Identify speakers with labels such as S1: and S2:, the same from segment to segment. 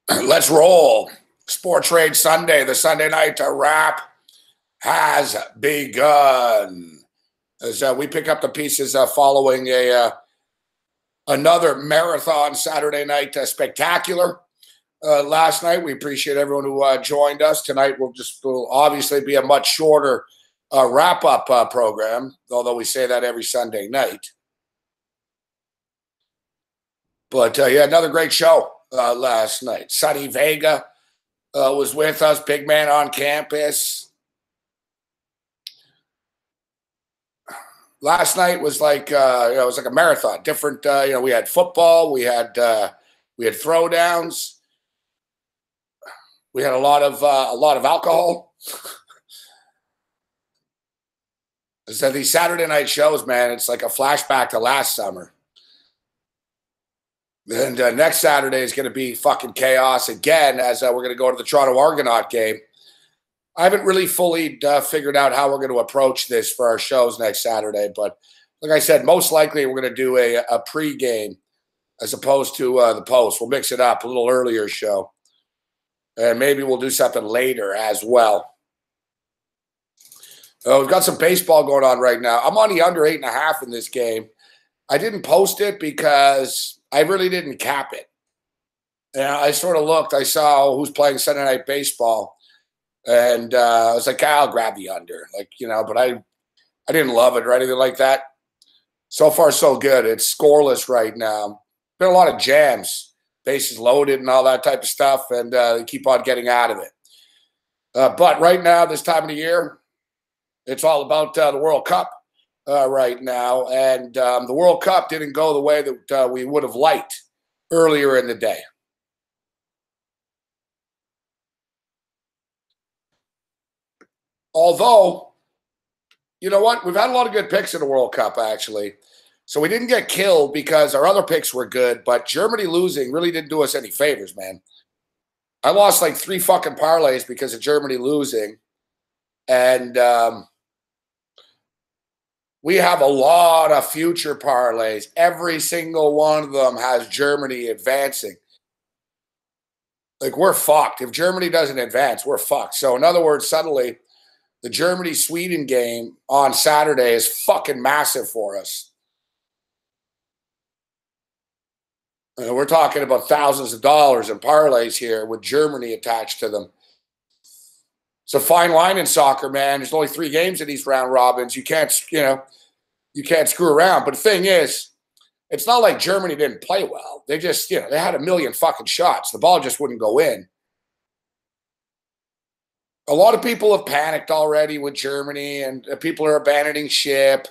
S1: Let's roll. Sport Trade Sunday, the Sunday night wrap has begun. As we pick up the pieces following another marathon Saturday night spectacular. Last night, we appreciate everyone who joined us. Tonight will obviously be a much shorter wrap up program, although we say that every Sunday night. But yeah, another great show last night. Sonny Vega was with us, big man on campus. Last night was like it was like a marathon. Different, we had football, we had throwdowns, we had a lot of alcohol. So these Saturday night shows, man, it's like a flashback to last summer. And next Saturday is going to be fucking chaos again, as we're going to go to the Toronto Argonaut game. I haven't really fully figured out how we're going to approach this for our shows next Saturday, but like I said, most likely we're going to do a pre-game as opposed to the post. We'll mix it up, a little earlier show, and maybe we'll do something later as well. We've got some baseball going on right now. I'm on the under 8.5 in this game. I didn't post it because I really didn't cap it. And I sort of looked. I saw who's playing Sunday Night Baseball. And I was like, I'll grab the under. But I didn't love it or anything like that. So far, so good. It's scoreless right now. Been a lot of jams, bases loaded and all that type of stuff, and they keep on getting out of it. But right now, this time of the year, it's all about the World Cup right now. And the World Cup didn't go the way that we would have liked earlier in the day. Although, you know what? We've had a lot of good picks in the World Cup, actually. So we didn't get killed because our other picks were good, but Germany losing really didn't do us any favors, man. I lost like 3 fucking parlays because of Germany losing. And we have a lot of future parlays. Every single one of them has Germany advancing. Like, we're fucked. If Germany doesn't advance, we're fucked. So, in other words, suddenly, the Germany-Sweden game on Saturday is fucking massive for us. We're talking about thousands of dollars in parlays here with Germany attached to them. It's a fine line in soccer, man. There's only 3 games in these round robins. You can't screw around. But the thing is, it's not like Germany didn't play well. They just, they had a million fucking shots. The ball just wouldn't go in. A lot of people have panicked already with Germany, and people are abandoning ship.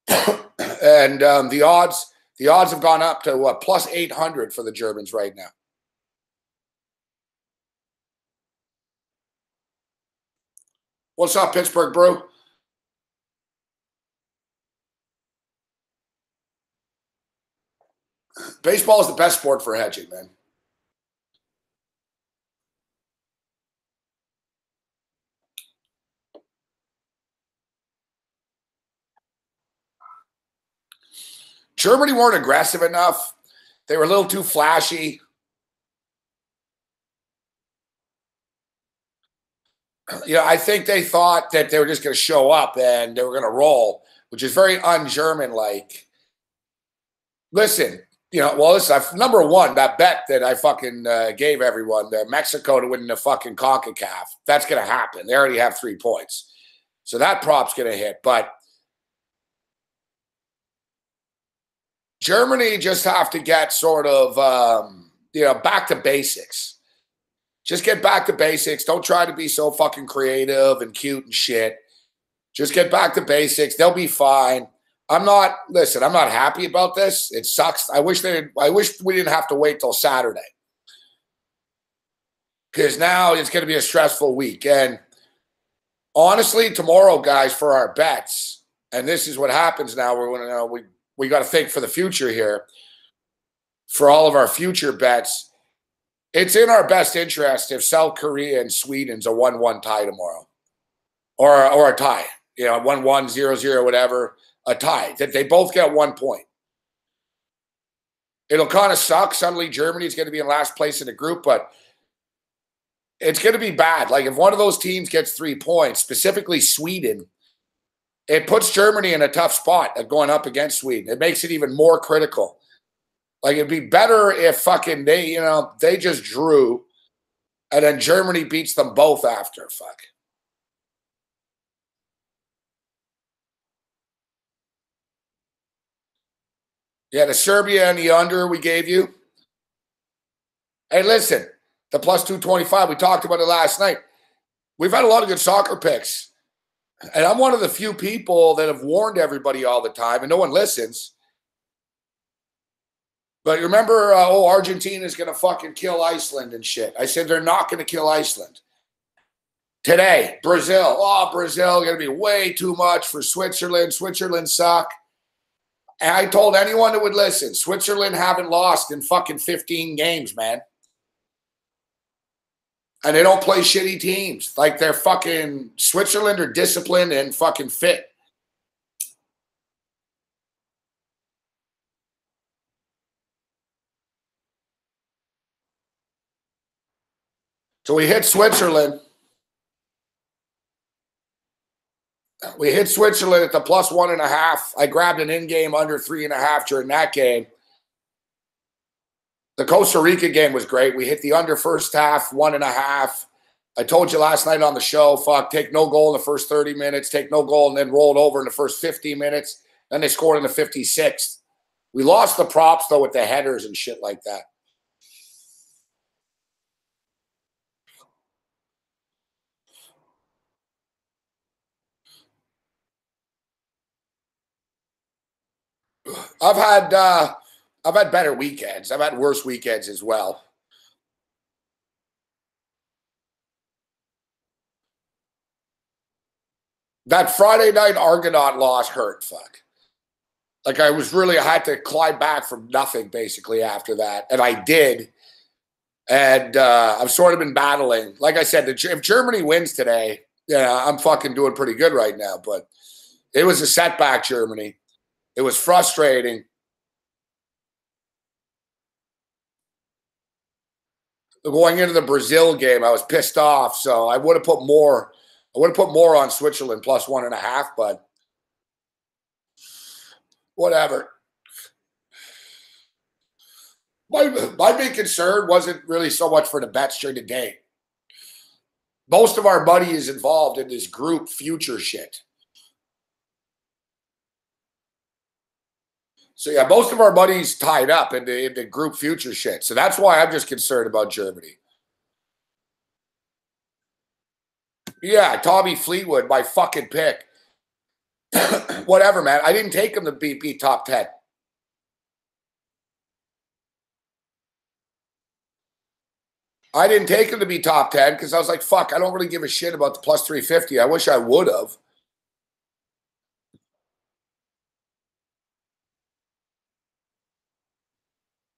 S1: And the odds have gone up to plus 800 for the Germans right now. What's up, Pittsburgh Brew? Baseball is the best sport for hedging, man. Germany weren't aggressive enough. They were a little too flashy. I think they thought that they were just going to show up and they were going to roll, which is very un-German-like. Listen, number one, that bet that I fucking gave everyone, Mexico to win the fucking CONCACAF, that's going to happen. They already have 3 points. So that prop's going to hit. But Germany just have to get sort of, back to basics. Just get back to basics. Don't try to be so fucking creative and cute and shit. Just get back to basics. They'll be fine. I'm not happy about this. It sucks. I wish we didn't have to wait till Saturday. Because now it's going to be a stressful week. And honestly, tomorrow, guys, for our bets, and this is what happens now, we got to think for the future here. For all of our future bets, it's in our best interest if South Korea and Sweden's a 1-1 tie tomorrow. Or a tie. 1-1, 0-0, whatever. A tie. That they both get 1 point. It'll kind of suck. Suddenly Germany is going to be in last place in the group, but it's going to be bad. Like if one of those teams gets 3 points, specifically Sweden, it puts Germany in a tough spot of going up against Sweden. It makes it even more critical. Like it'd be better if fucking they just drew and then Germany beats them both after. Fuck. Yeah, the Serbia and the under we gave you. Hey, listen, the plus 225, we talked about it last night. We've had a lot of good soccer picks. And I'm one of the few people that have warned everybody all the time, and no one listens. But remember, Argentina's going to fucking kill Iceland and shit. I said they're not going to kill Iceland. Today, Brazil. Oh, Brazil going to be way too much for Switzerland. Switzerland suck. And I told anyone that would listen, Switzerland haven't lost in fucking 15 games, man. And they don't play shitty teams. Like they're fucking Switzerland are disciplined and fucking fit. So we hit Switzerland. We hit Switzerland at the plus 1.5. I grabbed an in-game under 3.5 during that game. The Costa Rica game was great. We hit the under first half, 1.5. I told you last night on the show, fuck, take no goal in the first 30 minutes, take no goal, and then rolled over in the first 50 minutes. Then they scored in the 56th. We lost the props, though, with the headers and shit like that. I've had better weekends. I've had worse weekends as well. That Friday night Argonaut loss hurt, fuck. Like I had to climb back from nothing basically after that. And I did. And I've sort of been battling. Like I said, if Germany wins today, yeah, I'm fucking doing pretty good right now. But it was a setback, Germany. It was frustrating. Going into the Brazil game, I was pissed off. So I would have put more. I would have put more on Switzerland plus 1.5, but whatever. My big concern wasn't really so much for the bets during the day. Most of our money is involved in this group future shit. So yeah, most of our money's tied up in the group future shit. So that's why I'm just concerned about Germany. Yeah, Tommy Fleetwood, my fucking pick. Whatever, man. I didn't take him to be top 10. I didn't take him to be top 10 because I was like, fuck, I don't really give a shit about the plus 350. I wish I would have.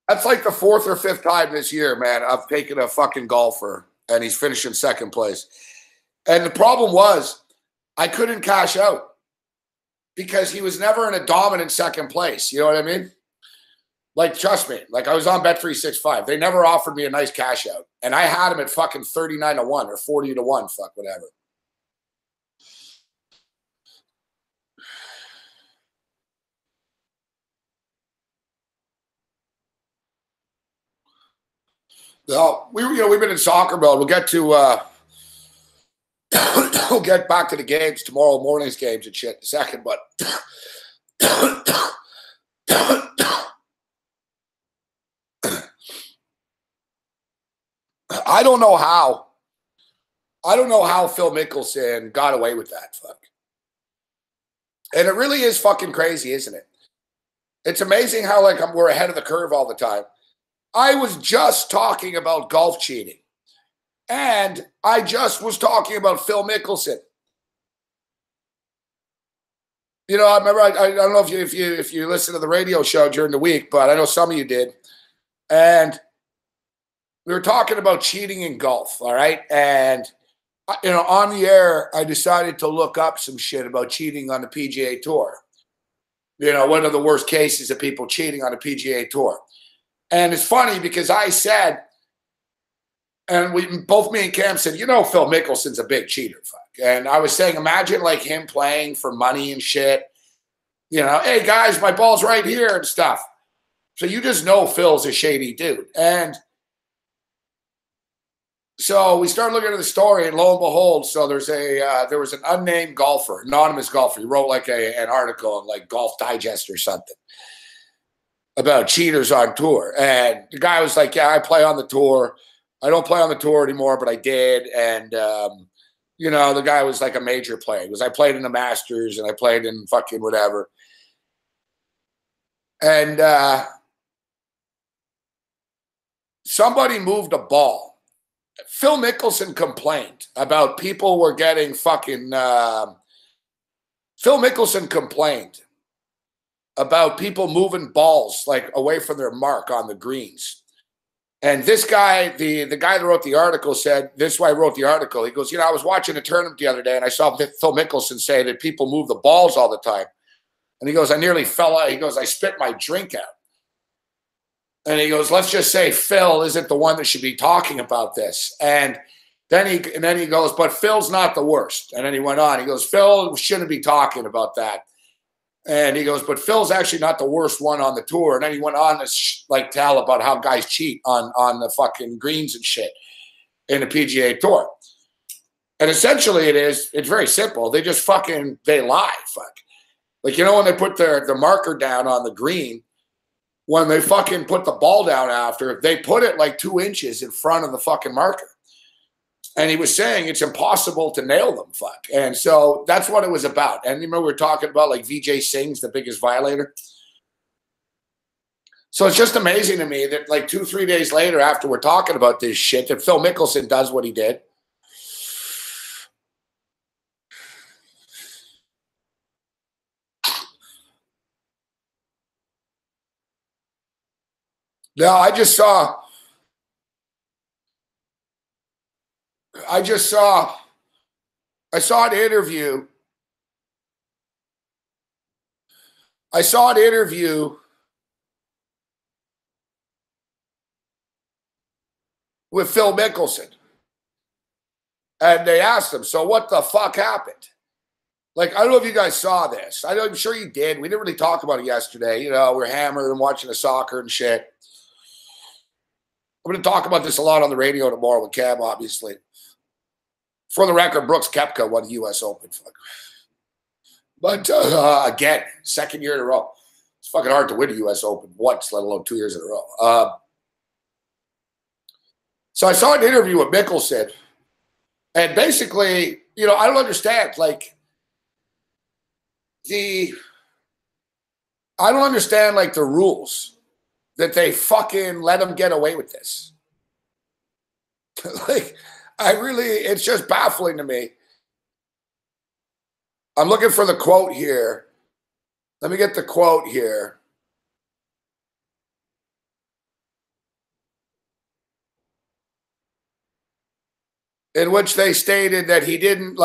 S1: That's like the 4th or 5th time this year, man. I've taken a fucking golfer and he's finishing second place. And the problem was I couldn't cash out because he was never in a dominant second place. You know what I mean? Like, trust me. Like, I was on Bet365. They never offered me a nice cash out. And I had him at fucking 39-1 or 40-1. Fuck, whatever. Well, we've been in soccer mode. We'll get to we'll get back to the games tomorrow morning's games and shit in a second, but I don't know how Phil Mickelson got away with that. Fuck. And it really is fucking crazy, isn't it? It's amazing how we're ahead of the curve all the time. I was just talking about golf cheating. And I just was talking about Phil Mickelson. You know, I remember, I don't know if you listen to the radio show during the week, but I know some of you did. And we were talking about cheating in golf, all right? And, on the air, I decided to look up some shit about cheating on the PGA Tour. One of the worst cases of people cheating on the PGA Tour. And it's funny because I said, and both me and Cam said, Phil Mickelson's a big cheater. Fuck. And I was saying, imagine like him playing for money and shit. Hey guys, my ball's right here and stuff. So you just know Phil's a shady dude. And so we started looking at the story, and lo and behold, so there was an unnamed golfer, anonymous golfer. He wrote like an article in like Golf Digest or something about cheaters on tour. And the guy was like, yeah, I play on the tour. I don't play on the tour anymore, but I did. And, the guy was like a major player. He goes, I played in the Masters and I played in fucking whatever. And somebody moved a ball. Phil Mickelson complained about people were getting fucking. Phil Mickelson complained about people moving balls like away from their mark on the greens. And this guy, the guy that wrote the article said, this is why I wrote the article. He goes, I was watching a tournament the other day and I saw Phil Mickelson say that people move the balls all the time. And he goes, I nearly fell out. He goes, I spit my drink out. And he goes, let's just say Phil isn't the one that should be talking about this. And then he goes, but Phil's not the worst. And then he went on. He goes, Phil shouldn't be talking about that. And he goes, but Phil's actually not the worst one on the tour. And then he went on to tell about how guys cheat on the fucking greens and shit in the PGA Tour. And essentially it's very simple. They just they lie. Fuck. Like, when they put the marker down on the green, when they fucking put the ball down after, they put it like 2 inches in front of the fucking marker. And he was saying it's impossible to nail them, fuck. And so that's what it was about. And remember we were talking about like Vijay Singh's the biggest violator? So it's just amazing to me that like 2-3 days later after we're talking about this shit, that Phil Mickelson does what he did. No, I saw an interview. I saw an interview with Phil Mickelson. And they asked him, so what the fuck happened? Like, I don't know if you guys saw this. I'm sure you did. We didn't really talk about it yesterday. We're hammered and watching the soccer and shit. I'm going to talk about this a lot on the radio tomorrow with Cam, obviously. For the record, Brooks Koepka won the U.S. Open. But again, second year in a row. It's fucking hard to win the U.S. Open once, let alone 2 years in a row. So I saw an interview with Mickelson. And basically, I don't understand. I don't understand, the rules that they fucking let him get away with this. It's just baffling to me. I'm looking for the quote here. Let me get the quote here. In which they stated that he didn't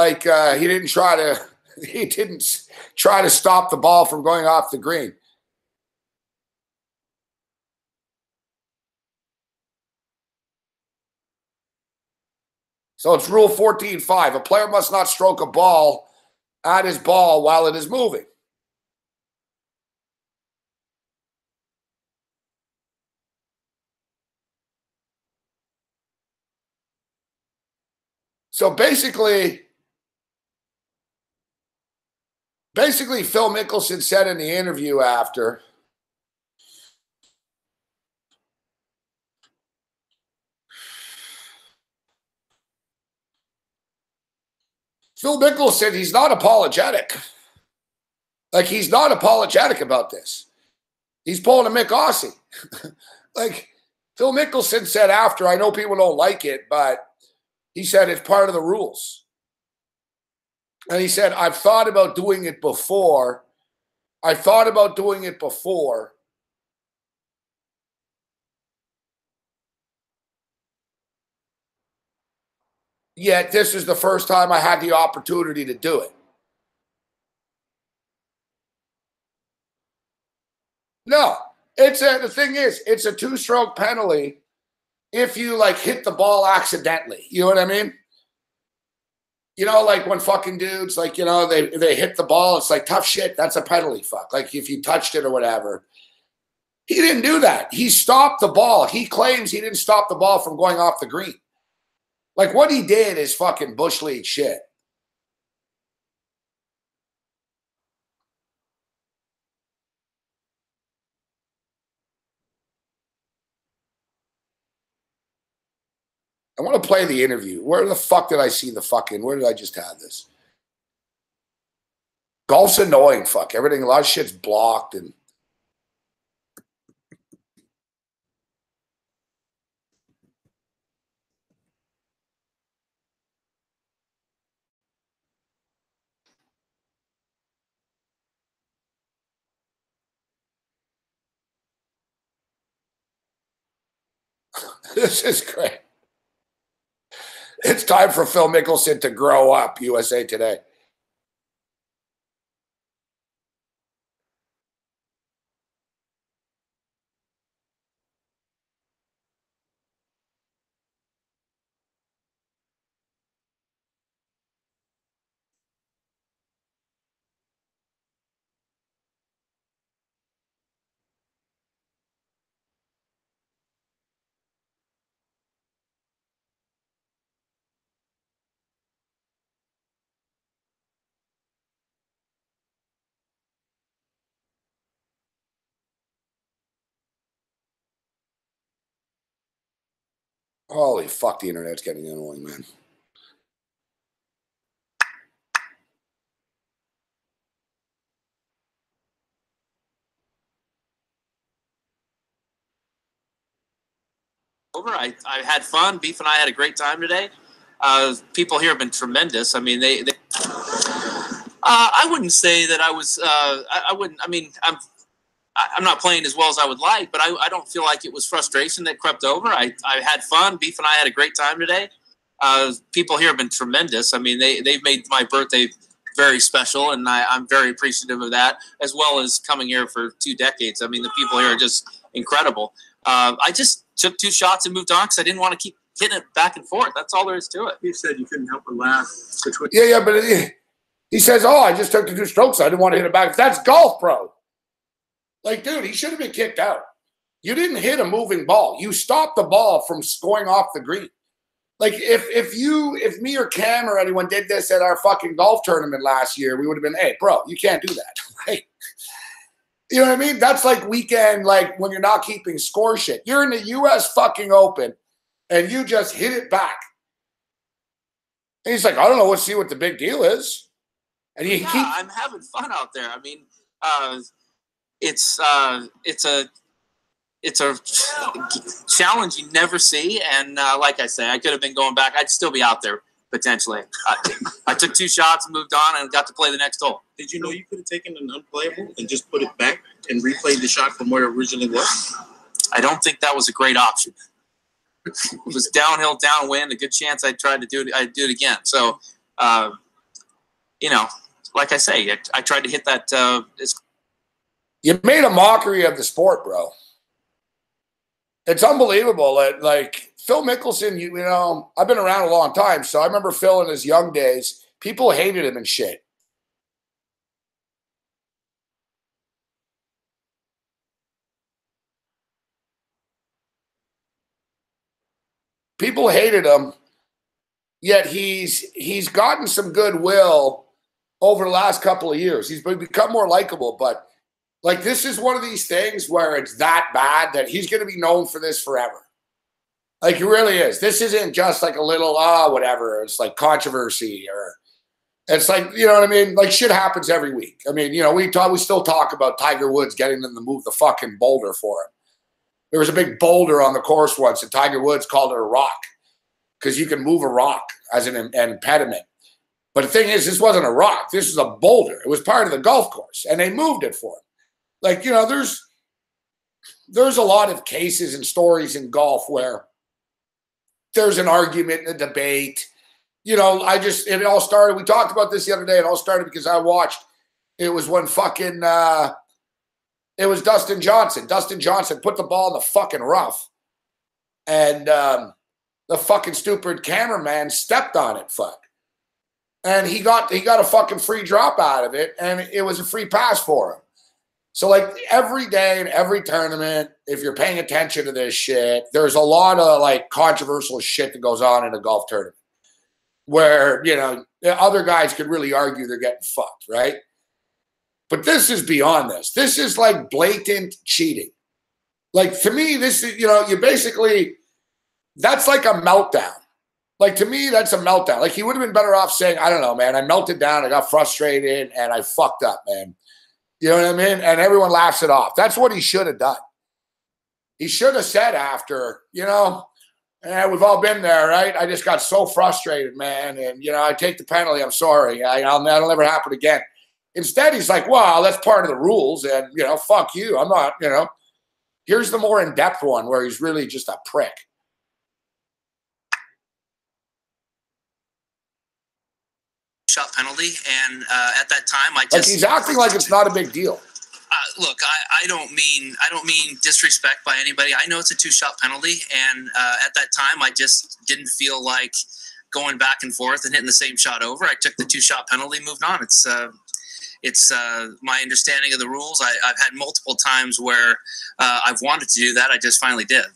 S1: try to stop the ball from going off the green. So it's Rule 14.5. A player must not stroke a ball at his ball while it is moving. So basically, Phil Mickelson said in the interview after, Phil Mickelson, he's not apologetic. He's not apologetic about this. He's pulling a Mick Aussie. Phil Mickelson said after, I know people don't like it, but he said it's part of the rules. And he said, I've thought about doing it before. Yet this is the first time I had the opportunity to do it. No. The thing is, it's a 2-stroke penalty if you like hit the ball accidentally. You know what I mean? You know, like when fucking dudes, like, you know, they hit the ball, it's like tough shit. That's a penalty, fuck. Like if you touched it or whatever. He didn't do that. He stopped the ball. He claims he didn't stop the ball from going off the green. Like what he did is fucking Bush League shit. I want to play the interview. Where the fuck did I see the fucking, where did I just have this? Golf's annoying, fuck. Everything, a lot of shit's blocked and this is great. It's time for Phil Mickelson to grow up, USA Today. Holy fuck, the internet's getting annoying, man.
S2: I had fun. Beef and I had a great time today. People here have been tremendous. I mean, I wouldn't say that I was. I wouldn't. I mean, I'm not playing as well as I would like, but I don't feel like it was frustration that crept over. I had fun. Beef and I had a great time today. People here have been tremendous. I mean, they've made my birthday very special, and I'm very appreciative of that, as well as coming here for 2 decades. I mean, the people here are just incredible. I just took 2 shots and moved on because I didn't want to keep hitting it back and forth. That's all there is to it.
S3: You said you couldn't help but laugh.
S1: Yeah, but he says, "Oh, I just took the 2 strokes. I didn't want to hit it back." That's golf, bro. Like, dude, he should have been kicked out. You didn't hit a moving ball. You stopped the ball from going off the green. Like, if me or Cam or anyone did this at our fucking golf tournament last year, we would have been, hey, bro, you can't do that. Right? You know what I mean? That's like weekend, like when you're not keeping score shit. You're in the U.S. fucking Open, and you just hit it back. And he's like, I don't know. Let's see what the big deal is. And
S2: I'm having fun out there. I mean, it's a challenge you never see, and like I say, I could have been going back. I'd still be out there potentially. I took 2 shots, moved on, and got to play the next hole.
S3: Did you know you could have taken an unplayable and just put it back and replayed the shot from where it originally was?
S2: I don't think that was a great option. It was downhill, downwind. A good chance I'd do it again. So, you know, like I say, I tried to hit that.
S1: You made a mockery of the sport, bro. It's unbelievable that, like, Phil Mickelson, you know, I've been around a long time, so I remember Phil in his young days. People hated him and shit. People hated him, yet he's gotten some goodwill over the last couple of years. He's become more likable, but like this is one of these things where it's that bad that he's going to be known for this forever. Like it really is. This isn't just like a little whatever. It's like controversy or it's like, you know what I mean? Like shit happens every week. I mean, you know, we still talk about Tiger Woods getting them to move the fucking boulder for him. There was a big boulder on the course once, and Tiger Woods called it a rock because you can move a rock as an impediment. But the thing is, this wasn't a rock. This was a boulder. It was part of the golf course, and they moved it for him. Like, you know, there's a lot of cases and stories in golf where there's an argument and a debate. You know, it all started, we talked about this the other day, it all started because I watched, it was when fucking It was Dustin Johnson. Dustin Johnson put the ball in the fucking rough, and the fucking stupid cameraman stepped on it. Fuck. And he got a fucking free drop out of it, and it was a free pass for him. So, like, every day in every tournament, if you're paying attention to this shit, there's a lot of, like, controversial shit that goes on in a golf tournament where, you know, the other guys could really argue they're getting fucked, right? But this is beyond this. This is, like, blatant cheating. Like, to me, this is, you know, you basically, that's like a meltdown. Like, to me, that's a meltdown. Like, he would have been better off saying, I don't know, man, I melted down, I got frustrated, and I fucked up, man. You know what I mean? And everyone laughs it off. That's what he should have done. He should have said after, you know, we've all been there, right? I just got so frustrated, man. And, you know, I take the penalty. I'm sorry. That'll never happen again. Instead, he's like, well, that's part of the rules. And, you know, fuck you. I'm not, you know. Here's the more in-depth one where he's really just a prick.
S2: Shot penalty, and at that time, I just
S1: like he's acting like it's not a big deal.
S2: Look, I don't mean disrespect by anybody. I know it's a 2-shot penalty, and at that time, I just didn't feel like going back and forth and hitting the same shot over. I took the 2-shot penalty, moved on. It's my understanding of the rules. I've had multiple times where I've wanted to do that. I just finally did.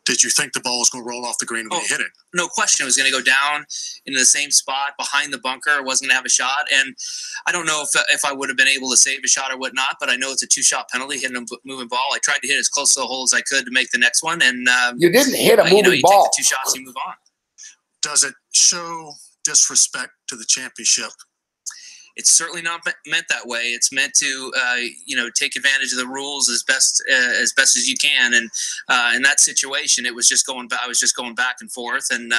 S4: Did you think the ball was going to roll off the green when you hit it?
S2: No question. It was going to go down into the same spot behind the bunker. It wasn't going to have a shot. And I don't know if I would have been able to save a shot or whatnot, but I know it's a 2-shot penalty, hitting a moving ball. I tried to hit as close to the hole as I could to make the next one. And
S1: you didn't hit a moving
S2: you
S1: ball.
S2: Take the 2 shots, you move on.
S4: Does it show disrespect to the championship?
S2: It's certainly not meant that way. It's meant to, take advantage of the rules as best as you can. And in that situation, it was just going. I was just going back and forth, and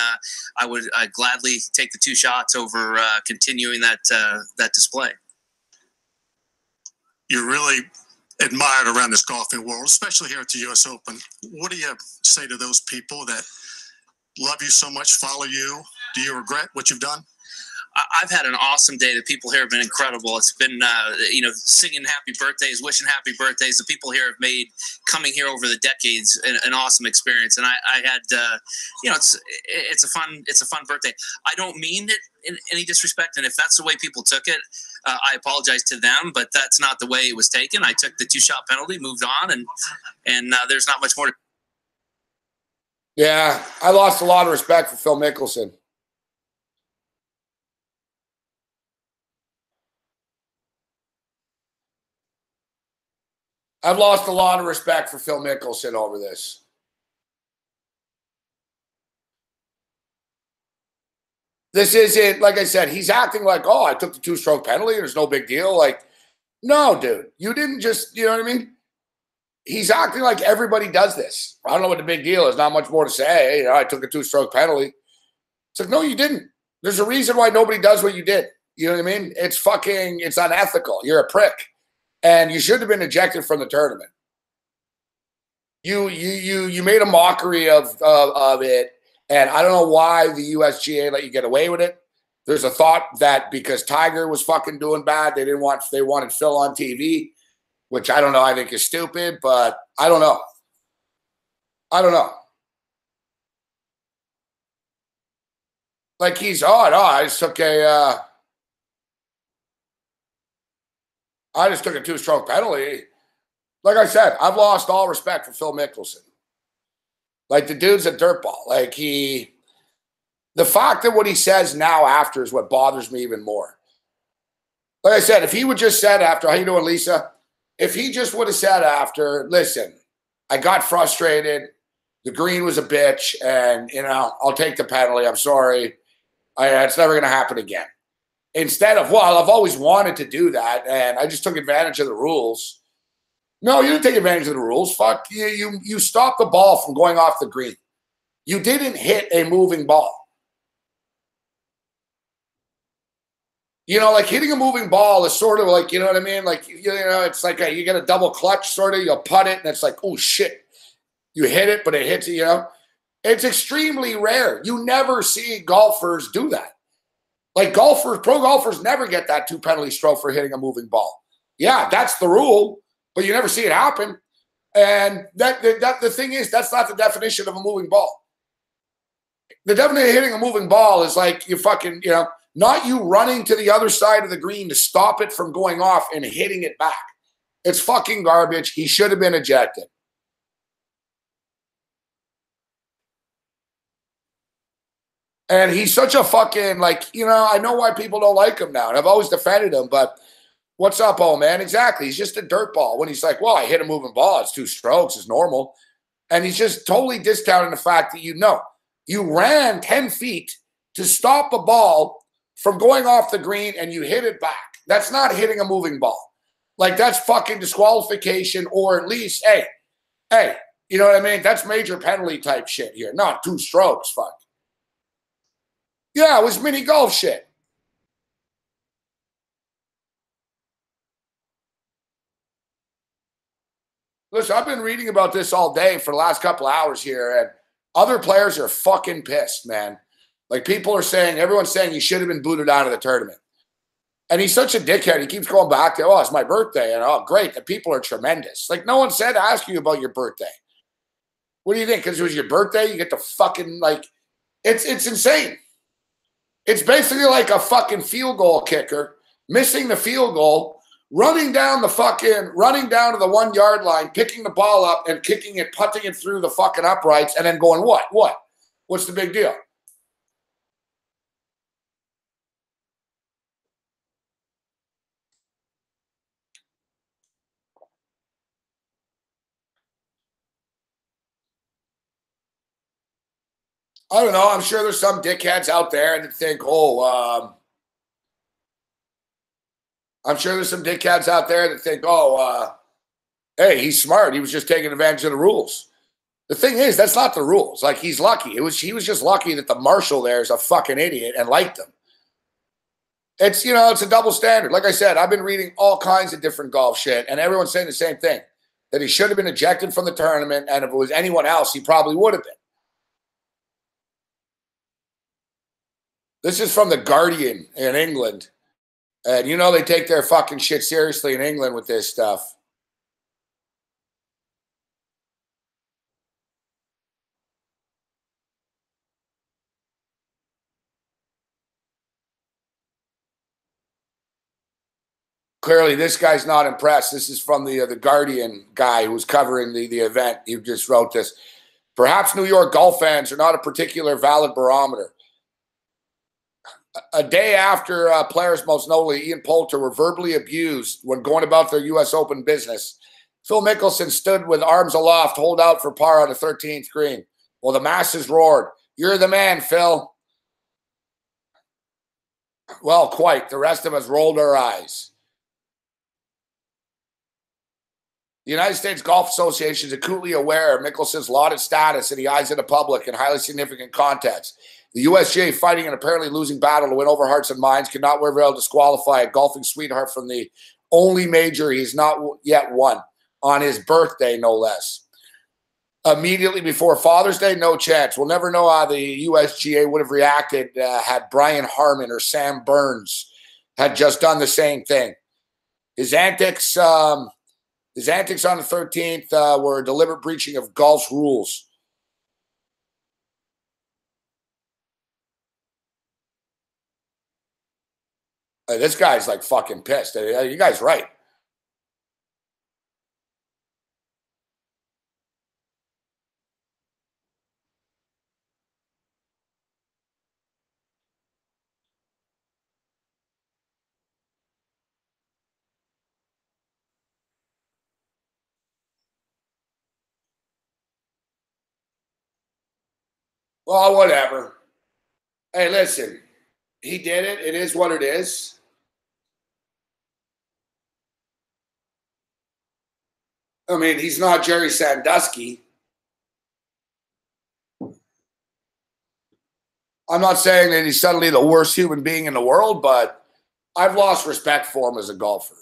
S2: I'd gladly take the 2 shots over continuing that display.
S4: You're really admired around this golfing world, especially here at the U.S. Open. What do you say to those people that love you so much, follow you? Do you regret what you've done?
S2: I've had an awesome day. The people here have been incredible. It's been, singing happy birthdays, wishing happy birthdays. The people here have made coming here over the decades an awesome experience. And I had, it's a fun birthday. I don't mean it in any disrespect. And if that's the way people took it, I apologize to them, but that's not the way it was taken. I took the 2-shot penalty, moved on, and there's not much more to.
S1: Yeah, I lost a lot of respect for Phil Mickelson. I've lost a lot of respect for Phil Mickelson over this. This isn't, like I said, he's acting like, oh, I took the 2-stroke penalty. There's no big deal. Like, no, dude, you didn't just, you know what I mean? He's acting like everybody does this. I don't know what the big deal is. Not much more to say. You know, I took a 2-stroke penalty. It's like, no, you didn't. There's a reason why nobody does what you did. You know what I mean? It's unethical. You're a prick. And you should have been ejected from the tournament. You made a mockery of it, and I don't know why the USGA let you get away with it. There's a thought that because Tiger was fucking doing bad, they wanted Phil on TV, which I don't know. I think is stupid, but I don't know. Like I just took a 2-stroke penalty. Like I said, I've lost all respect for Phil Mickelson. Like, the dude's a dirtball. Like, the fact that what he says now after is what bothers me even more. Like I said, if he would just said after, how you doing, Lisa? If he just would have said after, listen, I got frustrated. The green was a bitch, and, I'll take the penalty. I'm sorry. It's never going to happen again. Instead of, well, I've always wanted to do that, and I just took advantage of the rules. No, you didn't take advantage of the rules. Fuck you. You stopped the ball from going off the green. You didn't hit a moving ball. Like hitting a moving ball is sort of like, you know what I mean? Like, it's like you get a double clutch sort of, you'll putt it, and it's like, oh, shit. You hit it, but it hits it, It's extremely rare. You never see golfers do that. Like pro golfers never get that 2 penalty stroke for hitting a moving ball. Yeah, that's the rule. but you never see it happen. And that the thing is, that's not the definition of a moving ball. The definition of hitting a moving ball is like you fucking, not you running to the other side of the green to stop it from going off and hitting it back. It's fucking garbage. He should have been ejected. And he's such a fucking, I know why people don't like him now. And I've always defended him, but what's up, old man? Exactly. He's just a dirtball. When he's like, well, I hit a moving ball. It's 2 strokes. It's normal. And he's just totally discounting the fact that you ran 10 feet to stop a ball from going off the green and you hit it back. That's not hitting a moving ball. Like, that's fucking disqualification, or at least, hey, you know what I mean? That's major penalty type shit here. Not 2 strokes, fuck. Yeah, it was mini golf shit. Listen, I've been reading about this all day for the last couple of hours here, and other players are fucking pissed, man. Like, people are saying, everyone's saying he should have been booted out of the tournament. And he's such a dickhead. He keeps going back to, oh, it's my birthday. And, oh, great. The people are tremendous. Like, no one said to ask you about your birthday. What do you think? Because it was your birthday, you get to fucking, it's insane. It's basically like a fucking field goal kicker missing the field goal, running down to the 1 yard line, picking the ball up and kicking it, putting it through the fucking uprights, and then going, what? What's the big deal? I don't know. I'm sure there's some dickheads out there that think, hey, he's smart. He was just taking advantage of the rules. The thing is, that's not the rules. Like, he's lucky. He was just lucky that the marshal there is a fucking idiot and liked him. It's, it's a double standard. Like I said, I've been reading all kinds of different golf shit, and everyone's saying the same thing, that he should have been ejected from the tournament, and if it was anyone else, he probably would have been. This is from The Guardian in England. And they take their fucking shit seriously in England with this stuff. Clearly, this guy's not impressed. This is from the Guardian guy who's covering the event. He just wrote this. Perhaps New York golf fans are not a particular valid barometer. A day after players, most notably Ian Poulter, were verbally abused when going about their U.S. Open business, Phil Mickelson stood with arms aloft, hold out for par on the 13th green. Well, the masses roared, "You're the man, Phil." Well, quite. The rest of us rolled our eyes. The United States Golf Association is acutely aware of Mickelson's lauded status in the eyes of the public in highly significant contests. The USGA, fighting an apparently losing battle to win over hearts and minds, cannot well disqualify a golfing sweetheart from the only major he's not yet won, on his birthday, no less. Immediately before Father's Day, no chance. We'll never know how the USGA would have reacted had Brian Harman or Sam Burns had just done the same thing. His antics on the 13th were a deliberate breaching of golf's rules. This guy's like fucking pissed. You guys right. Well, whatever. Hey, listen. He did it. It is what it is. I mean, he's not Jerry Sandusky. I'm not saying that he's suddenly the worst human being in the world, but I've lost respect for him as a golfer.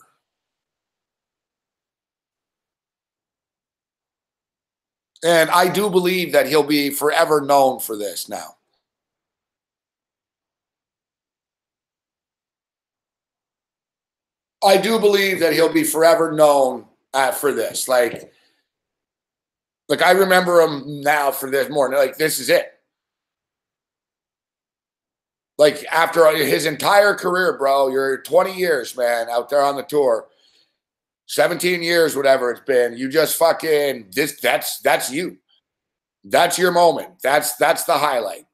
S1: And I do believe that he'll be forever known for this now. I do believe that he'll be forever known for this. Like I remember him now for this more. Like, this is it. Like, after his entire career, bro, you're 20 years, man, out there on the tour. 17 years, whatever it's been. You just fucking that's you. That's your moment. That's the highlight.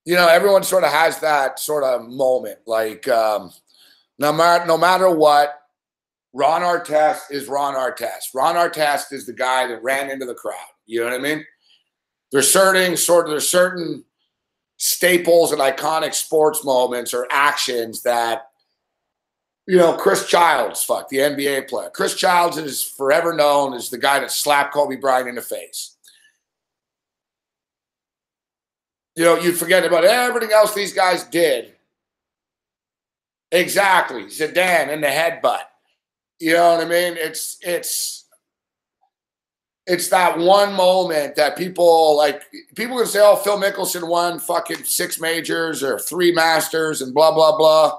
S1: You know, everyone sort of has that sort of moment. Like, no matter what, Ron Artest is Ron Artest. Ron Artest is the guy that ran into the crowd. You know what I mean? There's certain staples and iconic sports moments or actions that, you know, Chris Childs, the NBA player. Chris Childs is forever known as the guy that slapped Kobe Bryant in the face. You know, you'd forget about everything else these guys did. Exactly. Zidane in the headbutt. You know what I mean? It's that one moment that people can say, oh, Phil Mickelson won fucking 6 majors or 3 masters and blah, blah, blah.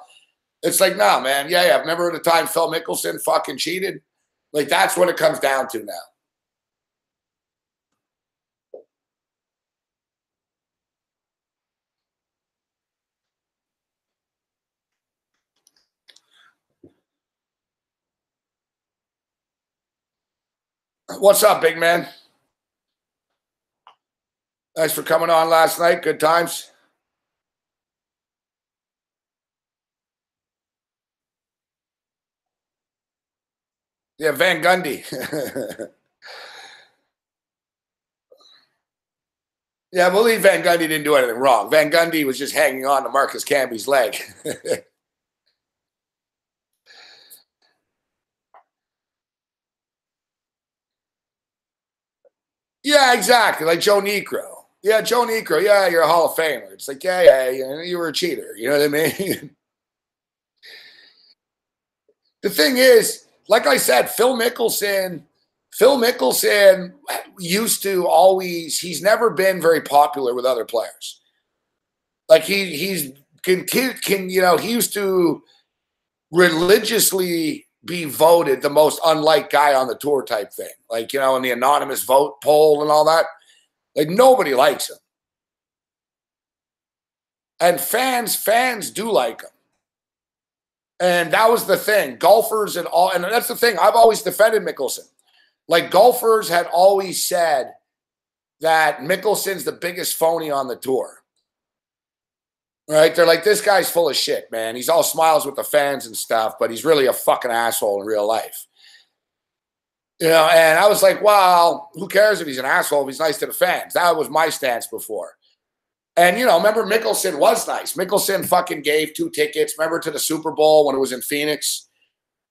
S1: It's like, no, man. Yeah. Remember the time Phil Mickelson fucking cheated? Like, that's what it comes down to now. What's up, big man? Thanks for coming on last night. Good times. Yeah, Van Gundy. Yeah, I believe Van Gundy didn't do anything wrong. Van Gundy was just hanging on to Marcus Camby's leg. Yeah, exactly. Like Joe Niekro. Yeah, Joe Niekro. Yeah, you're a Hall of Famer. It's like, yeah, you were a cheater. You know what I mean? The thing is, like I said, Phil Mickelson used to always, he's never been very popular with other players. Like he used to religiously be voted the most unliked guy on the tour type thing. Like, you know, in the anonymous vote poll and all that. Like, nobody likes him. And fans do like him. And that was the thing. Golfers and that's the thing. I've always defended Mickelson. Like, golfers had always said that Mickelson's the biggest phony on the tour. Right? They're like, this guy's full of shit, man. He's all smiles with the fans and stuff, but he's really a fucking asshole in real life. You know, and I was like, well, who cares if he's an asshole if he's nice to the fans? That was my stance before. And, you know, remember Mickelson was nice. Mickelson fucking gave 2 tickets, remember, to the Super Bowl when it was in Phoenix?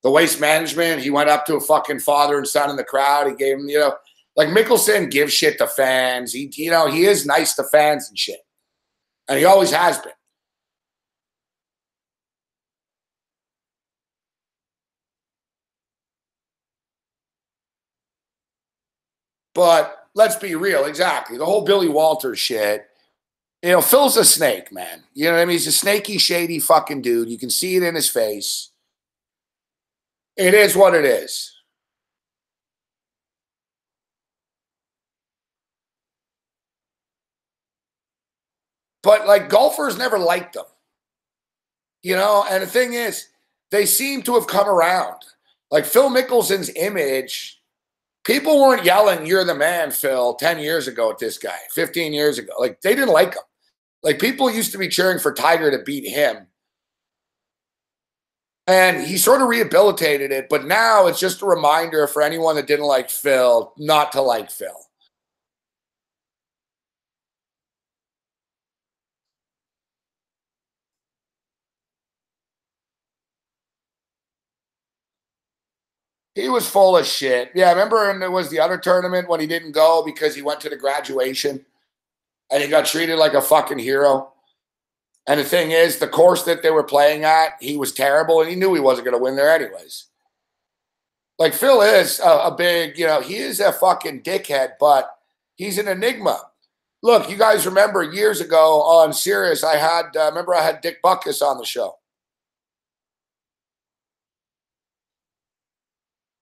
S1: The Waste Management, he went up to a fucking father and son in the crowd. He gave him, you know, like, Mickelson gives shit to fans. He is nice to fans and shit. And he always has been. But let's be real, exactly. The whole Billy Walters shit, you know, Phil's a snake, man. You know what I mean? He's a snaky, shady fucking dude. You can see it in his face. It is what it is. But, like, golfers never liked him. You know, and the thing is, they seem to have come around. Like, Phil Mickelson's image, people weren't yelling, "You're the man, Phil," 10 years ago at this guy, 15 years ago. Like, they didn't like him. Like, people used to be cheering for Tiger to beat him. And he sort of rehabilitated it, but now it's just a reminder for anyone that didn't like Phil not to like Phil. He was full of shit. Yeah, remember, and it was the other tournament when he didn't go because he went to the graduation and he got treated like a fucking hero. And the thing is, the course that they were playing at, he was terrible, and he knew he wasn't going to win there anyways. Like, Phil is a big, you know, he is a fucking dickhead, but he's an enigma. Look, you guys remember years ago on Sirius, I had Dick Butkus on the show.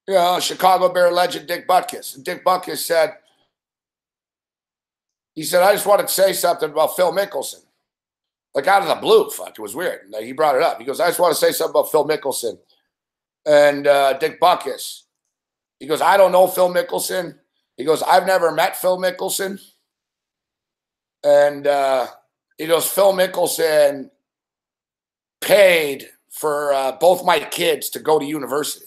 S1: Chicago Bear legend Dick Butkus. And Dick Butkus said, I just wanted to say something about Phil Mickelson. Like out of the blue, fuck, it was weird. Like, he brought it up. He goes, I just want to say something about Phil Mickelson. And Dick Butkus, he goes, I don't know Phil Mickelson. He goes, I've never met Phil Mickelson. And he goes, Phil Mickelson paid for both my kids to go to university.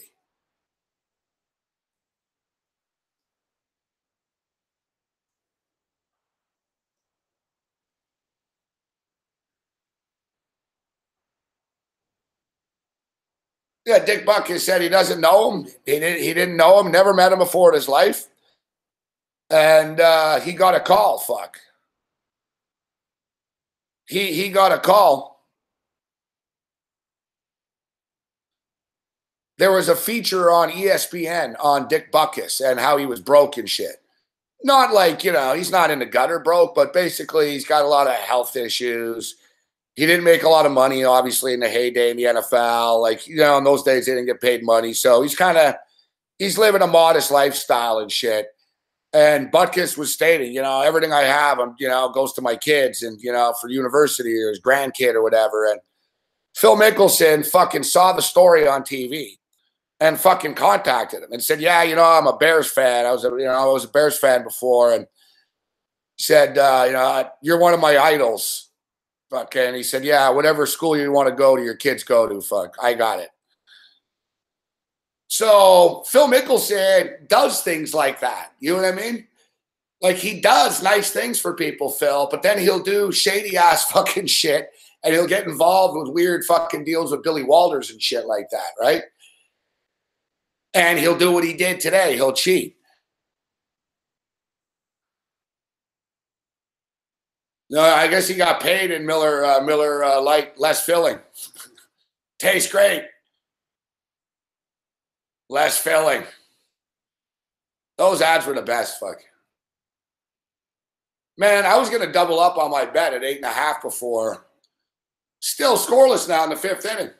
S1: Yeah, Dick Butkus said he doesn't know him. He didn't know him, never met him before in his life. And he got a call, fuck. He got a call. There was a feature on ESPN on Dick Butkus and how he was broke and shit. Not like, he's not in the gutter broke, but basically he's got a lot of health issues. He didn't make a lot of money, obviously, in the heyday in the NFL. Like, in those days, they didn't get paid money. So he's living a modest lifestyle and shit. And Butkus was stating, everything I have, goes to my kids and, for university or his grandkid or whatever. And Phil Mickelson fucking saw the story on TV and fucking contacted him and said, yeah, I'm a Bears fan. I was a Bears fan before. And he said, you're one of my idols. Fuck, and he said, yeah, whatever school you want to go to, your kids go to, fuck, I got it. So Phil Mickelson does things like that. You know what I mean? Like, he does nice things for people, Phil, but then he'll do shady ass fucking shit and he'll get involved with weird fucking deals with Billy Walters and shit like that, right? And he'll do what he did today. He'll cheat. No, I guess he got paid in Miller Lite, less filling. Tastes great. Less filling. Those ads were the best, fuck. Man, I was going to double up on my bet at 8.5 before. Still scoreless now in the 5th inning.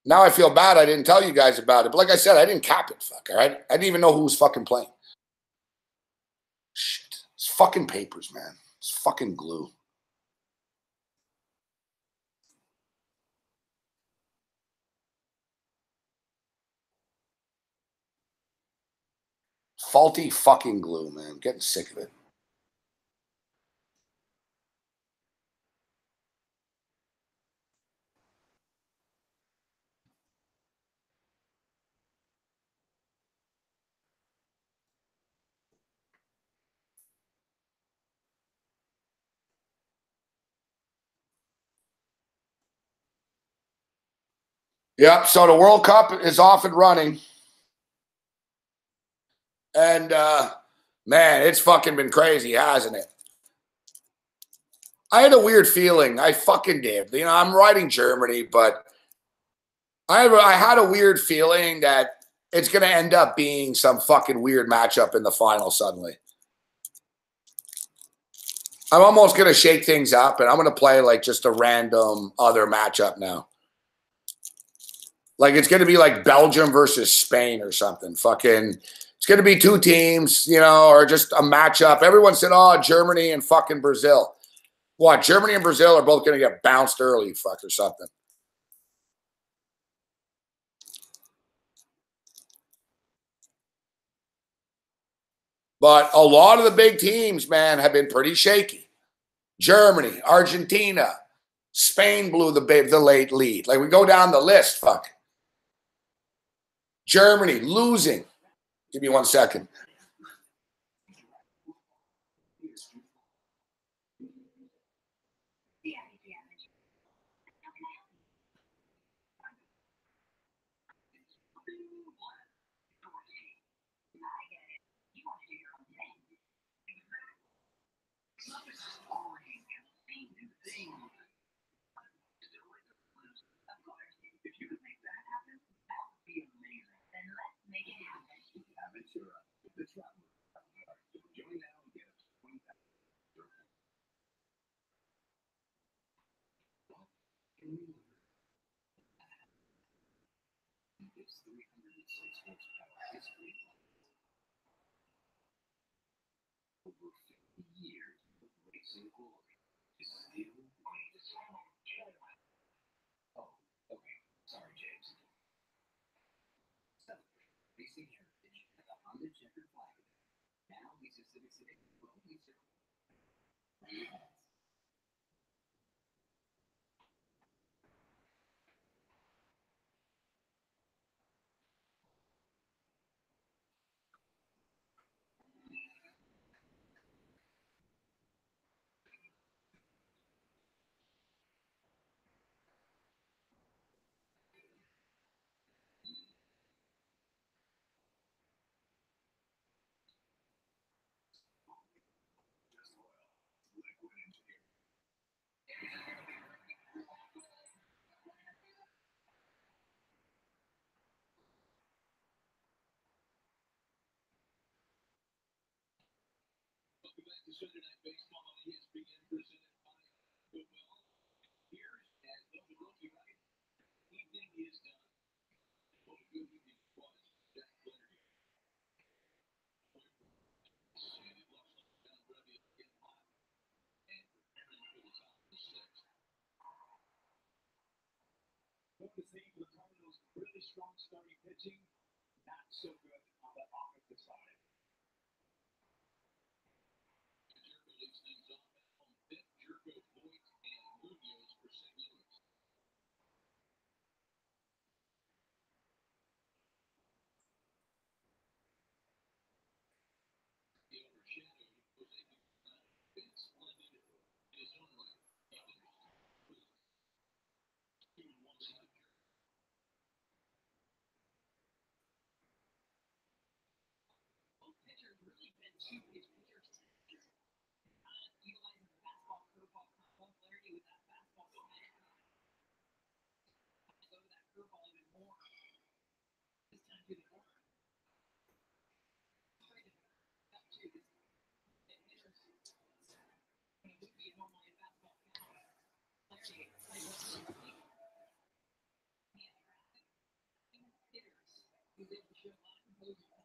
S1: Now I feel bad I didn't tell you guys about it. But like I said, I didn't cap it, fuck, all right? I didn't even know who was fucking playing. Shit. It's fucking papers, man. It's fucking glue. Faulty fucking glue, man. I'm getting sick of it. Yep, so the World Cup is off and running. And, man, it's fucking been crazy, hasn't it? I had a weird feeling. I fucking did. I'm riding Germany, but I had a weird feeling that it's going to end up being some fucking weird matchup in the final suddenly. I'm almost going to shake things up, and I'm going to play like just a random other matchup now. Like, it's going to be like Belgium versus Spain or something. Fucking, it's going to be 2 teams, or just a matchup. Everyone said, oh, Germany and fucking Brazil. What, Germany and Brazil are both going to get bounced early, fuck, or something. But a lot of the big teams, man, have been pretty shaky. Germany, Argentina, Spain blew the late lead. Like, we go down the list, fuck. Germany losing. Give me 1 second.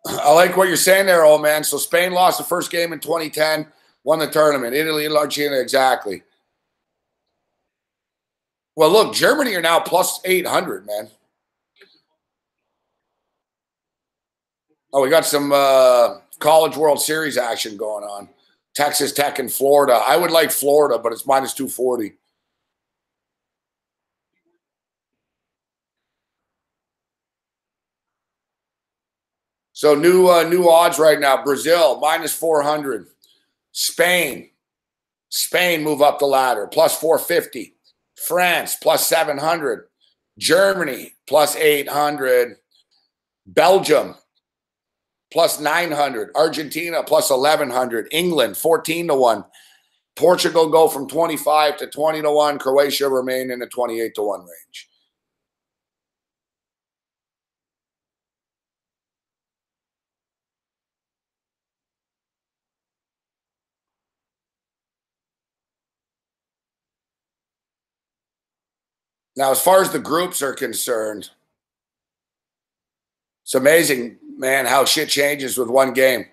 S1: I like what you're saying there, old man. So Spain lost the first game in 2010, won the tournament. Italy and Argentina, exactly. Well, look, Germany are now plus 800, man. Oh, we got some College World Series action going on. Texas Tech and Florida. I would like Florida, but it's minus 240. So new odds right now. Brazil, minus 400. Spain move up the ladder, plus 450. France, plus 700. Germany, plus 800. Belgium, plus 900. Argentina, plus 1,100. England, 14-1. Portugal go from 25 to 20-1. Croatia remain in the 28-1 range. Now, as far as the groups are concerned, it's amazing, man, how shit changes with one game.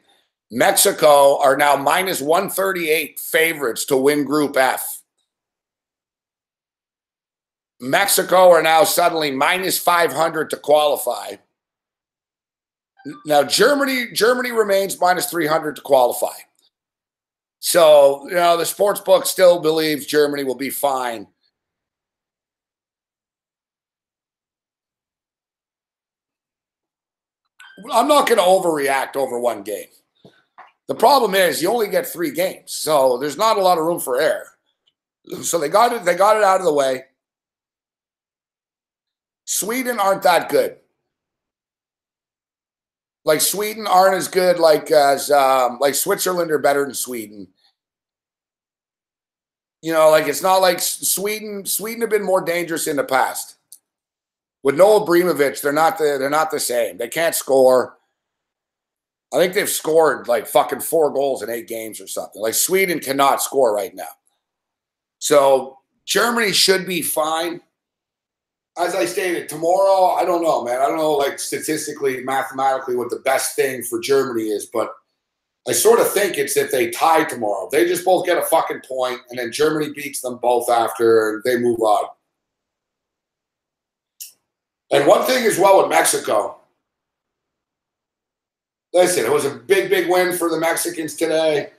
S1: Mexico are now minus 138 favorites to win Group F. Mexico are now suddenly minus 500 to qualify. Now, Germany remains minus 300 to qualify. So, the sports book still believes Germany will be fine. I'm not going to overreact over one game. The problem is you only get 3 games, so there's not a lot of room for error. So they got it out of the way. Sweden aren't that good. Like Sweden aren't as good like Switzerland are better than Sweden. It's not like Sweden have been more dangerous in the past. With Noah Ibrahimovic, they're not the same. They can't score. I think they've scored like fucking 4 goals in 8 games or something. Like Sweden cannot score right now. So Germany should be fine. As I stated, tomorrow, I don't know, man. I don't know, like statistically, mathematically, what the best thing for Germany is, but I sort of think it's if they tie tomorrow. They just both get a fucking point, and then Germany beats them both after, and they move on. And one thing as well with Mexico. Listen, it was a big, big win for the Mexicans today.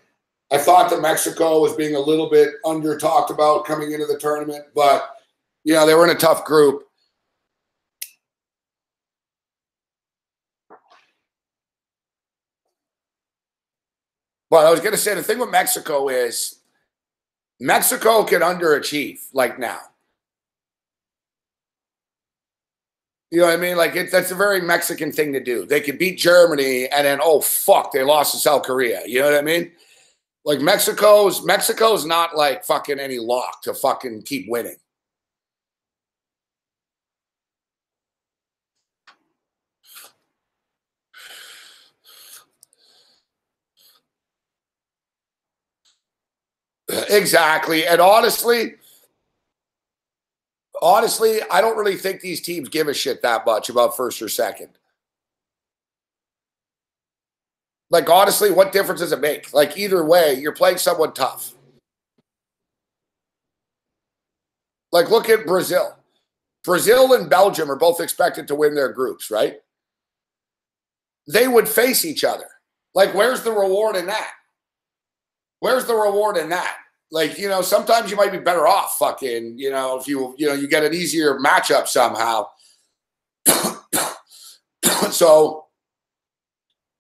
S1: I thought that Mexico was being a little bit under talked about coming into the tournament, but, you know, they were in a tough group. But I was going to say the thing with Mexico is Mexico can underachieve like now. You know what I mean? Like that's a very Mexican thing to do. They could beat Germany and then, oh, fuck, they lost to South Korea. You know what I mean? Like Mexico's not like fucking any lock to fucking keep winning. Exactly. And honestly, I don't really think these teams give a shit that much about first or second. Like, honestly, what difference does it make? Like, either way, you're playing someone tough. Like, look at Brazil. Brazil and Belgium are both expected to win their groups, right? They would face each other. Like, where's the reward in that? Where's the reward in that? Like, you know, sometimes you might be better off fucking, you know, if you get an easier matchup somehow. So,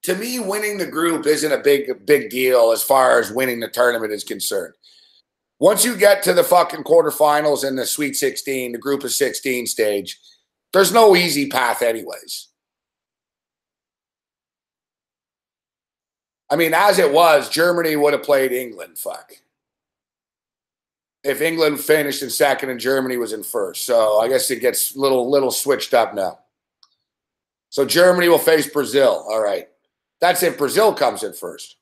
S1: to me, winning the group isn't a big deal as far as winning the tournament is concerned. Once you get to the fucking quarterfinals and the Sweet 16, the group of 16 stage, there's no easy path anyways. I mean, as it was, Germany would have played England, fuck. If England finished in second and Germany was in first. So I guess it gets little switched up now. So Germany will face Brazil. All right. That's if Brazil comes in first.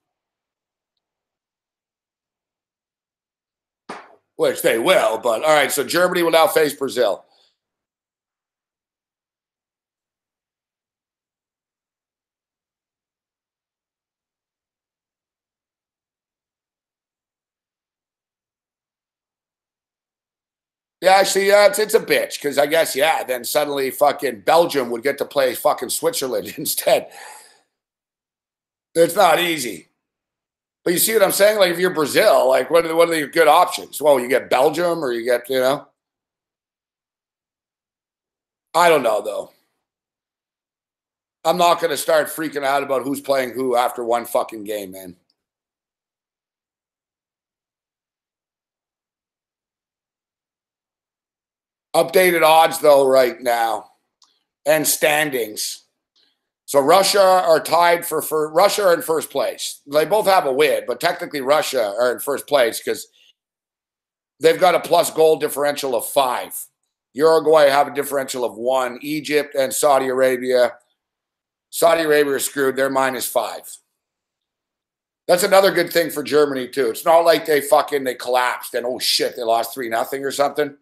S1: Which they will, but all right. So Germany will now face Brazil. Yeah, actually, it's a bitch because I guess, yeah, then suddenly fucking Belgium would get to play fucking Switzerland instead. It's not easy. But you see what I'm saying? Like, if you're Brazil, like, what are the good options? Well, you get Belgium or you get, you know. I don't know, though. I'm not going to start freaking out about who's playing who after one fucking game, man. Updated odds, though, right now. And standings. So Russia are tied for Russia are in first place. They both have a win, but technically Russia are in first place because they've got a plus goal differential of 5. Uruguay have a differential of 1. Egypt and Saudi Arabia. Saudi Arabia are screwed. They're -5. That's another good thing for Germany, too. It's not like they collapsed and, oh, shit, they lost 3-0 or something.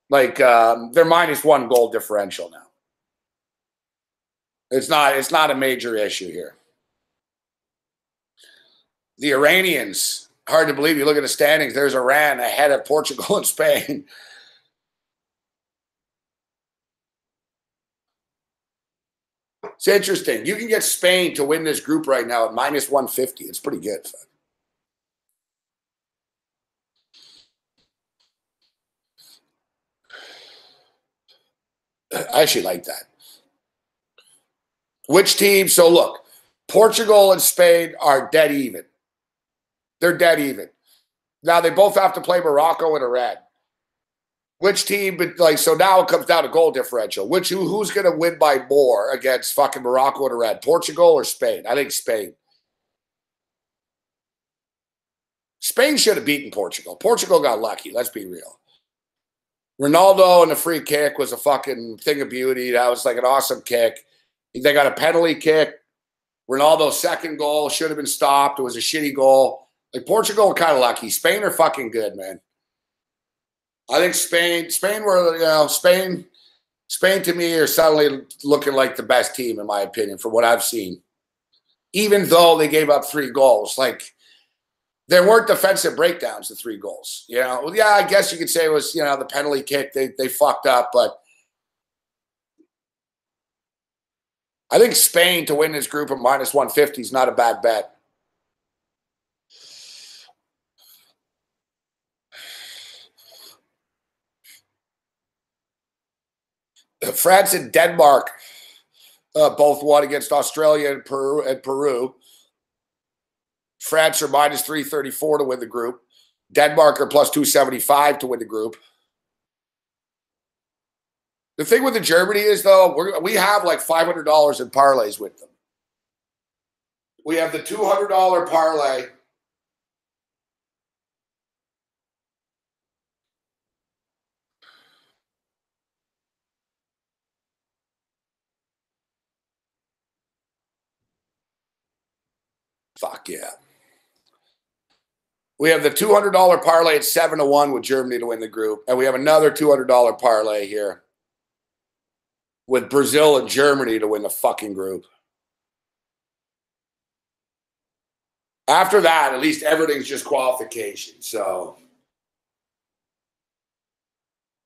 S1: Like, they're -1 goal differential now. It's not a major issue here. The Iranians, hard to believe. You look at the standings, there's Iran ahead of Portugal and Spain. It's interesting. You can get Spain to win this group right now at -150. It's pretty good. I actually like that. Which team? So look, Portugal and Spain are dead even. They're dead even. Now they both have to play Morocco and Iran. Which team? But like, so now it comes down to goal differential. Who's going to win by more against fucking Morocco and Iran? Portugal or Spain? I think Spain. Spain should have beaten Portugal. Portugal got lucky. Let's be real. Ronaldo and the free kick was a fucking thing of beauty. That was like an awesome kick. They got a penalty kick. Ronaldo's second goal should have been stopped. It was a shitty goal. Like, Portugal were kind of lucky. Spain are fucking good, man. I think Spain to me are suddenly looking like the best team, in my opinion, from what I've seen. even though they gave up 3 goals. Like, there weren't defensive breakdowns to 3 goals. You know, yeah, I guess you could say it was, you know, the penalty kick. They fucked up, but I think Spain to win this group at minus 150 is not a bad bet. France and Denmark both won against Australia and Peru. France are minus 334 to win the group. Denmark are plus 275 to win the group. The thing with the Germany is, though, we have like $500 in parlays with them. We have the $200 parlay. Fuck yeah. We have the $200 parlay at 7-1 with Germany to win the group. And we have another $200 parlay here with Brazil and Germany to win the fucking group. After that, at least everything's just qualification. So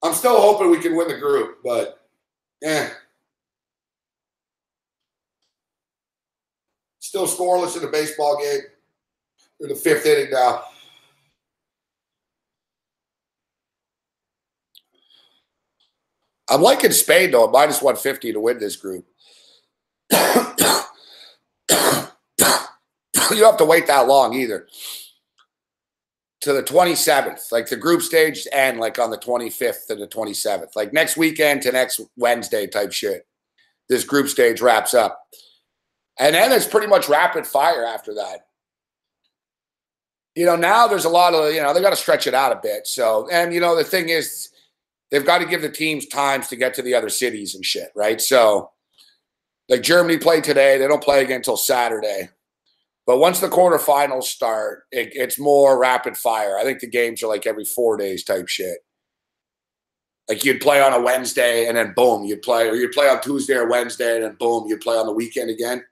S1: I'm still hoping we can win the group, but still scoreless in the baseball game. We're in the 5th inning now. I'm liking Spain, though, at minus 150 to win this group. You don't have to wait that long either. To the 27th. Like, the group stage end, like, on the 25th to the 27th. Like, next weekend to next Wednesday type shit. This group stage wraps up. And then it's pretty much rapid fire after that. You know, now there's a lot of, you know, they got to stretch it out a bit. So, and, you know, the thing is, they've got to give the teams times to get to the other cities and shit, right? So, like, Germany played today. They don't play again until Saturday. But once the quarterfinals start, it's more rapid fire. I think the games are like every 4 days type shit. Like, you'd play on a Wednesday and then boom, you'd play. Or you'd play on Tuesday or Wednesday and then boom, you'd play on the weekend again.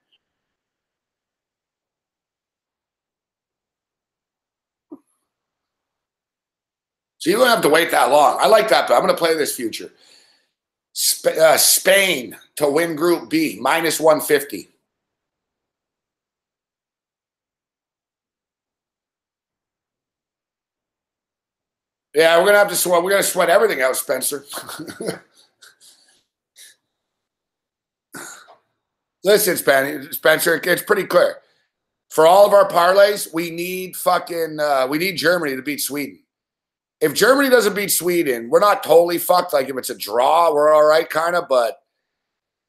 S1: So you don't have to wait that long. I like that, but I'm going to play this future. Spain to win Group B, minus 150. Yeah, we're going to have to sweat. We're going to sweat everything out, Spencer. Listen, Spencer, it's pretty clear. For all of our parlays, we need Germany to beat Sweden. If Germany doesn't beat Sweden, we're not totally fucked. Like, if it's a draw, we're all right, kind of, but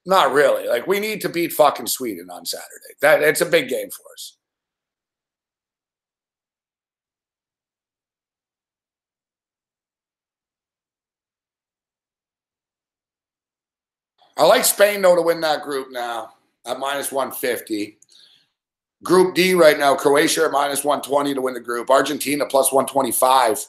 S1: not really. Like, we need to beat fucking Sweden on Saturday. It's a big game for us. I like Spain, though, to win that group now at minus 150. Group D right now, Croatia at minus 120 to win the group. Argentina plus 125.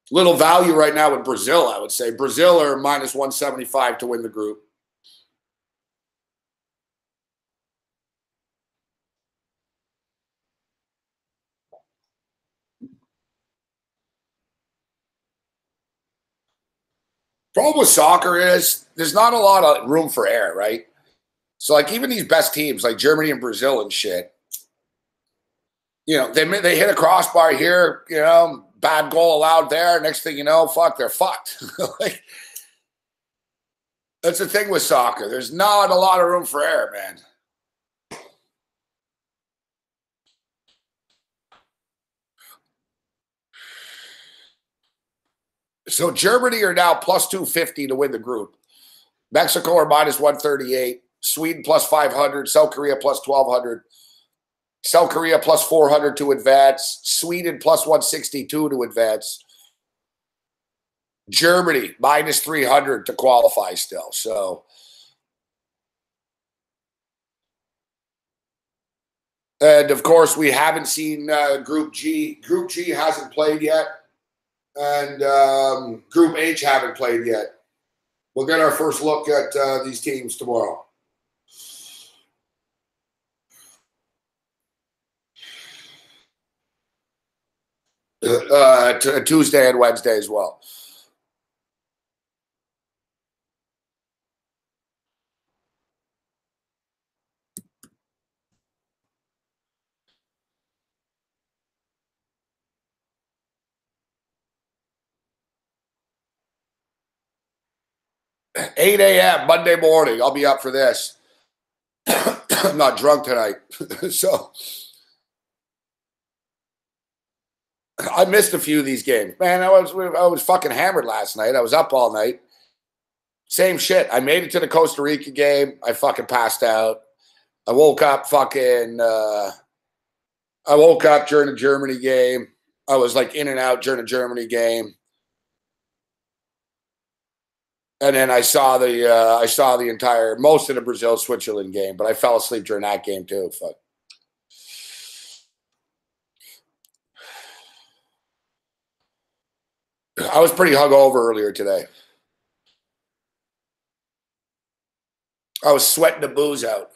S1: Little value right now with Brazil, I would say. Brazil are minus 175 to win the group. Problem with soccer is there's not a lot of room for error, right? So, like, even these best teams like Germany and Brazil and shit, you know, they hit a crossbar here, you know, bad goal allowed there. Next thing you know, they're fucked. Like, that's the thing with soccer. There's not a lot of room for error, man. So Germany are now plus 250 to win the group. Mexico are minus 138. Sweden plus 500. South Korea plus 1,200. South Korea plus 400 to advance. Sweden plus 162 to advance. Germany minus 300 to qualify still. So, and of course, we haven't seen Group G. Group G hasn't played yet. And Group H haven't played yet. We'll get our first look at these teams tomorrow. Tuesday and Wednesday as well. $8 a.m. Monday morning. I'll be up for this. I'm not drunk tonight. So I missed a few of these games. Man, I was fucking hammered last night. I was up all night. Same shit. I made it to the Costa Rica game. I fucking passed out. I woke up during the Germany game. I was like in and out during the Germany game. And then I saw the entire most of the Brazil-Switzerland game, but I fell asleep during that game too. Fuck. I was pretty hungover earlier today. I was sweating the booze out.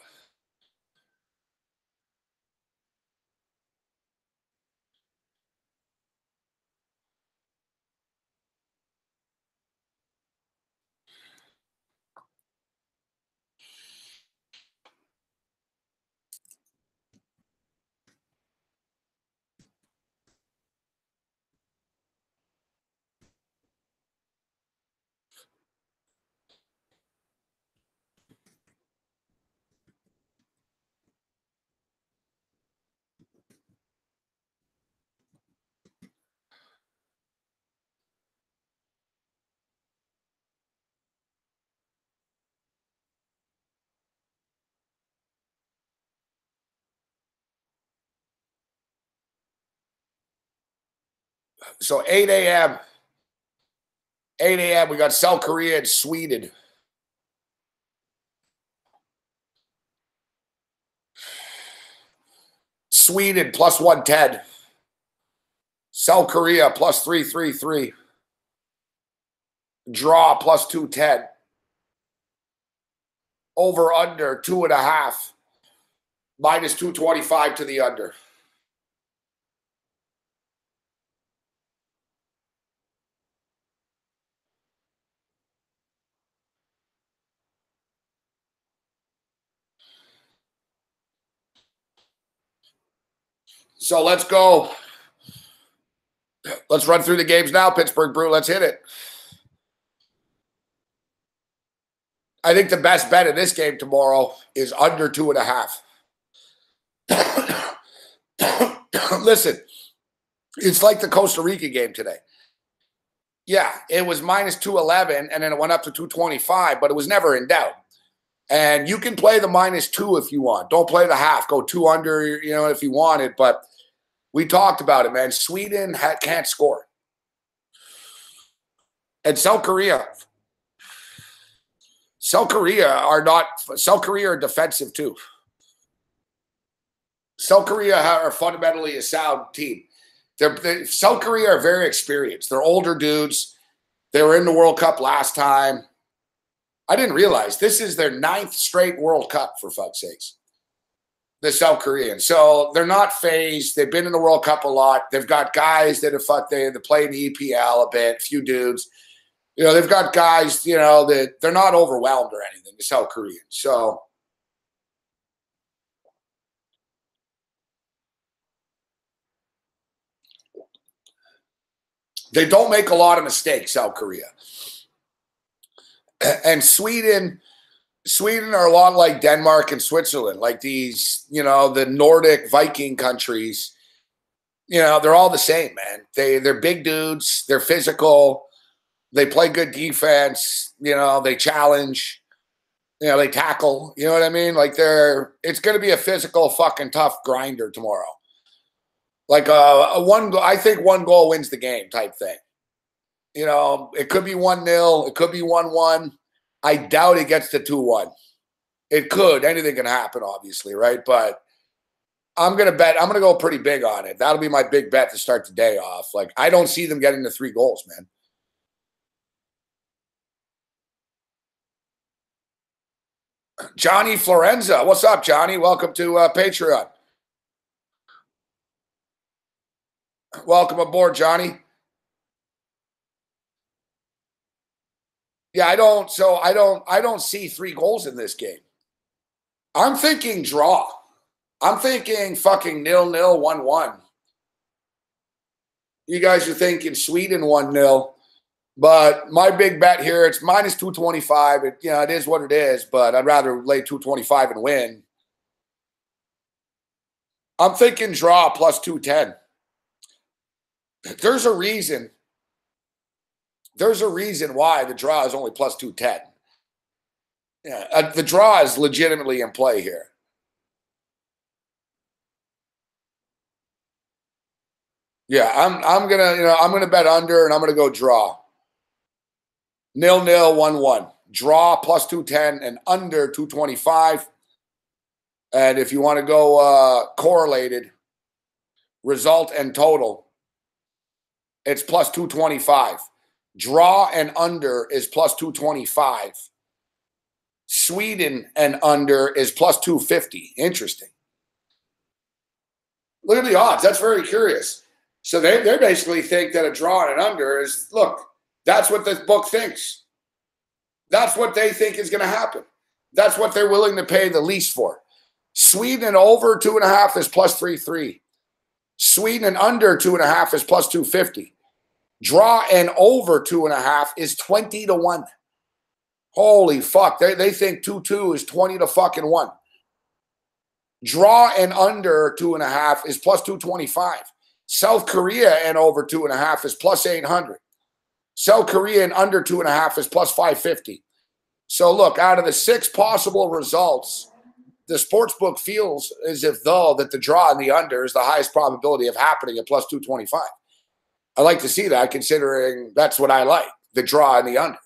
S1: So 8 a.m. 8 a.m. We got South Korea and Sweden. Sweden plus 110. South Korea plus 333. Draw plus 210. Over under 2.5. Minus 225 to the under. So let's go. Let's run through the games now, Pittsburgh Brew. Let's hit it. I think the best bet in this game tomorrow is under 2.5. Listen, it's like the Costa Rica game today. Yeah, it was minus 211, and then it went up to 225, but it was never in doubt. And you can play the -2 if you want. Don't play the half. Go 2 under, if you want it. But we talked about it, man. Sweden can't score. And South Korea are defensive too. South Korea are fundamentally a sound team. South Korea are very experienced. They're older dudes. They were in the World Cup last time. I didn't realize this is their 9th straight World Cup, for fuck's sakes. The South Koreans. So they're not phased. They've been in the World Cup a lot. They've got guys that they play in the EPL a bit, a few dudes. They've got guys, that they're not overwhelmed or anything, the South Koreans. So they don't make a lot of mistakes, South Korea. And Sweden are a lot like Denmark and Switzerland, like these, the Nordic Viking countries. They're all the same, man. They're big dudes. They're physical. They play good defense. They challenge. They tackle. You know what I mean? Like it's going to be a physical, fucking tough grinder tomorrow. Like I think 1 goal wins the game type thing. It could be 1-0. It could be 1-1. I doubt it gets to 2-1. It could. Anything can happen, obviously, right? But I'm going to go pretty big on it. That'll be my big bet to start the day off. Like, I don't see them getting to 3 goals, man. Johnny Florenza. What's up, Johnny? Welcome to Patreon. Welcome aboard, Johnny. Yeah, I don't see 3 goals in this game. I'm thinking draw. I'm thinking fucking 0-0, 1-1. You guys are thinking Sweden 1-0. But my big bet here, it's minus 225. It is what it is, but I'd rather lay 225 and win. I'm thinking draw plus 210. There's a reason. There's a reason why the draw is only plus 210. Yeah, the draw is legitimately in play here. Yeah, I'm gonna bet under, and I'm gonna go draw. 0-0, 1-1. Draw plus 210 and under 225. And if you want to go correlated, result and total, it's plus 225. Draw and under is plus 225. Sweden and under is plus 250. Interesting. Look at the odds. That's very curious. So they basically think that a draw and an under is, look, that's what this book thinks. That's what they think is going to happen. That's what they're willing to pay the least for. Sweden and over 2.5 is plus 330. Sweden and under 2.5 is plus 250. Draw and over 2.5 is 20 to 1. Holy fuck. They think 2-2 is 20 to fucking 1. Draw and under 2.5 is plus 225. South Korea and over 2.5 is plus 800. South Korea and under 2.5 is plus 550. So look, out of the 6 possible results, the sportsbook feels as if though that the draw and the under is the highest probability of happening at plus 225. I like to see that, considering that's what I like, the draw and the under.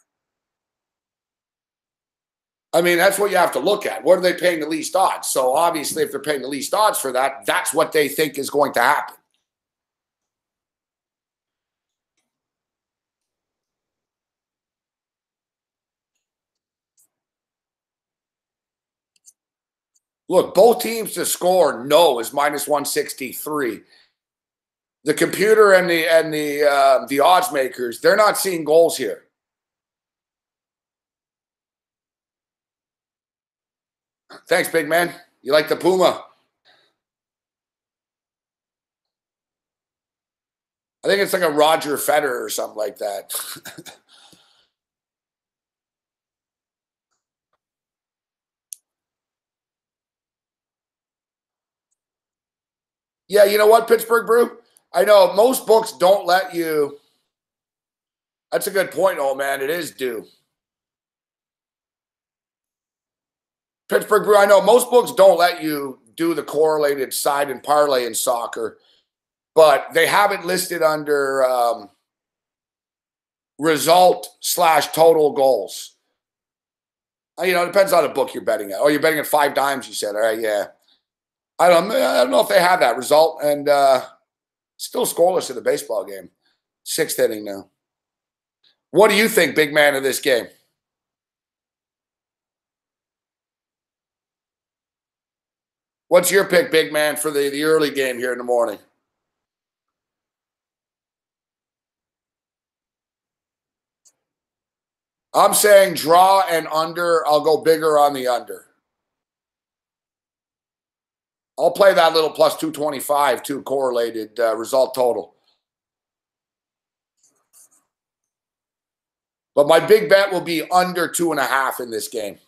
S1: I mean, that's what you have to look at. What are they paying the least odds? So obviously, if they're paying the least odds for that, that's what they think is going to happen. Look, both teams to score no is minus 163. The computer and the odds makers, they're not seeing goals here. Thanks, big man. You like the Puma? I think it's like a Roger Federer or something like that. Yeah, you know what, Pittsburgh Brew? I know most books don't let you. That's a good point, old man. It is due. Pittsburgh Brew, I know most books don't let you do the correlated side and parlay in soccer, but they have it listed under result/total goals. It depends on the book you're betting at. Oh, you're betting at 5 times, you said. All right, yeah. I don't know if they have that result. And still scoreless in the baseball game. 6th inning now. What do you think, big man, of this game? What's your pick, big man, for the early game here in the morning? I'm saying draw and under. I'll go bigger on the under. I'll play that little plus 225 too, correlated result total. But my big bet will be under 2.5 in this game.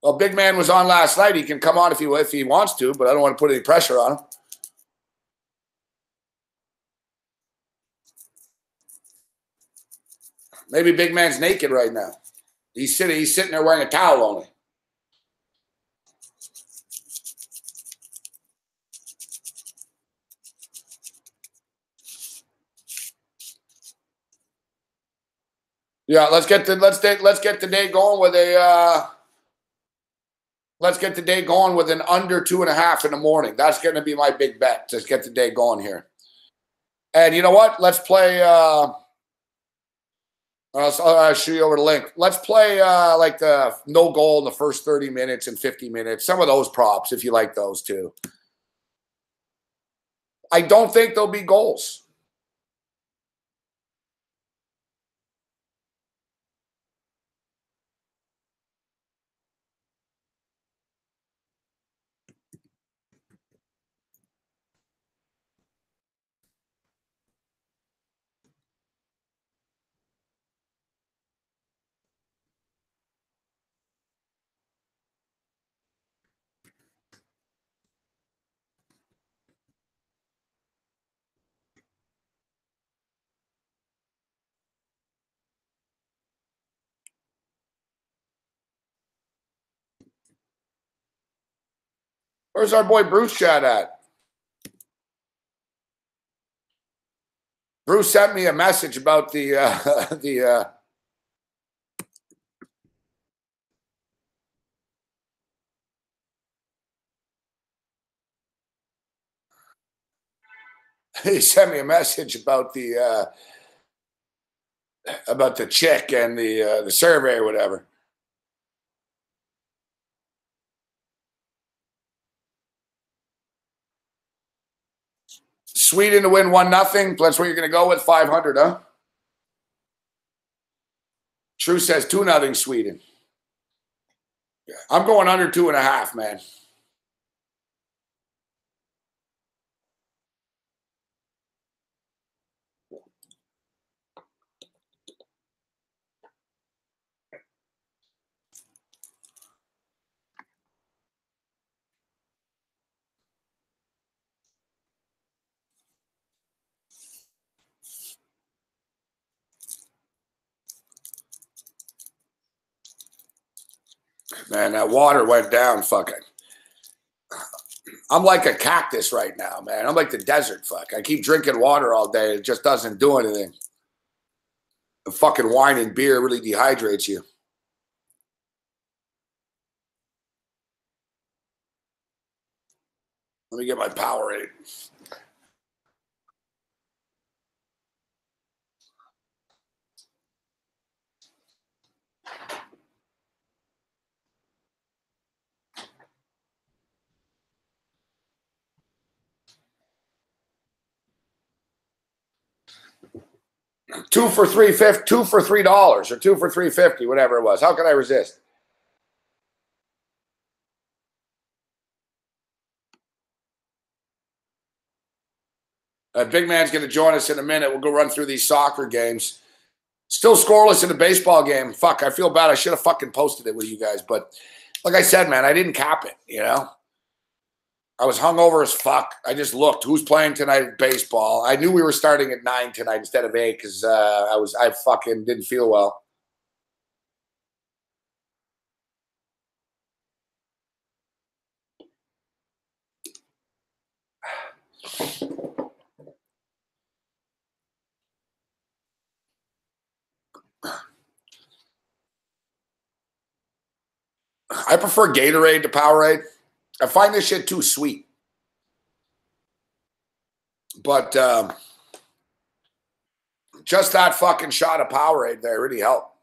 S1: Well, big man was on last night. He can come on if he wants to, but I don't want to put any pressure on him. Maybe big man's naked right now. He's sitting there wearing a towel only. Yeah, let's get the day going with a let's get the day going with an under 2.5 in the morning. That's going to be my big bet. Just get the day going here. And you know what? Let's play. I'll show you over the link. Let's play like the no goal in the first 30 minutes and 50 minutes. Some of those props, if you like those too. I don't think there'll be goals. Where's our boy Bruce chat at? Bruce sent me a message about the he sent me a message about the chick and the survey or whatever. Sweden to win 1-0. That's what you're going to go with, 500, huh? True says 2-0 Sweden. Yeah, I'm going under 2.5, man. Man, that water went down fucking. I'm like a cactus right now, man. I'm like the desert, fuck. I keep drinking water all day. It just doesn't do anything. The fucking wine and beer really dehydrates you. Let me get my Powerade. Two for $3.50, $2 for $3, or 2 for $3.50, whatever it was. How can I resist? Big man's going to join us in a minute. We'll go run through these soccer games. Still scoreless in the baseball game. Fuck, I feel bad. I should have fucking posted it with you guys. But like I said, man, I didn't cap it, you know? I was hungover as fuck. I just looked. Who's playing tonight at baseball? I knew we were starting at 9 tonight instead of 8 because I fucking didn't feel well. I prefer Gatorade to Powerade. I find this shit too sweet. But just that fucking shot of Powerade there really helped.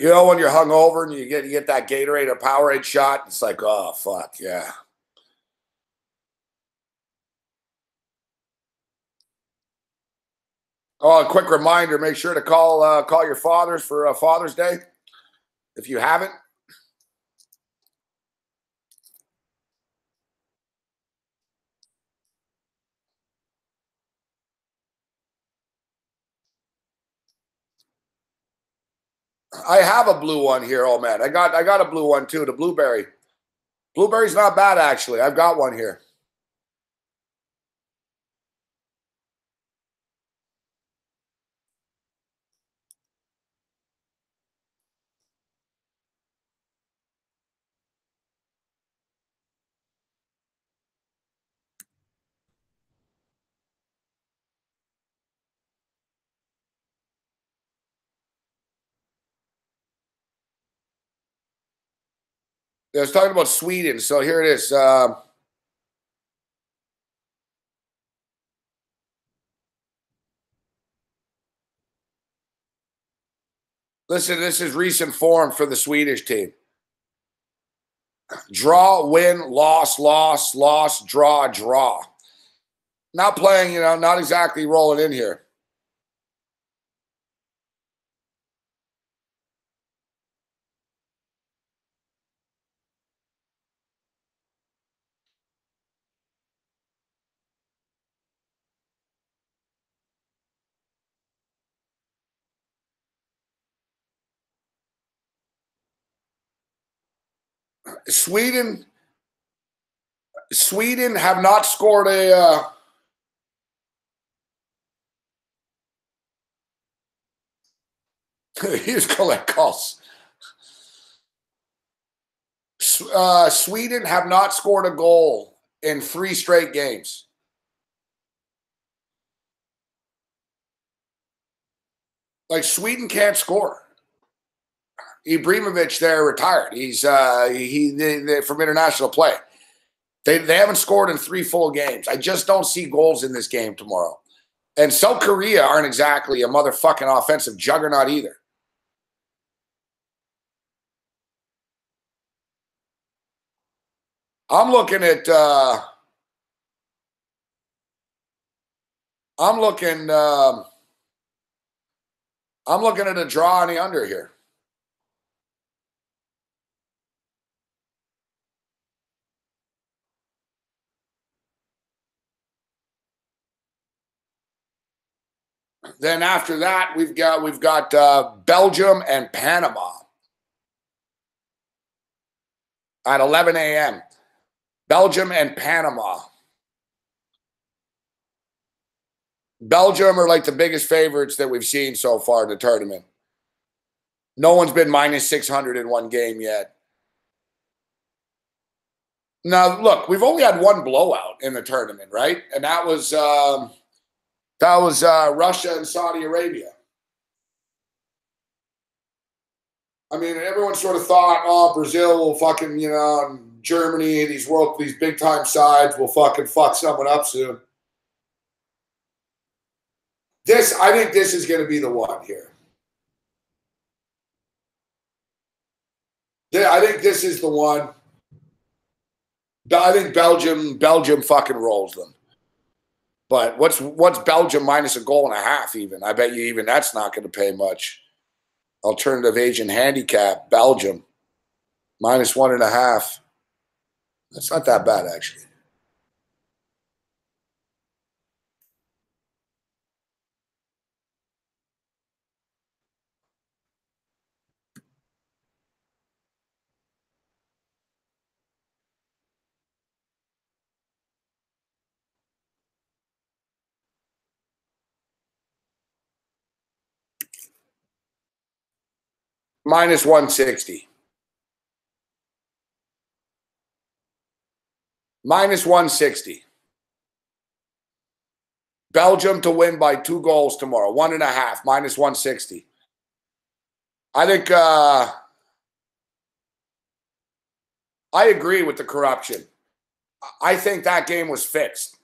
S1: You know, when you're hungover and you get that Gatorade or Powerade shot, it's like, oh fuck yeah. Oh, a quick reminder: make sure to call your fathers for Father's Day if you haven't. I have a blue one here. Oh man, I got a blue one too. The blueberry. Blueberry's not bad actually. I've got one here. I was talking about Sweden, so here it is. Listen, this is recent form for the Swedish team. Draw, win, loss, loss, loss, draw, draw. Not playing, not exactly rolling in here. Sweden have not scored a here's collect calls. Sweden have not scored a goal in 3 straight games. Like, Sweden can't score. Ibrahimovic, they're retired. He's from international play. They haven't scored in 3 full games. I just don't see goals in this game tomorrow. And South Korea aren't exactly a motherfucking offensive juggernaut either. I'm looking at I'm looking at a draw on the under here. Then after that, we've got Belgium and Panama at 11 a.m. Belgium and Panama. Belgium are like the biggest favorites that we've seen so far in the tournament. No one's been minus 600 in one game yet. Now, look, we've only had one blowout in the tournament, right? And that was Russia and Saudi Arabia. I mean, everyone sort of thought, oh, Brazil will fucking, and Germany, these big time sides will fucking fuck someone up soon. I think this is going to be the one here. I think this is the one. I think Belgium fucking rolls them. But what's Belgium minus a goal and a half even? I bet you even that's not going to pay much. Alternative Asian handicap, Belgium, minus 1.5. That's not that bad, actually. Minus 160. Minus 160. Belgium to win by 2 goals tomorrow. 1.5. Minus 160. I think I agree with the corruption. I think that game was fixed.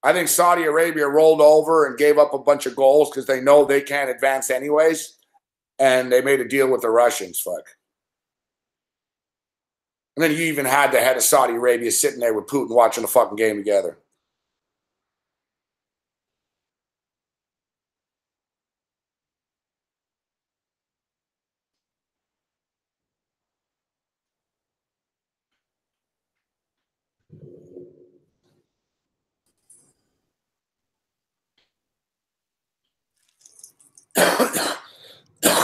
S1: I think Saudi Arabia rolled over and gave up a bunch of goals because they know they can't advance anyways. And they made a deal with the Russians, fuck. And then you even had the head of Saudi Arabia sitting there with Putin watching the fucking game together.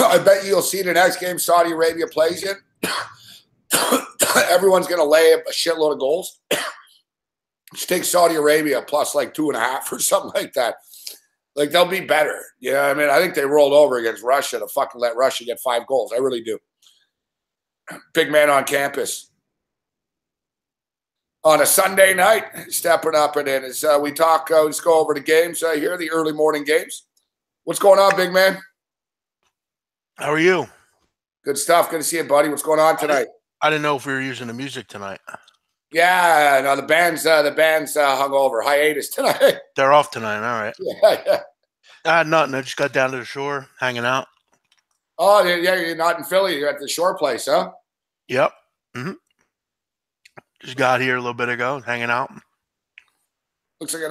S1: I bet you'll see the next game Saudi Arabia plays in. Everyone's going to lay a shitload of goals. Just take Saudi Arabia plus like 2.5 or something like that. Like, they'll be better. You know what I mean? I think they rolled over against Russia to fucking let Russia get 5 goals. I really do. Big man on campus. On a Sunday night, stepping up and in. As we talk, let's go over the games here, the early morning games. What's going on, big man?
S5: How are you?
S1: Good stuff. Good to see you, buddy. What's going on tonight?
S5: I didn't know if we were using the music tonight.
S1: Yeah, no, the band's hung over. Hiatus tonight.
S5: They're off tonight. All right.
S1: Yeah.
S5: I had nothing. I just got down to the shore, hanging out.
S1: Oh, yeah, you're not in Philly. You're at the Shore Place, huh?
S5: Yep. hmm Just got here a little bit ago, hanging out.
S1: Looks like a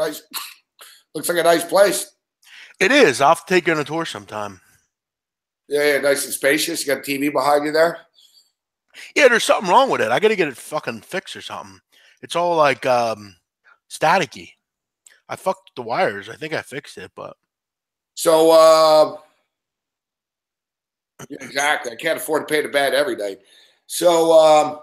S1: nice place.
S5: It is. I'll take you on a tour sometime.
S1: Yeah, nice and spacious. You got a TV behind you there.
S5: Yeah, there's something wrong with it. I got to get it fucking fixed or something. It's all like staticky. I fucked the wires. I think I fixed it, but
S1: So, exactly. I can't afford to pay the bed every day. So,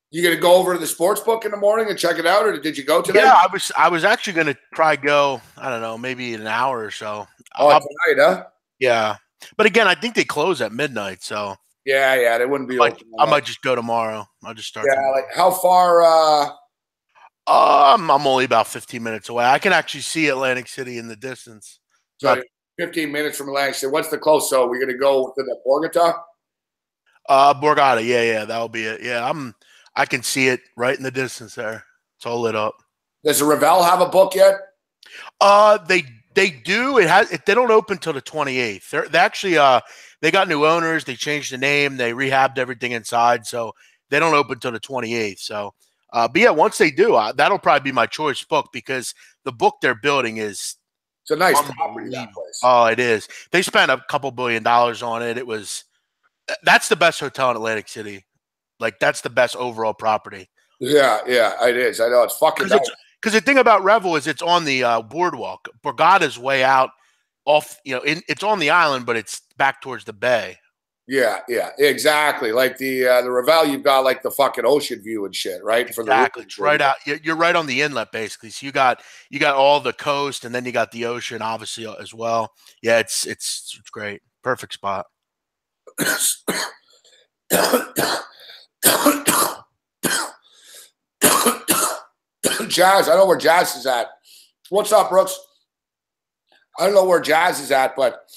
S1: you gonna go over to the sports book in the morning and check it out, or did you go today?
S5: yeah, I was actually gonna try go. I don't know, maybe in an hour or so.
S1: Oh, tonight, huh?
S5: Yeah, but again, I think they close at midnight, so
S1: Yeah, they wouldn't be open.
S5: I might just go tomorrow. I'll just start.
S1: Yeah,
S5: tomorrow.
S1: like how far?
S5: I'm only about 15 minutes away. I can actually see Atlantic City in the distance.
S1: So 15 minutes from Atlantic City. What's the close? So we're gonna go to the Borgata.
S5: Borgata, yeah, that'll be it. Yeah, I can see it right in the distance there. It's all lit up.
S1: Does the Ravel have a book yet?
S5: They do. They don't open till the 28th. They actually they got new owners. They changed the name. They rehabbed everything inside, so they don't open till the 28th. So, but yeah, once they do, that'll probably be my choice book because the book they're building is
S1: It's a nice property, that place.
S5: Oh, it is. They spent a couple $2 billion on it. That's the best hotel in Atlantic City. Like that's the best overall property.
S1: Yeah, it is. I know it's fucking nice.
S5: Because the thing about Revel is it's on the boardwalk. Borgata's way out off. It's on the island, but it's back towards the bay.
S1: Yeah, exactly. Like the Ravel, you've got like the fucking ocean view and shit, right?
S5: Exactly. It's right out. You're right on the inlet, basically. So you got all the coast, and then you got the ocean, obviously as well. Yeah, it's great. Perfect spot.
S1: Jazz, I know where Jazz is at. What's up, Brooks? I don't know where Jazz is at, but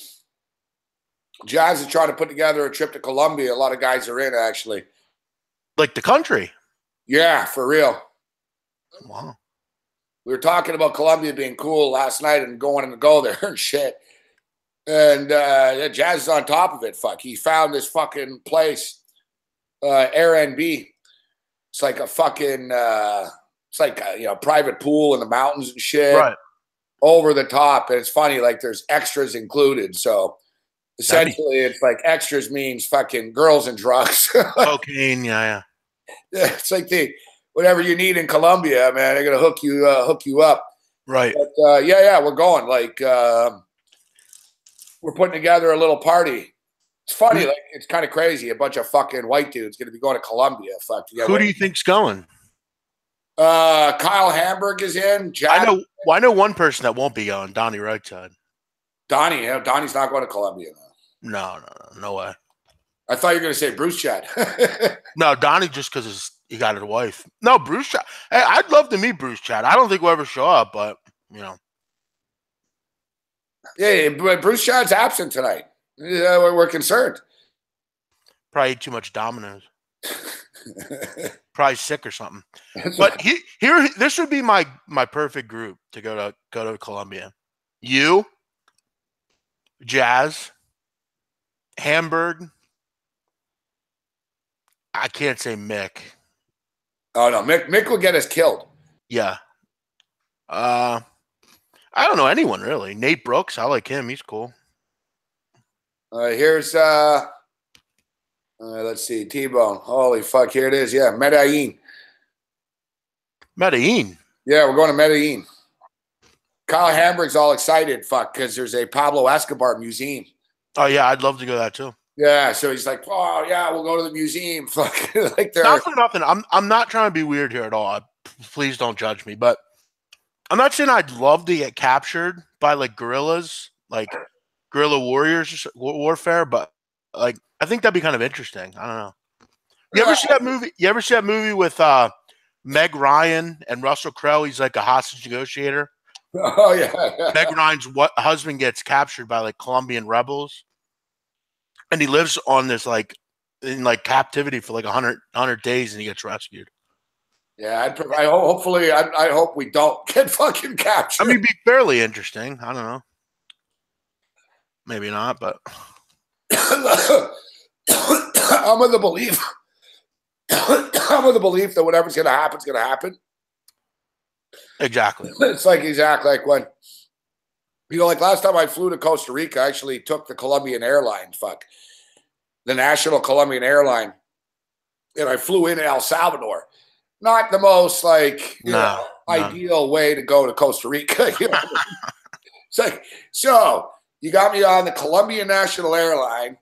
S1: Jazz is trying to put together a trip to Colombia. A lot of guys are in, actually.
S5: Like the country?
S1: Yeah, for real.
S5: Wow.
S1: We were talking about Colombia being cool last night and going to go there and shit. And Jazz is on top of it. Fuck, he found this fucking place, Airbnb. It's like a fucking, it's like a private pool in the mountains and shit.
S5: Right.
S1: Over the top. And it's funny, like there's extras included. So essentially it's like extras means fucking girls and drugs.
S5: Cocaine, yeah.
S1: It's like whatever you need in Colombia, man, they're gonna hook you up.
S5: Right.
S1: But we're going. Like we're putting together a little party. It's funny, like it's kind of crazy. A bunch of fucking white dudes gonna be going to Colombia. Fuck.
S5: Who do you think's going?
S1: Kyle Hamburg is in.
S5: I know one person that won't be going. Donnie Rightside.
S1: Donnie's not going to Colombia.
S5: No way.
S1: I thought you were going to say Bruce Chad.
S5: No, Donnie just because he got his wife. No, Bruce Chad. Hey, I'd love to meet Bruce Chad. I don't think we'll ever show up, but
S1: Yeah, but Bruce Chad's absent tonight. We're concerned.
S5: Probably ate too much Domino's. Probably sick or something. But this would be my perfect group to go to Colombia. You, Jazz, Hamburg. I can't say Mick.
S1: Oh no, Mick will get us killed.
S5: Yeah. I don't know anyone really. Nate Brooks, I like him. He's cool.
S1: Here's let's see, T-Bone. Holy fuck, here it is. Yeah, Medellin.
S5: Medellin.
S1: Yeah, we're going to Medellin. Kyle Hamburg's all excited, fuck, because there's a Pablo Escobar museum.
S5: Oh yeah, I'd love to go to that too.
S1: Yeah, so he's like, oh yeah, we'll go to the museum. Fuck, like they're
S5: not for nothing. I'm not trying to be weird here at all. Please don't judge me, but I'm not saying I'd love to get captured by like guerrillas, like guerrilla warriors, warfare, but like I think that'd be kind of interesting. I don't know. You ever see that movie? You ever see that movie with Meg Ryan and Russell Crowe? He's like a hostage negotiator.
S1: Oh yeah.
S5: Meg Ryan's husband gets captured by like Colombian rebels, and he lives on this like in like captivity for like 100 days, and he gets rescued.
S1: Yeah, I hope we don't get fucking captured.
S5: I mean, it'd be fairly interesting. I don't know. Maybe not, but
S1: I'm of the belief. I'm of the belief that whatever's going to happen is going to happen.
S5: Exactly.
S1: It's like exactly like when, like last time I flew to Costa Rica, I actually took the Colombian airline, the national Colombian airline, and I flew into El Salvador. Not the most ideal way to go to Costa Rica. It's like, so you got me on the Colombian National Airline,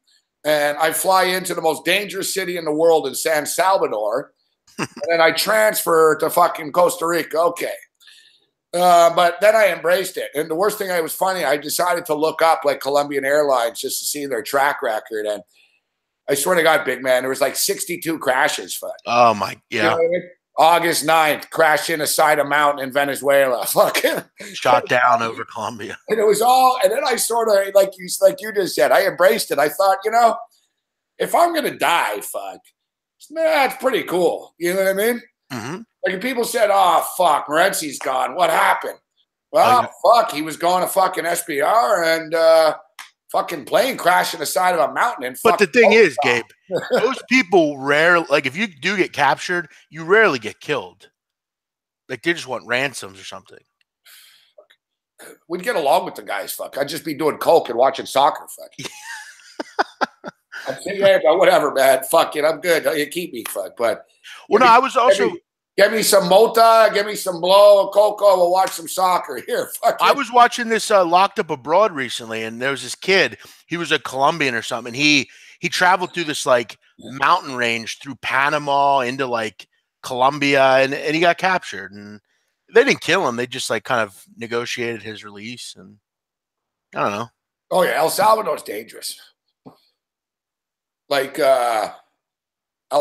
S1: and I fly into the most dangerous city in the world in San Salvador, and then I transfer to fucking Costa Rica. Okay. But then I embraced it. And the worst thing was funny, I decided to look up like Colombian Airlines just to see their track record. And I swear to God, big man, there was like 62 crashes.
S5: Oh, my, yeah. You know what I mean?
S1: August 9th, crashed in a side of mountain in Venezuela. Fucking
S5: shot down over Colombia.
S1: And it was all, and then I sort of, like you just said, I embraced it. I thought, if I'm going to die, it's pretty cool. You know what I mean?
S5: Mm-hmm.
S1: Like if people said, oh, fuck, Morency's gone. What happened? Well, fuck, he was going to fucking SBR and fucking plane crashed in the side of a mountain. And
S5: but the thing is, Gabe, those people like if you do get captured, you rarely get killed. Like they just want ransoms or something.
S1: We'd get along with the guys, I'd just be doing coke and watching soccer, I'd say, yeah, but whatever, man. Fuck it, I'm good. You keep me, But
S5: well, no, I was also
S1: get me some mota, give me some blow, cocoa. We'll watch some soccer here.
S5: I was watching this Locked Up Abroad recently, and there was this kid. He was a Colombian or something. And he traveled through this like mountain range through Panama into like Colombia, and he got captured. And they didn't kill him. They just like kind of negotiated his release. And I don't know.
S1: Oh yeah, El Salvador's dangerous. Like El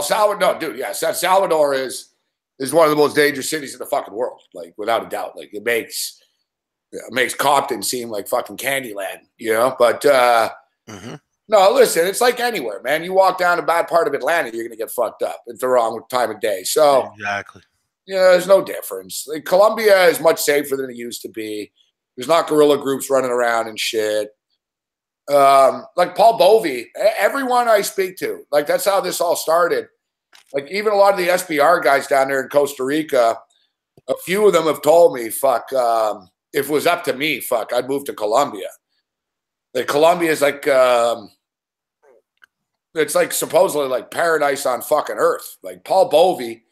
S1: Salvador, no, dude. Yes, El Salvador is one of the most dangerous cities in the fucking world, like without a doubt. Like it makes Compton seem like fucking Candyland, But no, listen, it's like anywhere, man. You walk down a bad part of Atlanta, you're gonna get fucked up. It's the wrong time of day. So
S5: exactly,
S1: there's no difference. Like, Colombia is much safer than it used to be. There's not guerrilla groups running around and shit. Like Paul Bovey, everyone I speak to, like that's how this all started. Like even a lot of the SBR guys down there in Costa Rica, a few of them have told me, if it was up to me, I'd move to Colombia. Like Colombia is like, it's like supposedly like paradise on fucking earth. Like Paul Bovey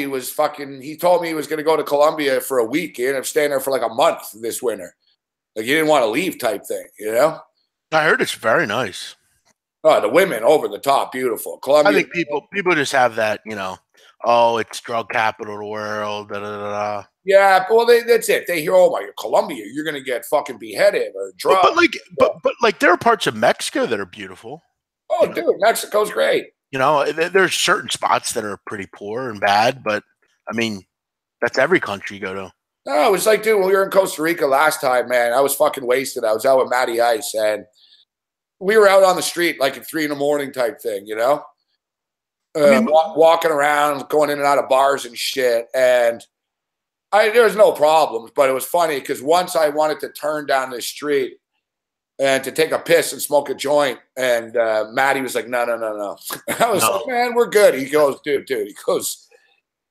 S1: was he told me he was going to go to Colombia for a week. He ended up staying there for like a month this winter. Like he didn't want to leave type thing,
S5: I heard it's very nice.
S1: Oh, the women over the top, beautiful. Colombia.
S5: I think people just have that, it's drug capital of the world. Da, da, da, da.
S1: Yeah, well, that's it. They hear, oh my, Colombia, you're gonna get fucking beheaded or drugged.
S5: But there are parts of Mexico that are beautiful.
S1: Oh, dude, Mexico's great.
S5: There's certain spots that are pretty poor and bad, but I mean, that's every country you go to.
S1: No, it was like, dude, when we were in Costa Rica last time, man, I was fucking wasted. I was out with Matty Ice, and we were out on the street like at 3 a.m. type thing, walking around, going in and out of bars and shit. And there was no problems, but it was funny because once I wanted to turn down this street and to take a piss and smoke a joint, and Matty was like, no. I was like, man, we're good. He goes, dude.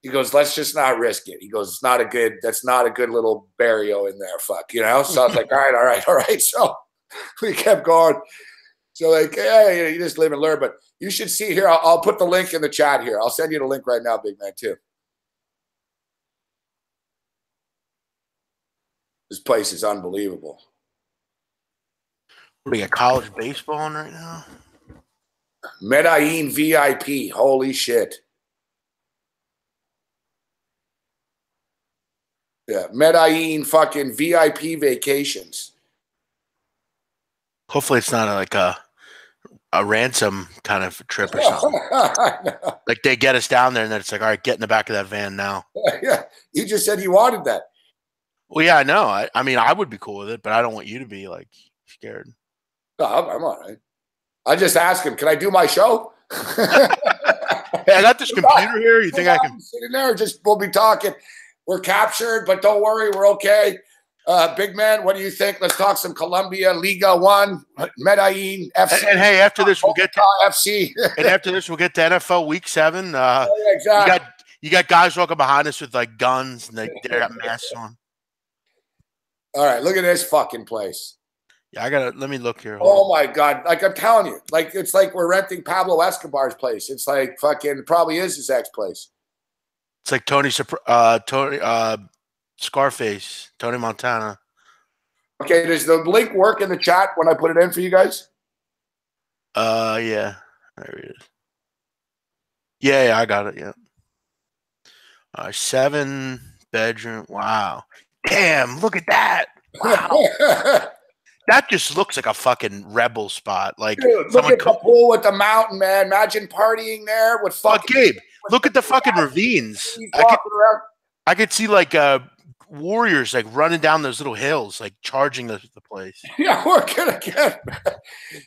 S1: He goes, let's just not risk it. He goes, that's not a good little barrio in there, So I was like, all right. So we kept going. So like, hey, you just live and learn. But you should see here. I'll put the link in the chat here. I'll send you the link right now, big man, too. This place is unbelievable.
S5: We got college baseball on right now.
S1: Medellin VIP. Holy shit. Yeah, Medellin fucking VIP vacations.
S5: Hopefully it's not like a ransom kind of trip or something. Like they get us down there and then it's like, all right, get in the back of that van now.
S1: Yeah, you just said you wanted that.
S5: Well, yeah, I know. I mean, I would be cool with it, but I don't want you to be like scared.
S1: No, I'm all right. I just asked him, can I do my show?
S5: Hey, I got this computer here. You think I can
S1: sit in there? We'll be talking. We're captured, but don't worry, we're okay. Big man, what do you think? Let's talk some Colombia, Liga 1, Medellin, FC.
S5: And hey, after this we'll get to
S1: FC.
S5: and after this we'll get to NFL Week 7.
S1: Yeah, exactly.
S5: You got guys walking behind us with like guns and they got masks on.
S1: All right, look at this fucking place.
S5: Yeah, let me look here.
S1: Oh my God. Like I'm telling you, like it's like we're renting Pablo Escobar's place. It's like fucking probably is his ex place.
S5: It's like Scarface, Tony Montana.
S1: Okay, does the link work in the chat when I put it in for you guys?
S5: Yeah. There it is. Yeah, I got it. Yeah. 7 bedroom. Wow. Damn, look at that. Wow. That just looks like a fucking rebel spot. Like,
S1: dude, look at the pool with the mountain, man. Imagine partying there with fucking.
S5: Gabe, look at the fucking ravines. I could see like warriors like running down those little hills, like charging the place.
S1: Yeah, we're gonna get.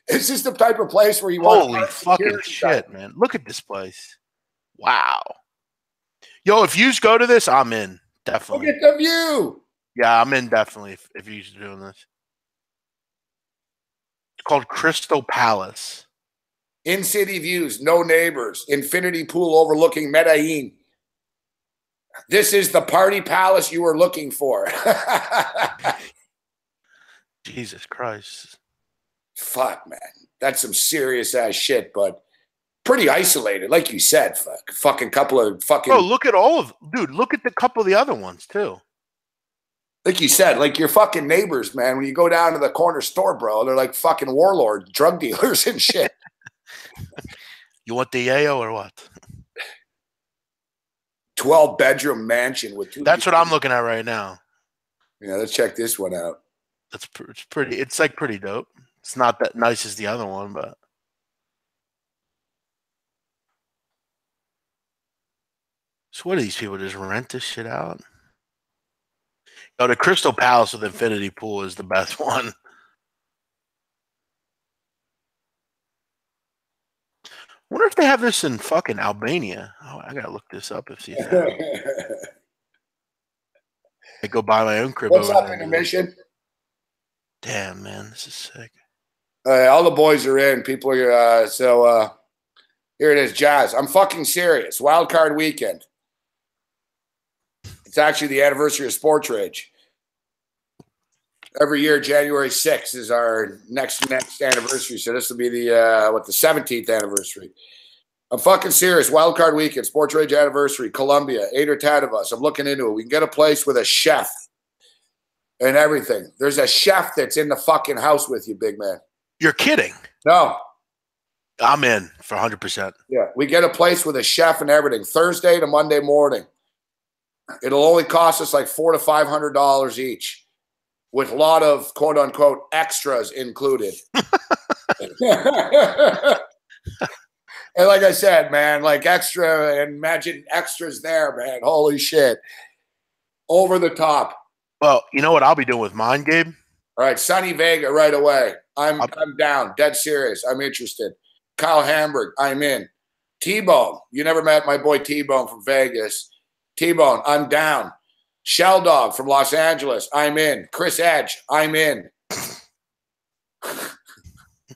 S1: It's just the type of place where you
S5: holy
S1: want.
S5: Fucking shit, man! Look at this place. Wow. Yo, if you go to this, I'm in. Definitely.
S1: Look at the view.
S5: Yeah, I'm in definitely if you're doing this. It's called Crystal Palace.
S1: In-city views, no neighbors, infinity pool overlooking Medellin. This is the party palace you were looking for.
S5: Jesus Christ.
S1: Fuck, man. That's some serious ass shit, but pretty isolated. Like you said, fucking couple of fucking.
S5: Bro, look at look at the couple of the other ones too.
S1: Like you said, like your fucking neighbors, man. When you go down to the corner store, bro, they're like fucking warlords, drug dealers and shit.
S5: You want the yayo or what?
S1: 12-bedroom mansion with 2.
S5: That's what I'm looking at right now.
S1: Yeah, let's check this one out.
S5: It's pretty. It's like pretty dope. It's not that nice as the other one, but. So what do these people just rent this shit out? Oh, the Crystal Palace with infinity pool is the best one. I wonder if they have this in fucking Albania. Oh, I gotta look this up if see if I go buy my own crib.
S1: What's up, intermission?
S5: Damn, man, this is sick.
S1: All the boys are in. People are here it is, Jazz. I'm fucking serious. Wild card weekend. It's actually the anniversary of Sports Rage. Every year, January 6th is our next anniversary. So this will be the 17th anniversary. I'm fucking serious. Wild card weekend, Sports Rage anniversary, Colombia, 8 or 10 of us. I'm looking into it. We can get a place with a chef and everything. There's a chef that's in the fucking house with you, big man.
S5: You're kidding.
S1: No.
S5: I'm in for 100%.
S1: Yeah, we get a place with a chef and everything. Thursday to Monday morning. It'll only cost us like $400 to $500 each, with a lot of quote unquote extras included. And like I said, man, like extra, and imagine extras there, man. Holy shit. Over the top.
S5: Well, you know what I'll be doing with mine, Gabe?
S1: All right, Sonny Vega right away. I'm down. Dead serious. I'm interested. Kyle Hamburg, I'm in. T-Bone. You never met my boy T-Bone from Vegas. T-Bone, I'm down. Shell Dog from Los Angeles, I'm in. Chris Edge, I'm in.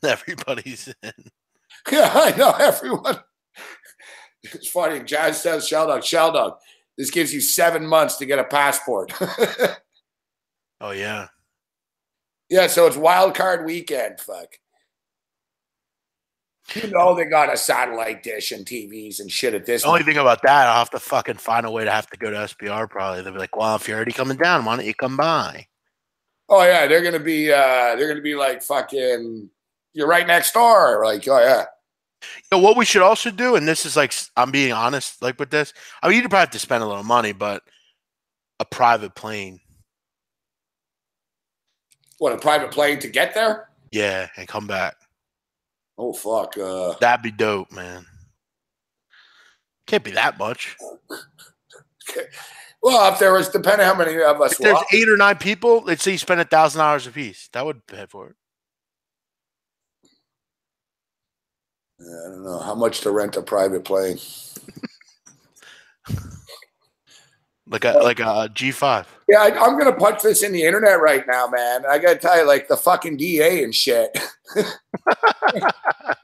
S5: Everybody's in.
S1: Yeah, I know, everyone. It's funny. Jazz says Shell Dog. This gives you 7 months to get a passport.
S5: Oh, yeah.
S1: Yeah, so it's wild card weekend. Fuck. You know they got a satellite dish and TVs and shit at this.
S5: The only thing about that, I'll have to fucking find a way to have to go to SBR probably. They'll be like, well, if you're already coming down, why don't you come by?
S1: Oh, yeah, they're gonna be like fucking you're right next door. Like, oh yeah.
S5: You know what we should also do, and this is like I'm being honest, like with this. I mean, you'd probably have to spend a little money, but a private plane.
S1: What, a private plane to get there?
S5: Yeah, and come back.
S1: Oh fuck.
S5: That'd be dope, man. Can't be that much.
S1: Well, if there was, depending how many of us.
S5: If there's 8 or 9 people, let's say you spend $1,000 a piece. That would pay for it.
S1: I don't know how much to rent a private plane.
S5: like a G5.
S1: Yeah, I'm gonna punch this in the internet right now, man. I gotta tell you, like the fucking DA and shit.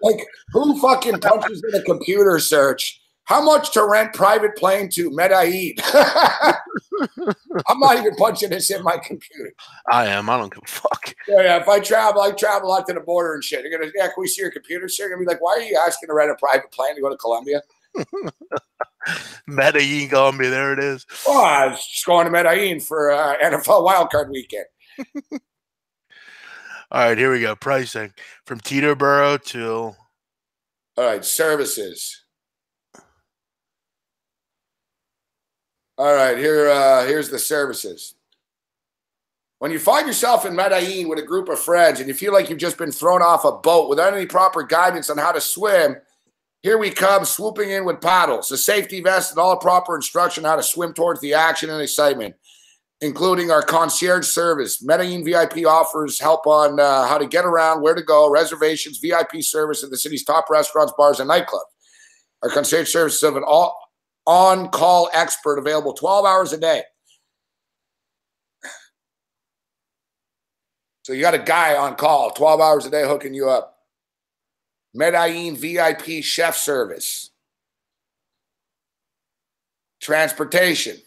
S1: Like, who fucking punches in a computer search? How much to rent private plane to Medellin? I'm not even punching this in my computer.
S5: I am. I don't give a fuck.
S1: Yeah, if I travel out to the border and shit. They're gonna, yeah, can we see your computer? Sir? They're gonna be like, why are you asking to rent a private plane to go to Colombia?
S5: Medellin, Colombia. There it is.
S1: Oh, I was just going to Medellin for NFL wildcard weekend.
S5: All right, here we go. Pricing from Teterboro to.
S1: All right, services. All right, here's the services. When you find yourself in Medellin with a group of friends and you feel like you've just been thrown off a boat without any proper guidance on how to swim, here we come swooping in with paddles, a safety vest, and all proper instruction on how to swim towards the action and excitement, including our concierge service. Medellin VIP offers help on how to get around, where to go, reservations, VIP service at the city's top restaurants, bars, and nightclubs. Our concierge service of an on-call expert available 12 hours a day. So you got a guy on call 12 hours a day hooking you up. Medellin VIP chef service. Transportation.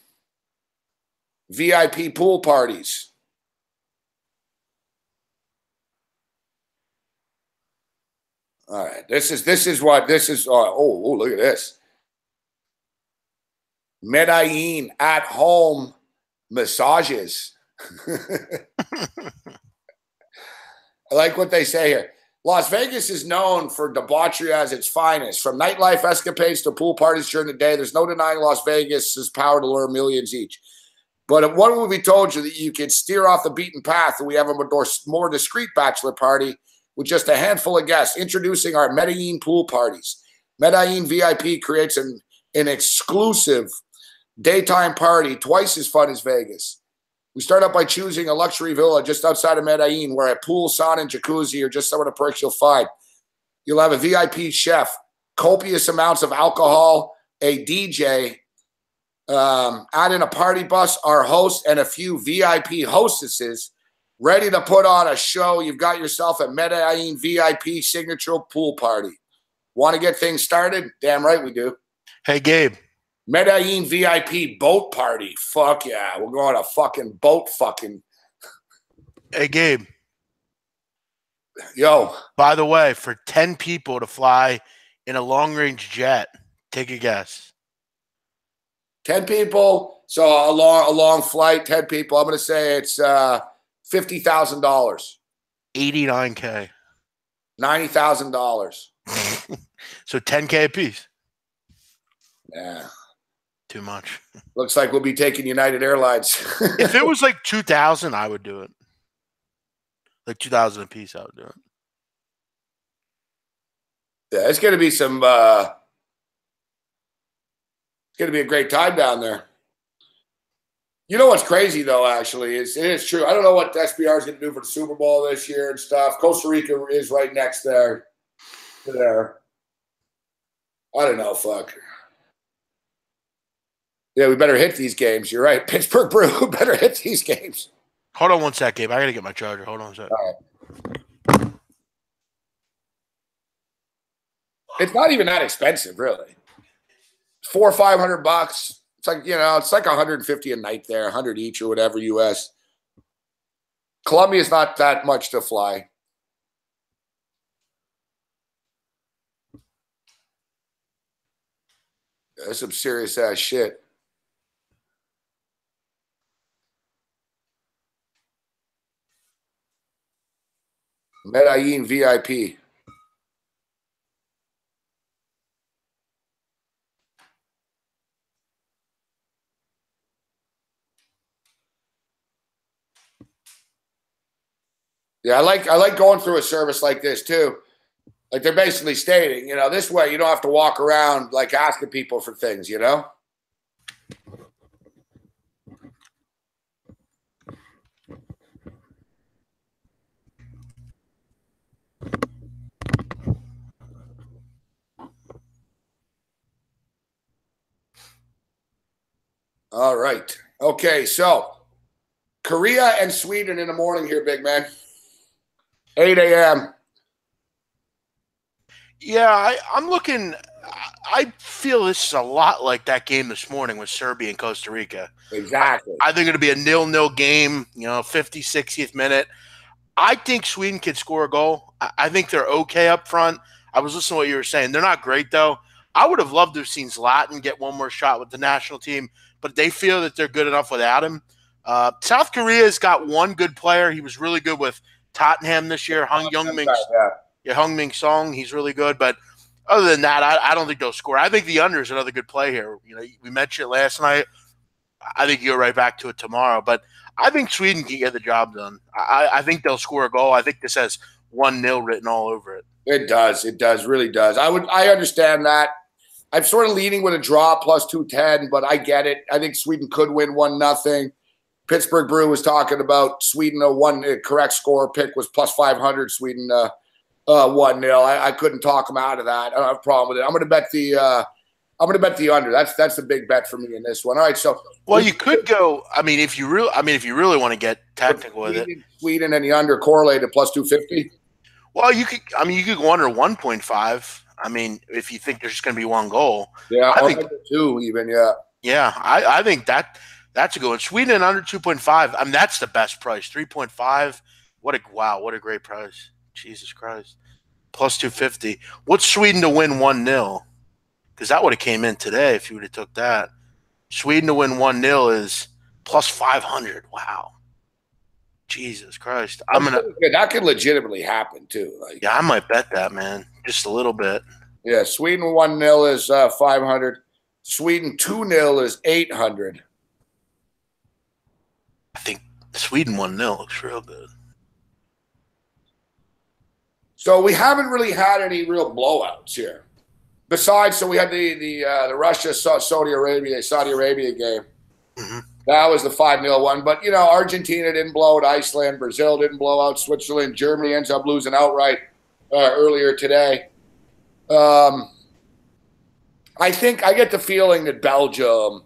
S1: VIP pool parties. All right. This is oh, look at this. Medellin at home massages. I like what they say here. Las Vegas is known for debauchery as its finest. From nightlife escapades to pool parties during the day, there's no denying Las Vegas's power to lure millions each. But if one movie told you that you could steer off the beaten path, and we have a more discreet bachelor party with just a handful of guests, introducing our Medellin pool parties. Medellin VIP creates an exclusive daytime party twice as fun as Vegas. We start out by choosing a luxury villa just outside of Medellin where a pool, sauna, and jacuzzi are just some of the perks you'll find. You'll have a VIP chef, copious amounts of alcohol, a DJ, add in a party bus, our host, and a few VIP hostesses ready to put on a show. You've got yourself a Medellin VIP signature pool party. Want to get things started? Damn right we do.
S5: Hey, Gabe.
S1: Medellin VIP boat party. Fuck yeah. We're going to fucking boat fucking.
S5: Hey, Gabe.
S1: Yo.
S5: By the way, for 10 people to fly in a long-range jet, take a guess.
S1: 10 people. So a long flight, 10 people. I'm going to say it's $50,000.
S5: $89K.
S1: $90,000.
S5: So $10K a piece.
S1: Yeah.
S5: Too much.
S1: Looks like we'll be taking United Airlines.
S5: If it was like 2,000, I would do it. Like 2,000 a piece, I would do it.
S1: Yeah, it's going to be it's going to be a great time down there. You know what's crazy though, actually, it is true. I don't know what SBR is going to do for the Super Bowl this year and stuff. Costa Rica is right next there. I don't know, fuck. Yeah, we better hit these games. You're right. Pittsburgh Brew better hit these games.
S5: Hold on one sec, Gabe. I got to get my charger. Hold on a sec.
S1: All right. It's not even that expensive, really. $400 or $500. It's like, it's like $150 a night there, 100 each or whatever US. Colombia is not that much to fly. That's some serious ass shit. Medellin VIP. Yeah, I like going through a service like this too. Like they're basically stating, this way you don't have to walk around like asking people for things, All right. Okay, so Korea and Sweden in the morning here, big man. 8 a.m.
S5: Yeah, I'm looking. I feel this is a lot like that game this morning with Serbia and Costa Rica.
S1: Exactly.
S5: I think it'll be a 0-0 game, 50, 60th minute. I think Sweden can score a goal. I think they're okay up front. I was listening to what you were saying. They're not great, though. I would have loved to have seen Zlatan get one more shot with the national team, but they feel that they're good enough without him. South Korea's got one good player. He was really good with Tottenham this year, Heung-min Song. He's really good, but other than that, I don't think they'll score. I think the under is another good play here. We mentioned it last night. I think you'll right back to it tomorrow, but I think Sweden can get the job done. I think they'll score a goal. I think this has 1-0 written all over it.
S1: It does. It does. Really does. I understand that. I'm sort of leaning with a draw plus 210, but I get it. I think Sweden could win 1-0. Pittsburgh Brew was talking about Sweden. Correct score pick was plus 500. Sweden 1-0. I couldn't talk them out of that. I don't have a problem with it. I'm going to bet the under. That's the big bet for me in this one. All right. So
S5: you could go. If you really want to get technical with it,
S1: Sweden and the under correlated plus 250.
S5: Well, you could. You could go under 1.5. If you think there's just going to be one goal.
S1: Yeah, I think two even. Yeah.
S5: Yeah, I think that's a good one. Sweden under 2.5. That's the best price. 3.5. What a great price. Jesus Christ. Plus 250. What's Sweden to win 1-0? Because that would have came in today if you would have took that. Sweden to win 1-0 is plus 500. Wow. Jesus Christ.
S1: That could legitimately happen too.
S5: I might bet that, man. Just a little bit.
S1: Yeah, Sweden 1-0 is 500. Sweden 2-0 is 800.
S5: I think Sweden 1-0 looks real good.
S1: So we haven't really had any real blowouts here. Besides, so we had the Russia Saudi Arabia game.
S5: Mm-hmm.
S1: That was the 5-0 one. But Argentina didn't blow out Iceland. Brazil didn't blow out Switzerland. Germany ends up losing outright earlier today. I think I get the feeling that Belgium.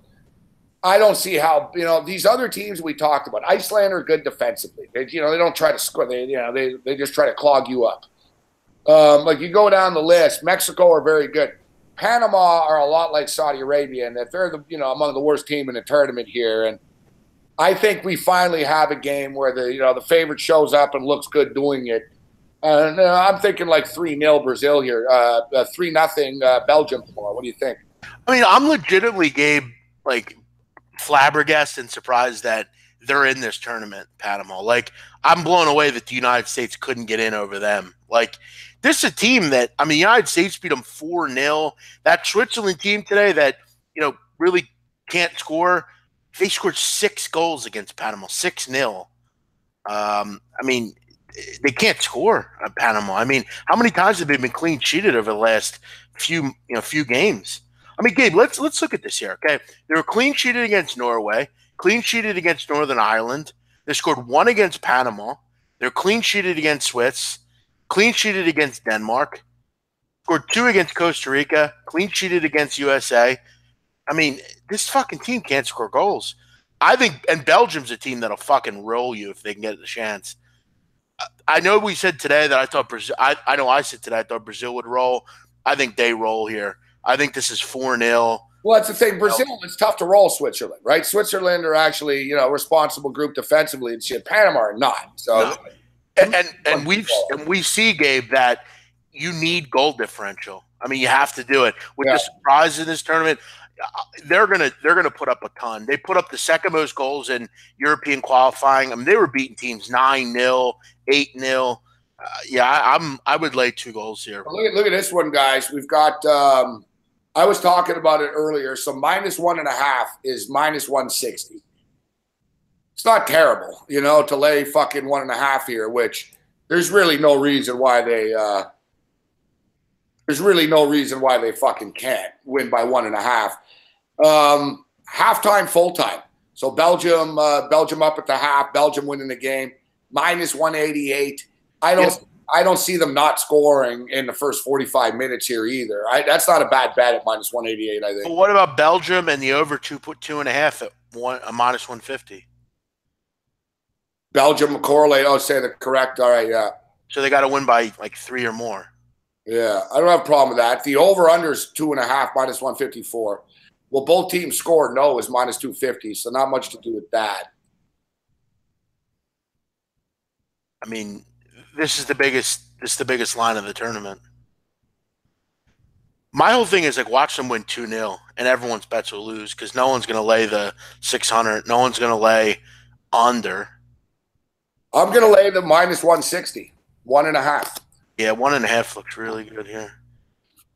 S1: I don't see how these other teams we talked about. Iceland are good defensively. They don't try to score. They just try to clog you up. You go down the list, Mexico are very good. Panama are a lot like Saudi Arabia, and that they're among the worst team in the tournament here. And I think we finally have a game where the favorite shows up and looks good doing it. I'm thinking like 3-0 Brazil here, 3-0 Belgium tomorrow. What do you think?
S5: I'm legitimately, Gabe, flabbergasted and surprised that they're in this tournament, Panama. I'm blown away that the United States couldn't get in over them. This is a team that, the United States beat them 4-0. That Switzerland team today that, really can't score, they scored 6 goals against Panama, 6-0. They can't score at Panama. How many times have they been clean sheeted over the last few games? Gabe, let's look at this here, okay? They were clean sheeted against Norway, clean sheeted against Northern Ireland. They scored 1 against Panama. They're clean sheeted against Swiss, clean sheeted against Denmark, scored 2 against Costa Rica, clean sheeted against USA. This fucking team can't score goals. I think, and Belgium's a team that'll fucking roll you if they can get the chance. I know we said today that I thought Brazil. I know I said today I thought Brazil would roll. I think they roll here. I think this is 4-0.
S1: Well, that's the thing. Brazil, it's tough to roll Switzerland, right? Switzerland are actually, responsible group defensively, and shit. Panama are not. So,
S5: no. and we see, Gabe, that you need goal differential. You have to do it with the surprise in this tournament. They're gonna put up a ton. They put up the second most goals in European qualifying. They were beating teams 9-0, 8-0. I would lay 2 goals here.
S1: Look at this one, guys. We've got. I was talking about it earlier. So -1.5 is -160. It's not terrible, to lay fucking 1.5 here. Which there's really no reason why they. There's really no reason why they fucking can't win by 1.5. Halftime, full time. So Belgium up at the half. Belgium winning the game. -188. I I don't see them not scoring in the first 45 minutes here either. That's not a bad bet at minus 188, I think.
S5: But what about Belgium and the over 2.5 at a minus 150?
S1: Belgium correlate. I'll say the correct. All right, yeah.
S5: So they got to win by like 3 or more.
S1: Yeah, I don't have a problem with that. The over-under is 2.5, minus 154. Well, both teams score. No is minus 250, so not much to do with that.
S5: I mean, this is the biggest line of the tournament. My whole thing is like watch them win 2-0 and everyone's bets will lose because no one's going to lay the 600. No one's going to lay under.
S1: I'm going to lay the minus 160, 1.5.
S5: Yeah, 1.5 looks really good here.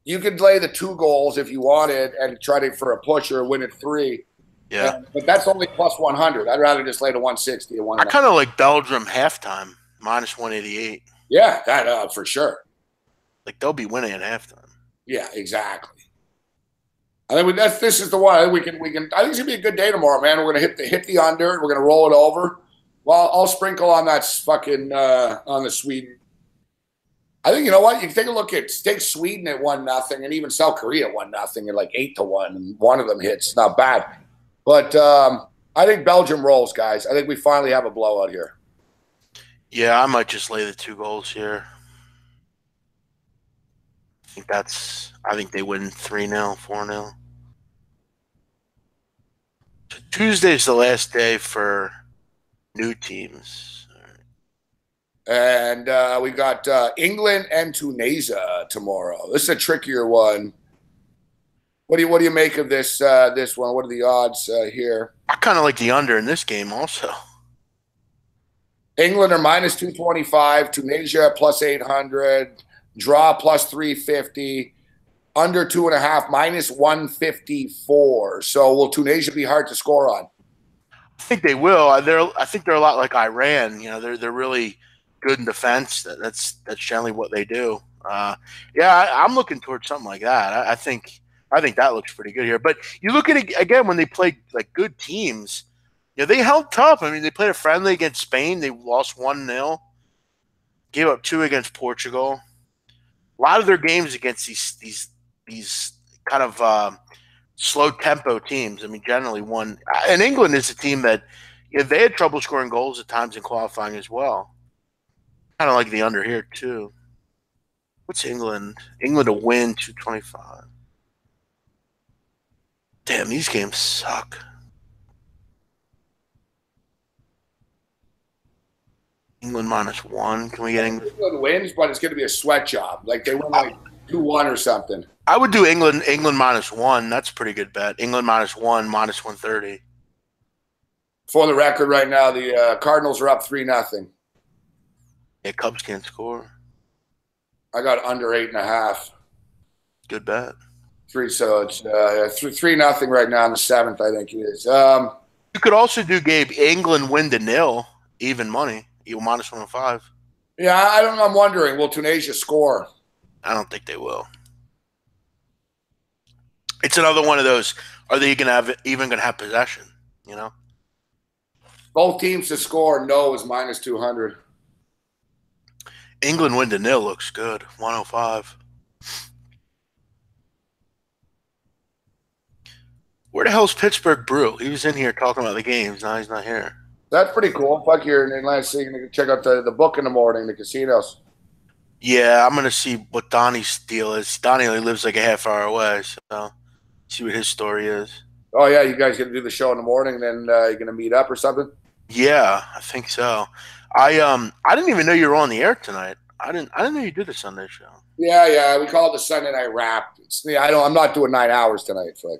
S1: You could lay the 2 goals if you wanted and try to for a push or win at 3.
S5: Yeah.
S1: But that's only plus 100. I'd rather just lay the 160 or 1.5.
S5: I kind of like Belgium halftime, minus 188.
S1: Yeah, that for sure.
S5: Like they'll be winning at halftime.
S1: Yeah, exactly. I think this is the one. I think we can. I think it's gonna be a good day tomorrow, man. We're gonna hit the under. We're gonna roll it over. Well, I'll sprinkle on that fucking on the Sweden. I think you know what. You can take a look at take Sweden at 1-0 and even South Korea at 1-0 at like 8-1, and one of them hits. Not bad, but I think Belgium rolls, guys. I think we finally have a blowout here.
S5: Yeah, I might just lay the 2 goals here. I think they win 3-0, 4-0. So Tuesday's the last day for new teams.
S1: And we got England and Tunisia tomorrow. This is a trickier one. What do you make of this this one? What are the odds here?
S5: I kind of like the under in this game also.
S1: England are minus 225, Tunisia plus 800, draw plus 350, under 2.5 minus 154. So will Tunisia be hard to score on?
S5: I think they will. I think they're a lot like Iran. You know, they're really good in defense. That's generally what they do. I'm looking towards something like that. I think that looks pretty good here. But you look at it again when they played like good teams. Yeah, they held tough. I mean, they played a friendly against Spain. They lost 1-0. Gave up 2 against Portugal. A lot of their games against these kind of slow tempo teams. I mean, generally won. And England is a team that they had trouble scoring goals at times in qualifying as well. Kind of like the under here too. What's England? England to win 225. Damn, these games suck. England minus 1. Can we get England?
S1: England wins, but it's going to be a sweat job. Like they win like 2-1 or something.
S5: I would do England minus 1. That's a pretty good bet. England minus 1, minus 130.
S1: For the record, right now the Cardinals are up 3-0.
S5: Yeah, Cubs can't score.
S1: I got under 8.5.
S5: Good bet.
S1: 3, so it's 3-0 right now in the 7th. I think it is.
S5: You could also do Gabe England win to 0, even money. You minus 105.
S1: Yeah, I don't know. I'm wondering, will Tunisia score?
S5: I don't think they will. It's another one of those. Are they going to have possession? You know,
S1: both teams to score. No is minus 200.
S5: England win to 0 looks good. 105. Where the hell's Pittsburgh Brew? He was in here talking about the games. Now he's not here.
S1: That's pretty cool. Fuck, you're in Atlantic City. You can check out the book in the morning, the casinos.
S5: Yeah, I'm going to see what Donnie's deal is. Donnie only lives like a half hour away, so see what his story is.
S1: Oh, yeah, you guys going to do the show in the morning, and then you're going to meet up or something?
S5: Yeah, I think so. I didn't even know you were on the air tonight. I didn't know you did a Sunday show.
S1: Yeah, we call it the Sunday Night Wrap. I'm not doing 9 hours tonight. So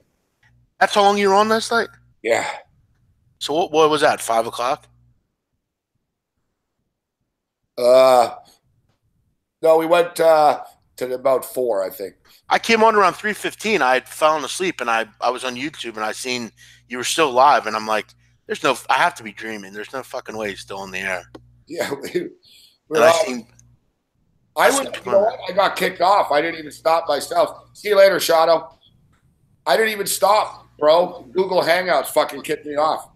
S5: that's how long you were on last night?
S1: Yeah.
S5: So what was that? 5 o'clock?
S1: No, we went to about 4, I think.
S5: I came on around 3:15. I had fallen asleep, and I was on YouTube, and I seen you were still live, and I'm like, I have to be dreaming. There's no fucking way he's still in the air.
S1: Yeah. I got kicked off. I didn't even stop myself. See you later, Shadow. I didn't even stop, bro. Google Hangouts fucking kicked me off.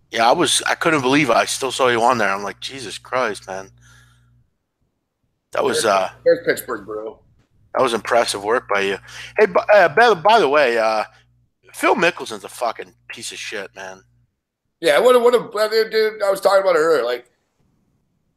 S5: Yeah, I couldn't believe it. I still saw you on there. I'm like, Jesus Christ, man. That was
S1: There's Pittsburgh Brew.
S5: that was impressive work by you. Hey, by the way, Phil Mickelson's a fucking piece of shit, man.
S1: Yeah, what a dude. I was talking about it earlier. Like,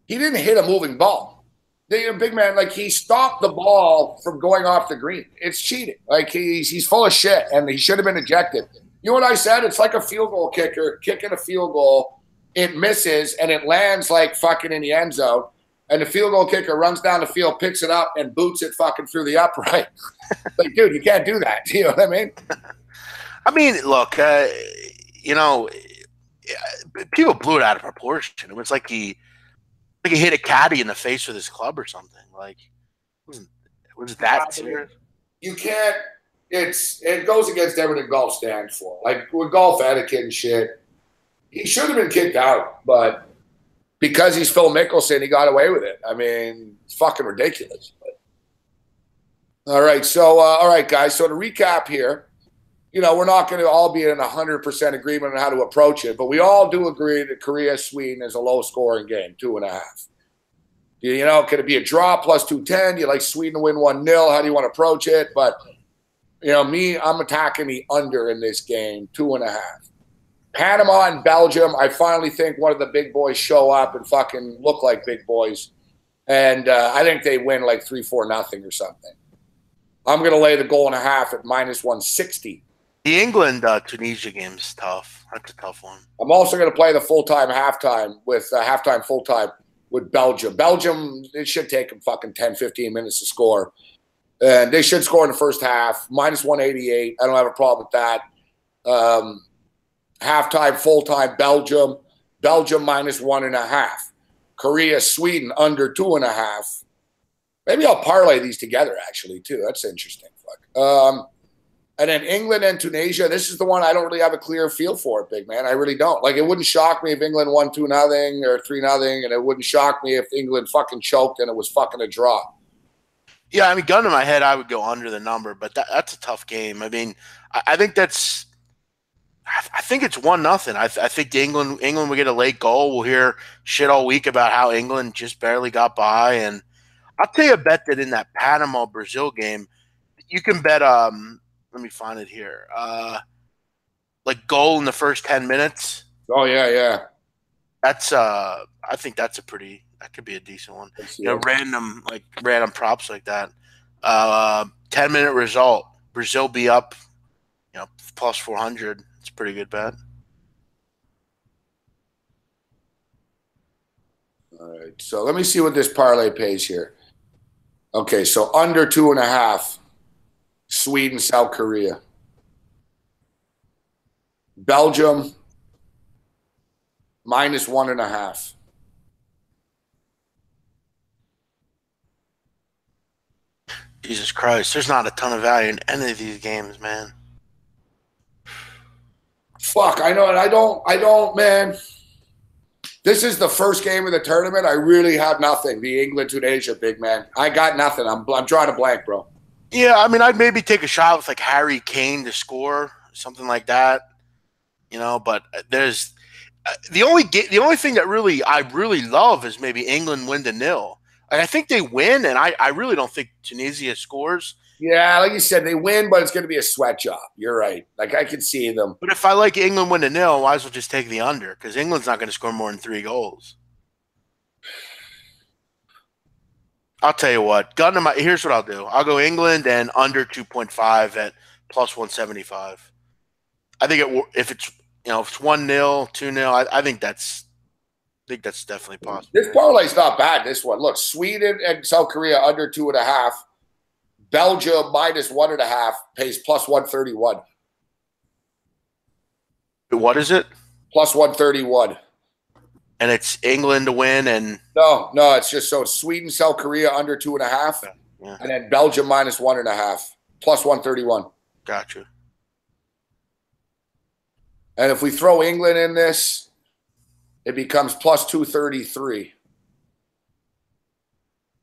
S1: he didn't hit a moving ball. The big man, like, he stopped the ball from going off the green. It's cheating. Like, he's full of shit, and he should have been ejected. You know what I said? It's like a field goal kicker kicking a field goal. It misses, and it lands like fucking in the end zone. And the field goal kicker runs down the field, picks it up, and boots it fucking through the upright. Like, dude, you can't do that. You know what I mean?
S5: I mean, look, you know, people blew it out of proportion. It was like he hit a caddy in the face with his club or something. Like, it was that serious?
S1: You can't. It goes against everything golf stands for. Like, with golf etiquette and shit, he should have been kicked out, but because he's Phil Mickelson, he got away with it. I mean, it's fucking ridiculous. But. All right, all right, guys. So to recap here, you know, we're not going to all be in 100% agreement on how to approach it, but we all do agree that Korea-Sweden is a low-scoring game, 2.5. You know, could it be a draw plus 210? You like Sweden to win 1-0? How do you want to approach it? But, you know, I'm attacking the under in this game, 2.5. Panama and Belgium, I finally think one of the big boys show up and fucking look like big boys. And I think they win like 3-4-0 or something. I'm going to lay the 1.5 at -160.
S5: The England-Tunisia game is tough. That's a tough one.
S1: I'm also going to play the full-time halftime with halftime full-time with Belgium. Belgium, it should take them fucking 10, 15 minutes to score. And they should score in the first half. -188. I don't have a problem with that. Halftime, full-time, Belgium. Belgium -1.5. Korea, Sweden under 2.5. Maybe I'll parlay these together, actually, too. That's interesting. Fuck. And then England and Tunisia, this is the one I don't really have a clear feel for, big man. I really don't. Like, it wouldn't shock me if England won 2-0 or 3-0, and it wouldn't shock me if England fucking choked and it was fucking a draw.
S5: Yeah, I mean, gun to my head, I would go under the number, but that's a tough game. I mean, I think it's 1-0. I think England will get a late goal. We'll hear shit all week about how England just barely got by, and I'll tell you a bet that in that Panama-Brazil game, you can bet let me find it here. Like goal in the first 10 minutes.
S1: Oh yeah.
S5: That's I think that could be a decent one. You know, random props like that. 10-minute result. Brazil be up, you know, plus 400. It's a pretty good bet.
S1: All right. So let me see what this parlay pays here. Okay, so under 2.5. Sweden, South Korea. Belgium, -1.5.
S5: Jesus Christ, there's not a ton of value in any of these games, man.
S1: Fuck, I know, and I don't, man. This is the first game of the tournament. I really have nothing. The England-Tunisia, big man. I got nothing. I'm drawing a blank, bro.
S5: Yeah, I mean, I'd maybe take a shot with like Harry Kane to score, something like that, you know. But there's the only thing that I really love is maybe England win to 0. Like, I think they win, and I really don't think Tunisia scores.
S1: Yeah, like you said, they win, but it's going to be a sweat job. You're right. Like, I can see them.
S5: But if I like England win to 0, I might as well just take the under because England's not going to score more than 3 goals. I'll tell you what. Here's what I'll do. I'll go England and under 2.5 at plus 175. I think if it's 1-0, 2-0, I think that's definitely possible.
S1: This parlay's not bad. This one. Look, Sweden and South Korea under 2.5. Belgium -1.5 pays plus 131.
S5: What is it?
S1: Plus 131.
S5: And it's England to win and
S1: no, it's just so Sweden, South Korea under 2.5,
S5: yeah.
S1: And then Belgium -1.5, plus 131.
S5: Gotcha.
S1: And if we throw England in this, it becomes plus 233.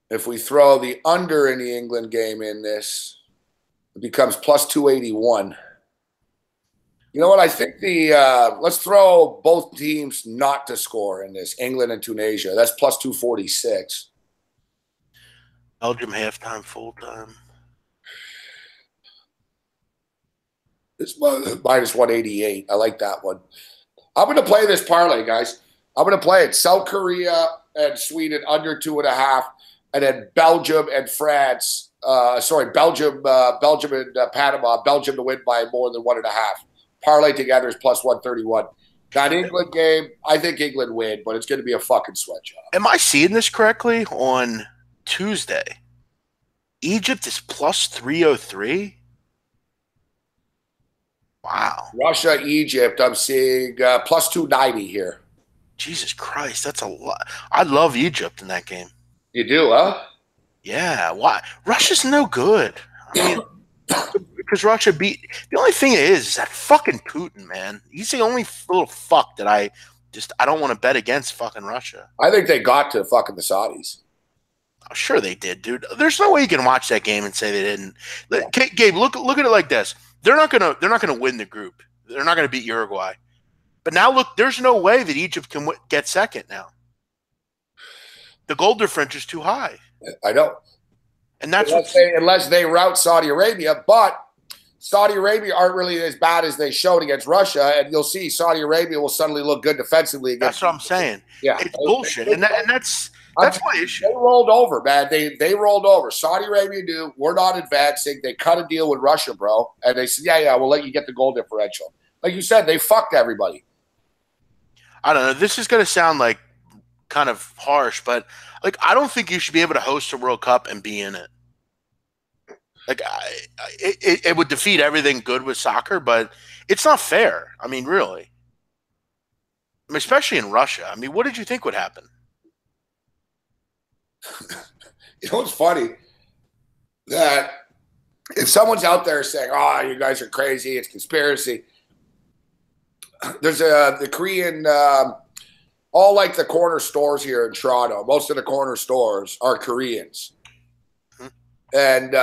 S1: If we throw the under in the England game in this, it becomes plus 281. You know what? I think let's throw both teams not to score in this, England and Tunisia. That's plus 246.
S5: Belgium halftime, full time.
S1: It's minus 188. I like that one. I'm going to play this parlay, guys. I'm going to play it. South Korea and Sweden under 2.5, and then Belgium and France. Belgium and Panama. Belgium to win by more than 1.5. Parlay together is plus 131. That England game, I think England win, but it's going to be a fucking sweatshop.
S5: Am I seeing this correctly? On Tuesday, Egypt is plus 303. Wow.
S1: Russia, Egypt, I'm seeing plus 290 here.
S5: Jesus Christ, that's a lot. I love Egypt in that game.
S1: You do, huh?
S5: Yeah. Why? Russia's no good. I mean, because Russia beat. The only thing is that fucking Putin, man. He's the only little fuck that I don't want to bet against fucking Russia.
S1: I think they got to fucking the Saudis.
S5: I'm sure they did, dude. There's no way you can watch that game and say they didn't. Gabe, look at it like this. They're not gonna win the group. They're not gonna beat Uruguay. But now look, there's no way that Egypt can get second now. The goal differential is too high.
S1: I know.
S5: And that's
S1: unless they rout Saudi Arabia, but Saudi Arabia aren't really as bad as they showed against Russia, and you'll see Saudi Arabia will suddenly look good defensively against.
S5: That's what I'm saying.
S1: Yeah,
S5: it's bullshit, and that's my issue.
S1: They rolled over, man. They rolled over. Saudi Arabia knew we're not advancing. They cut a deal with Russia, bro, and they said, yeah, we'll let you get the goal differential. Like you said, they fucked everybody.
S5: I don't know. This is going to sound like kind of harsh, but like I don't think you should be able to host a World Cup and be in it. Like it would defeat everything good with soccer, but it's not fair. I mean, really. I mean, especially in Russia. I mean, what did you think would happen?
S1: You know what's funny? That if someone's out there saying, "Oh, you guys are crazy. It's conspiracy." There's the Korean, all like the corner stores here in Toronto. Most of the corner stores are Koreans, and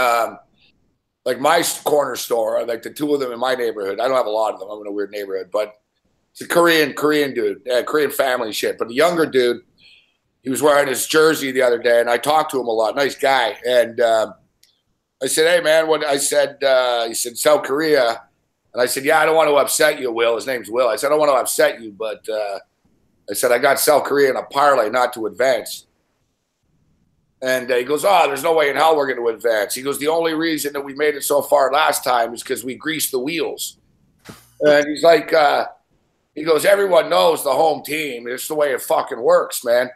S1: like my corner store, like the two of them in my neighborhood. I don't have a lot of them. I'm in a weird neighborhood, but it's a Korean dude, Korean family shit. But the younger dude, he was wearing his jersey the other day, and I talked to him a lot. Nice guy, and I said, "Hey, man," what I said? He said, "South Korea." And I said, yeah, I don't want to upset you, Will. His name's Will. I said, I don't want to upset you, but I said, I got South Korea in a parlay not to advance. And he goes, there's no way in hell we're going to advance. He goes, the only reason that we made it so far last time is because we greased the wheels. And he's like, he goes, everyone knows the home team. It's the way it fucking works, man.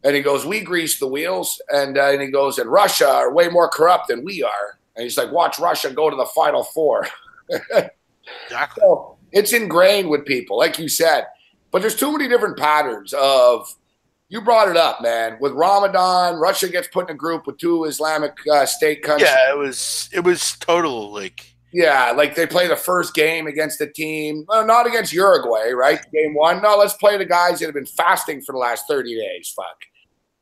S1: And he goes, we greased the wheels. And he goes, and Russia are way more corrupt than we are. And he's like, watch Russia go to the Final Four.
S5: Exactly.
S1: So it's ingrained with people, like you said. But there's too many different patterns of, you brought it up, man. With Ramadan, Russia gets put in a group with two Islamic state countries.
S5: Yeah, it was total, like.
S1: Yeah, like they play the first game against the team. Well, not against Uruguay, right? Game one. No, let's play the guys that have been fasting for the last 30 days. Fuck.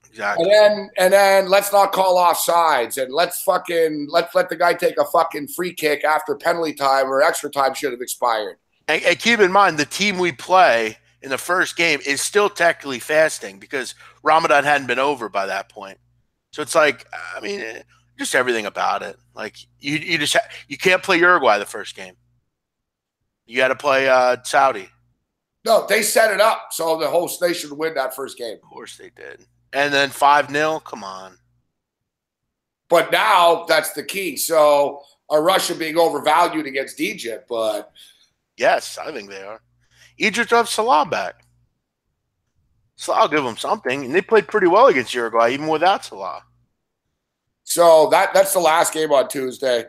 S5: Exactly.
S1: And then let's not call off sides, and let's let the guy take a fucking free kick after penalty time or extra time should have expired.
S5: And keep in mind, the team we play in the first game is still technically fasting because Ramadan hadn't been over by that point. So it's like, I mean, just everything about it. Like you can't play Uruguay the first game. You got to play Saudi.
S1: No, they set it up so the whole nation would win that first game.
S5: Of course they did. And then 5-0, come on.
S1: But now that's the key. So are Russia being overvalued against Egypt? But
S5: yes, I think they are. Egypt will have Salah back. Salah will give them something. And they played pretty well against Uruguay, even without Salah.
S1: So that's the last game on Tuesday.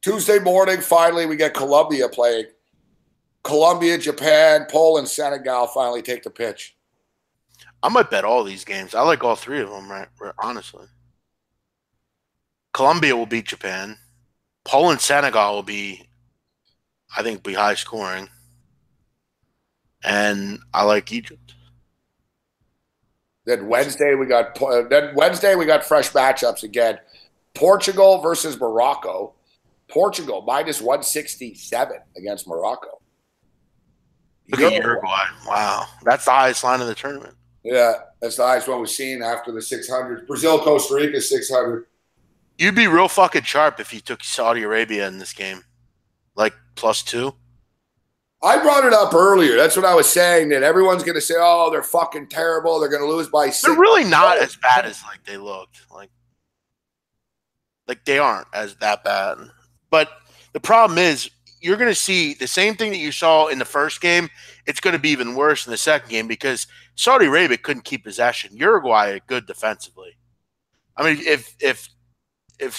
S1: Tuesday morning, finally, we get Colombia playing. Colombia, Japan, Poland, Senegal finally take the pitch.
S5: I might bet all these games. I like all three of them, right? Honestly. Colombia will beat Japan. Poland, Senegal will be, I think, be high scoring. And I like Egypt.
S1: Then Wednesday we got fresh matchups again. Portugal versus Morocco. Portugal minus 167 against Morocco.
S5: Look at Uruguay. Wow. That's the highest line of the tournament.
S1: Yeah, that's the highest one we've seen after the 600. Brazil, Costa Rica, 600.
S5: You'd be real fucking sharp if you took Saudi Arabia in this game, like +2.
S1: I brought it up earlier. That's what I was saying. That everyone's going to say, "Oh, they're fucking terrible. They're going to lose by 6."
S5: They're really not as bad as like they looked. Like they aren't as that bad. But the problem is, you're going to see the same thing that you saw in the first game. It's going to be even worse in the second game because Saudi Arabia couldn't keep possession. Uruguay are good defensively. I mean, if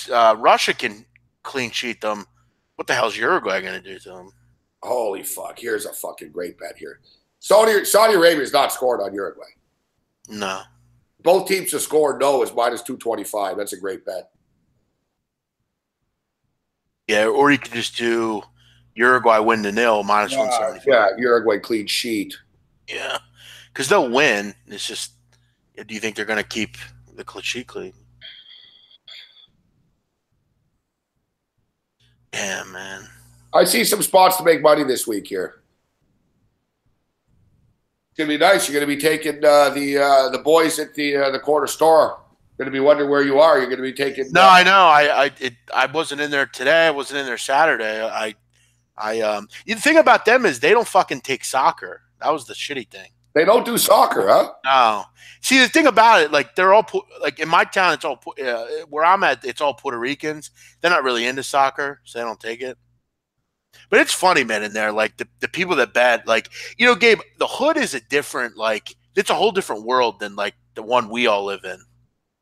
S5: Russia can clean sheet them, what the hell is Uruguay going to do to them?
S1: Holy fuck! Here's a fucking great bet here. Saudi Arabia has not scored on Uruguay.
S5: No.
S1: Both teams have scored. No, is -225. That's a great bet.
S5: Yeah, or you could just do Uruguay win to nil -175.
S1: Yeah, Uruguay clean sheet.
S5: Yeah, because they'll win. It's just, do you think they're going to keep the clean sheet clean? Yeah, man.
S1: I see some spots to make money this week here. It's gonna be nice. You're gonna be taking the boys at the corner store. Going to be wondering where you are. You're going to be taking.
S5: No, I know. I wasn't in there today. I wasn't in there Saturday. The thing about them is they don't fucking take soccer. That was the shitty thing.
S1: They don't do soccer, huh?
S5: No. See, the thing about it, like they're all like in my town, it's all where I'm at. It's all Puerto Ricans. They're not really into soccer, so they don't take it. But it's funny, man. In there, like the people that bet, like Gabe, the hood is a different, like it's a whole different world than like the one we all live in.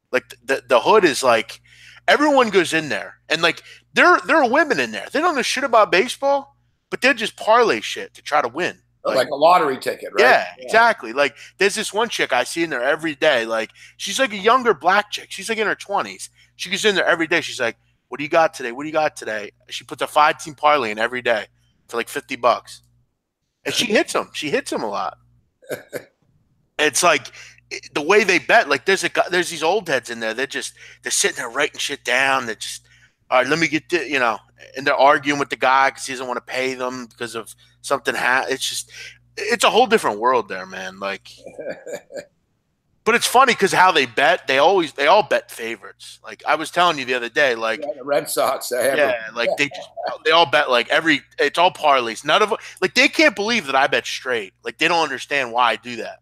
S5: Like the hood is like everyone goes in there, and like there are women in there. They don't know shit about baseball, but they'll just parlay shit to try to win.
S1: Like a lottery ticket, right?
S5: Yeah, exactly. Like there's this one chick I see in there every day. Like she's like a younger black chick. She's like in her 20s. She goes in there every day. She's like, "What do you got today? What do you got today?" She puts a 5-team parlay in every day for like $50, and she hits them. She hits them a lot. It's like the way they bet. Like there's these old heads in there. They're sitting there writing shit down. They're just, all right, let me get and they're arguing with the guy because he doesn't want to pay them because of something. It's a whole different world there, man. Like, but it's funny because how they bet, they all bet favorites. Like I was telling you the other day, like
S1: the Red Sox.
S5: Like they all bet like it's all parlays. None of them, like they can't believe that I bet straight. Like they don't understand why I do that.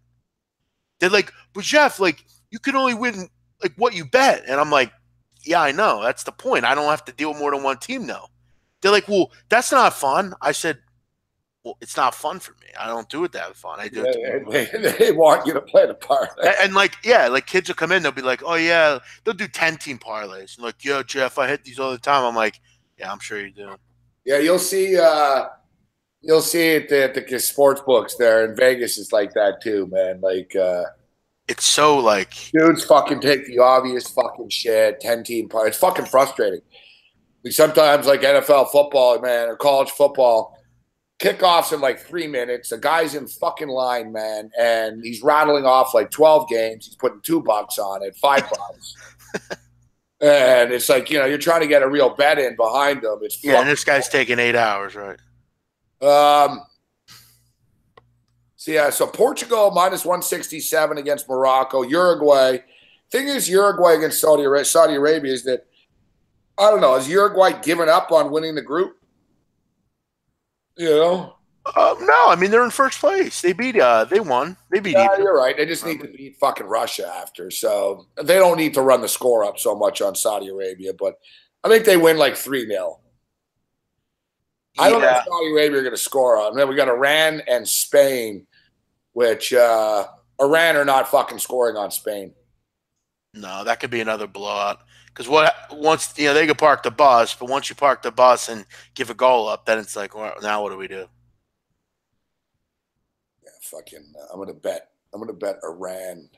S5: They're like, but Jeff, like you can only win like what you bet, and I'm like, yeah, I know. That's the point. I don't have to deal with more than one team now. They're like, well, that's not fun. I said, well, it's not fun for me. I don't do it to have fun. I do it.
S1: They want you to play the parlay.
S5: And like kids will come in. They'll be like, oh yeah, they'll do 10-team parlays. And like, yo, Jeff, I hit these all the time. I'm like, yeah, I'm sure you do.
S1: Yeah, you'll see. You'll see it at the sports books there in Vegas. It's like that too, man. Like,
S5: it's so like
S1: dudes fucking take the obvious fucking shit. 10-team parlay. It's fucking frustrating. Like sometimes, like NFL football, man, or college football, kickoffs in like 3 minutes. The guy's in fucking line, man, and he's rattling off like 12 games. He's putting $2 on it, $5. And it's like, you're trying to get a real bet in behind them. It's
S5: and this guy's taking 8 hours, right?
S1: So Portugal -167 against Morocco. Uruguay. Thing is, Uruguay against Saudi Arabia is that, I don't know, has Uruguay given up on winning the group? No,
S5: I mean, they're in first place. They won. They beat Egypt.
S1: You're right. They just need to beat fucking Russia after. So they don't need to run the score up so much on Saudi Arabia, but I think they win like 3-0. I don't know if Saudi Arabia are going to score on. Then we got Iran and Spain, which Iran are not fucking scoring on Spain.
S5: No, that could be another blowout. Because once they could park the bus, but once you park the bus and give a goal up, then it's like, well, now what do we do?
S1: Yeah, fucking. I'm gonna bet Iran.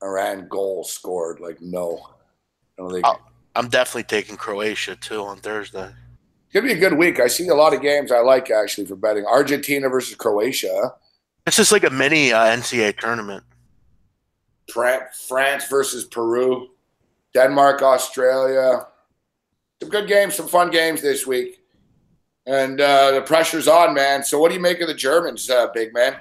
S1: Iran goal scored. Like no, I don't think.
S5: I'm definitely taking Croatia too on Thursday.
S1: It's gonna be a good week. I see a lot of games I like actually for betting. Argentina versus Croatia.
S5: It's just like a mini NCAA tournament.
S1: France versus Peru. Denmark, Australia. Some good games, some fun games this week. And the pressure's on, man. So what do you make of the Germans, big man?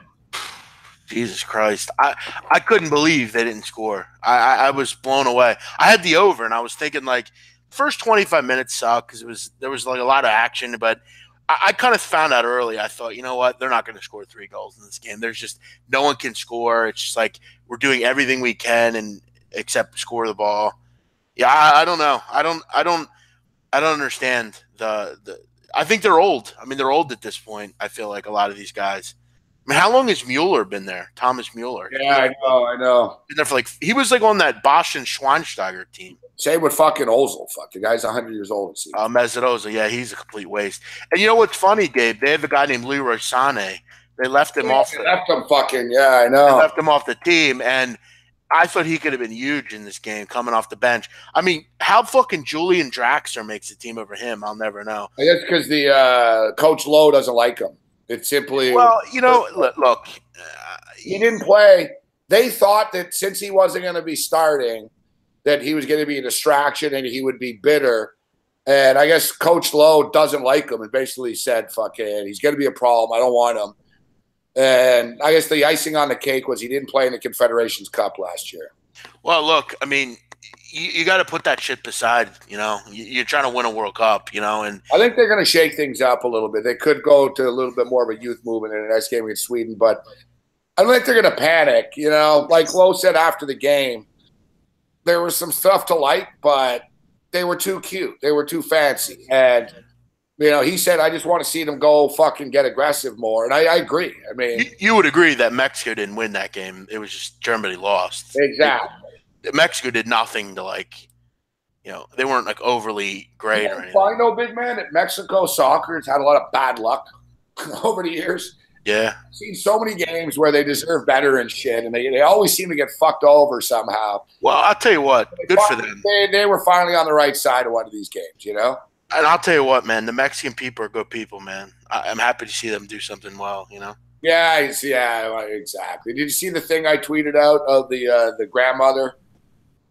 S5: Jesus Christ. I couldn't believe they didn't score. I was blown away. I had the over, and I was thinking, like, first 25 minutes sucked because there was like a lot of action, but I kind of found out early. I thought, you know what? They're not going to score 3 goals in this game. There's just no one can score. It's just like we're doing everything we can and except score the ball. Yeah, I don't know. I don't understand the I think they're old. I mean, they're old at this point. I feel like a lot of these guys. I mean, how long has Mueller been there? Thomas Mueller.
S1: Yeah, I know.
S5: Been there for he was like on that Bosch and Schweinsteiger team.
S1: Same with fucking Ozil. Fuck, the guy's 100 years old.
S5: Mesut Ozil, yeah, he's a complete waste. And you know what's funny, Gabe? They have a guy named Leroy Sané. They left him off.
S1: They left him fucking. Yeah, I know.
S5: They left him off the team, and I thought he could have been huge in this game coming off the bench. I mean, how fucking Julian Draxler makes the team over him, I'll never know.
S1: I guess because the Coach Lowe doesn't like him. It's simply
S5: look,
S1: he didn't play. They thought that since he wasn't going to be starting, that he was going to be a distraction and he would be bitter. And I guess Coach Lowe doesn't like him and basically said, "Fuck it, he's going to be a problem. I don't want him." And I guess the icing on the cake was he didn't play in the Confederations Cup last year.
S5: Well, look, I mean, you got to put that shit beside, You're trying to win a World Cup, and
S1: I think they're going to shake things up a little bit. They could go to a little bit more of a youth movement in the next game against Sweden, but I don't think they're going to panic. Like Lowe said after the game, there was some stuff to like, but they were too cute. They were too fancy. And, he said, I just want to see them go fucking get aggressive more. And I agree. I mean,
S5: you would agree that Mexico didn't win that game. It was just Germany lost.
S1: Exactly.
S5: Mexico did nothing to they weren't overly great or anything.
S1: I know, big man, that Mexico soccer has had a lot of bad luck over the years.
S5: Yeah.
S1: I've seen so many games where they deserve better and shit, and they always seem to get fucked over somehow.
S5: Well, I'll tell you what, good for them.
S1: They were finally on the right side of one of these games,
S5: And I'll tell you what, man, the Mexican people are good people, man. I'm happy to see them do something well,
S1: Yeah, exactly. Did you see the thing I tweeted out of the grandmother?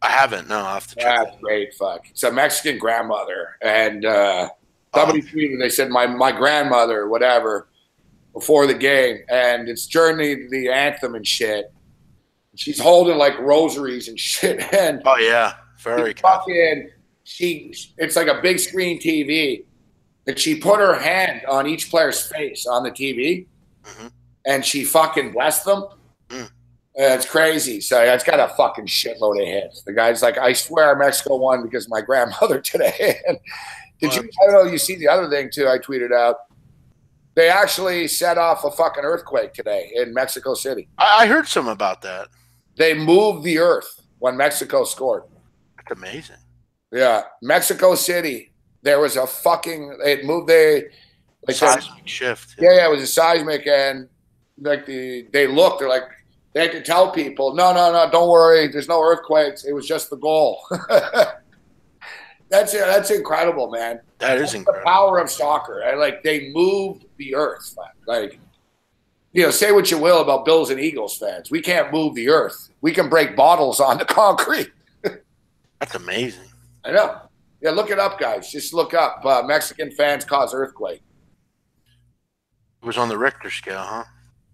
S5: I haven't. No, I'll have to check.
S1: That's great. Fuck. It's a Mexican grandmother. And somebody tweeted, they said, my grandmother, whatever, before the game. And it's Journey, the anthem and shit. She's holding like rosaries and shit. And
S5: oh, yeah. Very
S1: fucking, it's like a big screen TV. And she put her hand on each player's face on the TV. Mm-hmm. And she fucking blessed them. Mm. It's crazy. So it's got a fucking shitload of hits. The guy's like, I swear Mexico won because my grandmother today. I don't know, you see the other thing too, I tweeted out. They actually set off a fucking earthquake today in Mexico City.
S5: I heard some about that.
S1: They moved the earth when Mexico scored.
S5: That's amazing.
S1: Yeah. Mexico City, there was a fucking, it moved
S5: seismic shift.
S1: Yeah, it was a seismic, and they're like, they had to tell people, no, don't worry, there's no earthquakes. It was just the goal. That's incredible, man.
S5: That is incredible.
S1: The power of soccer. They moved the earth. Say what you will about Bills and Eagles fans. We can't move the earth. We can break bottles on the concrete.
S5: That's amazing.
S1: I know. Yeah, look it up, guys. Just look up Mexican fans cause earthquake.
S5: It was on the Richter scale, huh?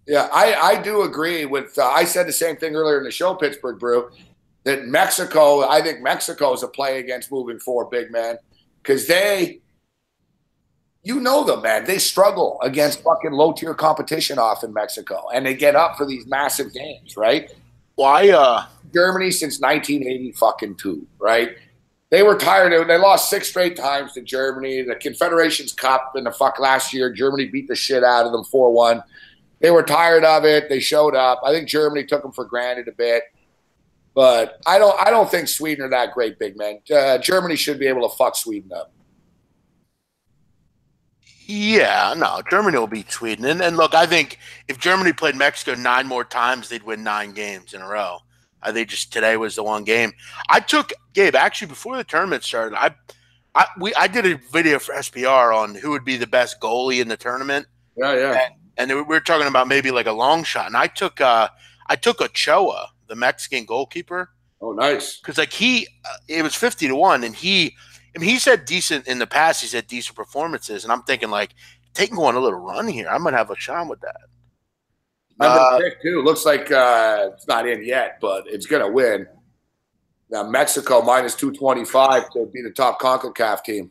S1: Yeah, I do agree with I said the same thing earlier in the show, Pittsburgh Brew, that I think Mexico is a play against moving forward, big man, because them, man. They struggle against fucking low-tier competition off in Mexico, and they get up for these massive games, right?
S5: Why?
S1: Germany since 1982, right? They were tired. They lost 6 straight times to Germany. The Confederations Cup in the last year, Germany beat the shit out of them 4-1. They were tired of it. They showed up. I think Germany took them for granted a bit. But I don't think Sweden are that great, big man. Germany should be able to fuck Sweden up.
S5: Yeah, no, Germany will beat Sweden. And look, I think if Germany played Mexico 9 more times, they'd win 9 games in a row. I think just today was the one game. I took Gabe actually before the tournament started. I did a video for SPR on who would be the best goalie in the tournament.
S1: Yeah.
S5: And we were talking about maybe like a long shot. And I took Ochoa, the Mexican goalkeeper.
S1: Oh, nice.
S5: Because it was 50-1, and he said decent in the past. He said decent performances, and I'm thinking taking on a little run here. I'm gonna have a shot with that.
S1: Remember the pick, too. Looks like it's not in yet, but it's going to win. Now, Mexico minus 225 to be the top CONCACAF team.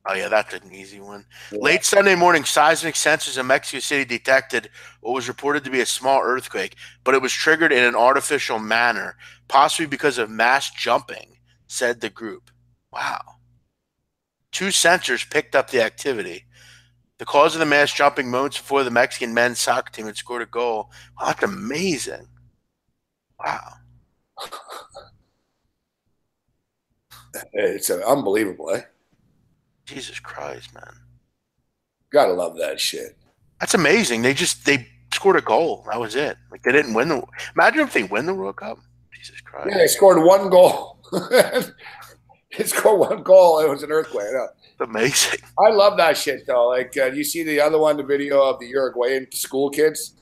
S5: Oh, yeah, that's an easy one.
S1: Yeah.
S5: Late Sunday morning, seismic sensors in Mexico City detected what was reported to be a small earthquake, but it was triggered in an artificial manner, possibly because of mass jumping, said the group. Wow. 2 sensors picked up the activity. The cause of the mass jumping moments before the Mexican men's soccer team had scored a goal. Wow, that's amazing. Wow.
S1: It's unbelievable, eh?
S5: Jesus Christ, man.
S1: Gotta love that shit.
S5: That's amazing. They scored a goal. That was it. Like, they didn't win the – imagine if they win the World Cup. Jesus Christ.
S1: Yeah, they scored 1 goal. They scored 1 goal. It was an earthquake.
S5: It's amazing.
S1: I love that shit, though. Like, you see the other one, the video of the Uruguayan school kids?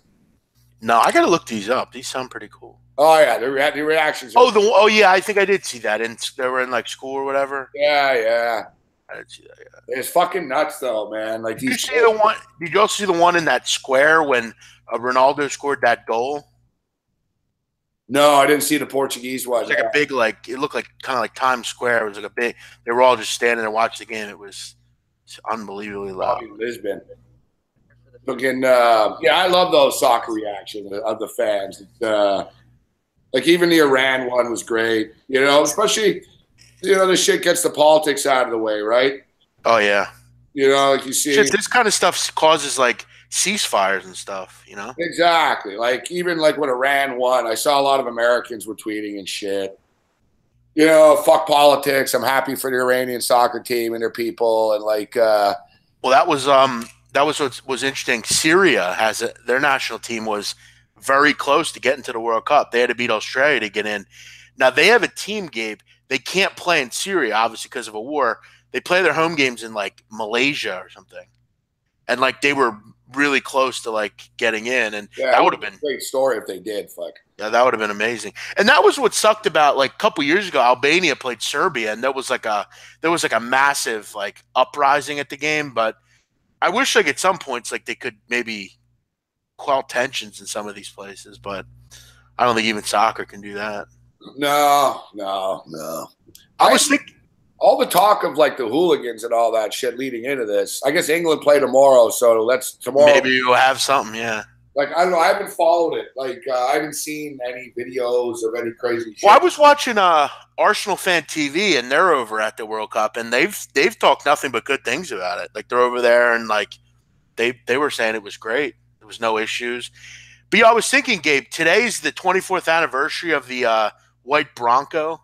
S5: No, I got to look these up. These sound pretty cool.
S1: Oh, yeah. The reactions.
S5: Oh, yeah. I think I did see that. And they were in, like, school or whatever.
S1: Yeah.
S5: I did see that, yeah.
S1: It's fucking nuts, though, man. Like,
S5: Did you see the one? Did you also see the one in that square when Ronaldo scored that goal?
S1: No, I didn't see the Portuguese one.
S5: It was like a big, like, it looked like kind of like Times Square. It was like a big, they were all just standing there watching the game. It was unbelievably loud.
S1: Lisbon. Looking, yeah, I love those soccer reactions of the fans. Like, even the Iran one was great, you know, especially, you know, this shit gets the politics out of the way, right?
S5: Oh, yeah.
S1: You know, like you see.
S5: Shit, this kind of stuff causes, like, ceasefires and stuff, you know?
S1: Exactly. Like, even like when Iran won, I saw a lot of Americans were tweeting and shit. You know, fuck politics. I'm happy for the Iranian soccer team and their people. And like,
S5: well, that was what was interesting. Syria their national team was very close to getting to the World Cup. They had to beat Australia to get in. Now they have a team, Gabe. They can't play in Syria, obviously, because of a war. They play their home games in like Malaysia or something. And like they were really close to like getting in, and
S1: yeah,
S5: that would have been
S1: a great story if they did. Fuck.
S5: Yeah, that would have been amazing. And that was what sucked about like a couple years ago. Albania played Serbia, and there was like a massive like uprising at the game. But I wish like at some points like they could maybe quell tensions in some of these places. But I don't think even soccer can do that.
S1: No.
S5: I was thinking.
S1: All the talk of like the hooligans and all that shit leading into this. I guess England play tomorrow, so tomorrow.
S5: Maybe you'll have something, yeah.
S1: Like, I don't know. I haven't followed it. Like, I haven't seen any videos of any crazy shit.
S5: Well, I was watching Arsenal Fan TV, and they're over at the World Cup, and they've talked nothing but good things about it. Like, they're over there, and like they were saying it was great. There was no issues. But yeah, I was thinking, Gabe, today's the 24th anniversary of the white Bronco,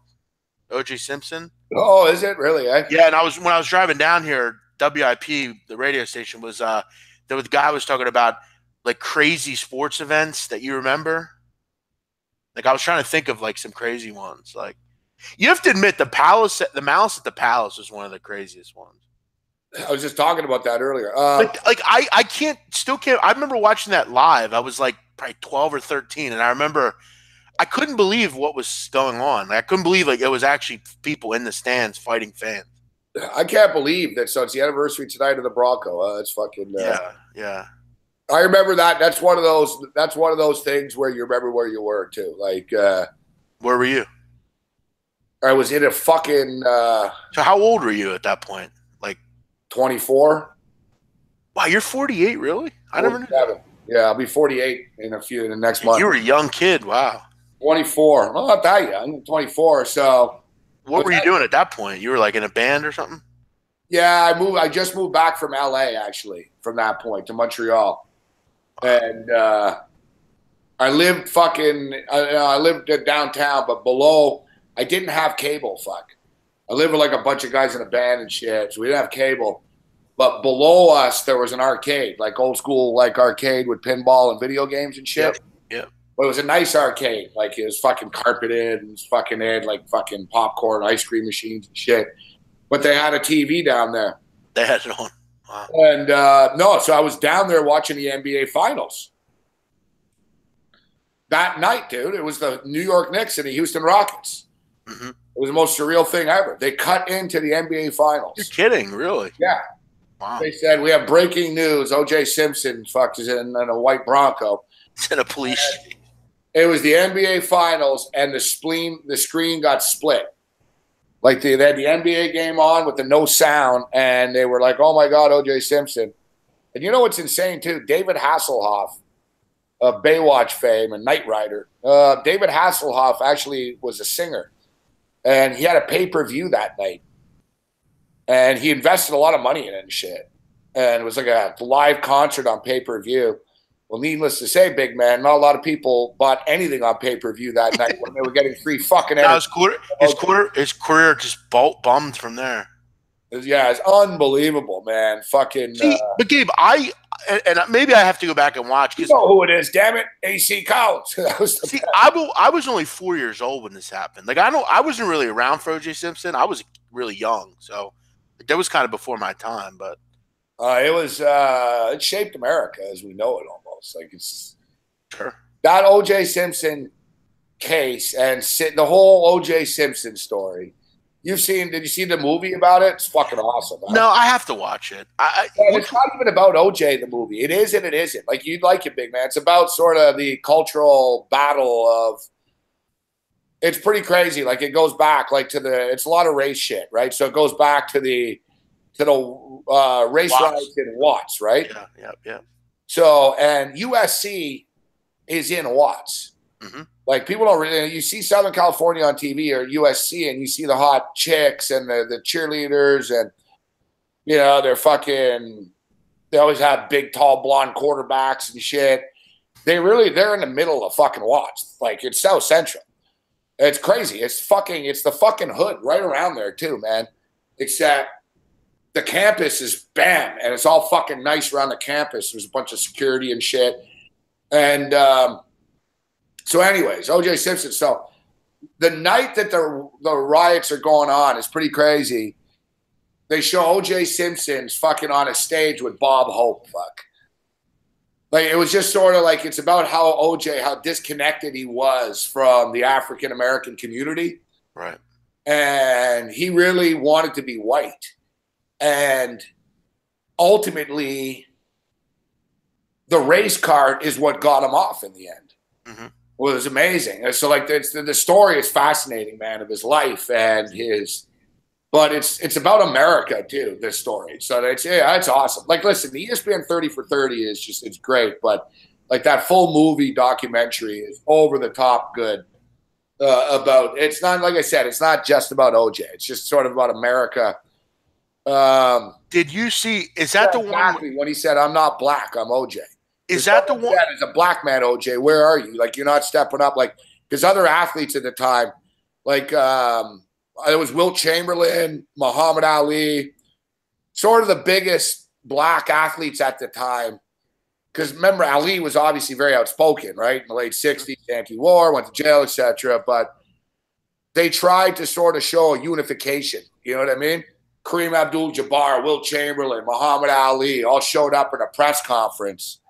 S5: O.J. Simpson.
S1: Oh, is it really?
S5: Yeah, and when I was driving down here, WIP, the radio station, was there was a guy was talking about like crazy sports events that you remember. Like I was trying to think of like some crazy ones. Like you have to admit the Malice at the Palace was one of the craziest ones.
S1: I was just talking about that earlier.
S5: I can't. I remember watching that live. I was like probably 12 or 13, and I remember. I couldn't believe what was going on. Like, I couldn't believe like it was actually people in the stands fighting fans.
S1: I can't believe that. So it's the anniversary tonight of the Bronco. It's fucking.
S5: Yeah.
S1: I remember that. That's one of those things where you remember where you were too. Like,
S5: where were you?
S1: I was in a fucking.
S5: So how old were you at that point? Like
S1: 24.
S5: Wow, you're 48, really? I never knew that.
S1: Yeah, I'll be 48 in the next month.
S5: You were a young kid. Wow.
S1: 24. Well, not that young. I'm 24. So,
S5: what were you doing at that point? You were like in a band or something?
S1: Yeah, I just moved back from LA actually. From that point to Montreal, and I lived I lived downtown, but below I didn't have cable. Fuck, I lived with like a bunch of guys in a band and shit, so we didn't have cable. But below us there was an arcade, like old school, like arcade with pinball and video games and shit.
S5: Yep.
S1: But it was a nice arcade. Like it was fucking carpeted and fucking had like fucking popcorn, ice cream machines and shit. But they had a TV down there.
S5: They had it on. Wow.
S1: And so I was down there watching the NBA Finals. That night, dude, it was the New York Knicks and the Houston Rockets. Mm-hmm. It was the most surreal thing ever. They cut into the NBA Finals.
S5: You're kidding, really?
S1: Yeah. Wow. They said, we have breaking news. O.J. Simpson is in a white Bronco.
S5: It's in a police.
S1: It was the NBA Finals, and the screen got split. Like they had the NBA game on with the no sound, and they were like, "Oh my God, O.J. Simpson!" And you know what's insane too? David Hasselhoff of Baywatch fame and Knight Rider. David Hasselhoff actually was a singer, and he had a pay-per-view that night, and he invested a lot of money in it and shit. And it was like a live concert on pay-per-view. Well, needless to say, big man, not a lot of people bought anything on pay-per-view that night when they were getting free fucking
S5: His career just bummed from there.
S1: Yeah, it's unbelievable, man. Fucking.
S5: But Gabe, and maybe I have to go back and watch.
S1: You know who it is? Damn it, AC Collins.
S5: I was only 4 years old when this happened. Like I wasn't really around for O.J. Simpson. I was really young, so that was kind of before my time. But
S1: it shaped America as we know it almost. Like it's
S5: sure
S1: that O.J. Simpson case and the whole O.J. Simpson story. Did you see the movie about it? It's fucking awesome.
S5: Huh? No, I have to watch it.
S1: It's not even about O.J. the movie. It is and it isn't. Like you'd like it, big man. It's about sort of the cultural battle of. It's pretty crazy. Like it goes back like it's a lot of race shit, right? So it goes back to the race riots in Watts, right?
S5: Yeah.
S1: So, and USC is in Watts.
S5: Mm-hmm.
S1: Like people don't really, you see Southern California on TV or USC and you see the hot chicks and the cheerleaders and, you know, they always have big, tall, blonde quarterbacks and shit. They're in the middle of fucking Watts. Like it's South Central. It's crazy. It's the fucking hood right around there too, man. Except the campus is bam, and it's all fucking nice around the campus. There's a bunch of security and shit. And so anyways, O.J. Simpson. So the night that the riots are going on is pretty crazy. They show O.J. Simpson's fucking on a stage with Bob Hope. Fuck. Like it was just sort of like it's about how disconnected he was from the African American community.
S5: Right.
S1: And he really wanted to be white. And ultimately, the race card is what got him off in the end.
S5: Mm-hmm.
S1: Well, it was amazing. And so, like, the story is fascinating, man, of his life and but it's about America too. This story, so it's awesome. Like, listen, the ESPN 30 for 30 it's great, but like that full movie documentary is over the top good. It's not, like I said, it's not just about OJ. It's just sort of about America.
S5: Did you see? Is that the one
S1: when he said, "I'm not black, I'm OJ"?
S5: Is that the one?
S1: As a black man, OJ, where are you? Like you're not stepping up, like because other athletes at the time, like it was Wilt Chamberlain, Muhammad Ali, sort of the biggest black athletes at the time. Because remember, Ali was obviously very outspoken, right? In the late 60s, anti-war, went to jail, etc. But they tried to sort of show a unification. You know what I mean? Kareem Abdul-Jabbar, Wilt Chamberlain, Muhammad Ali all showed up at a press conference.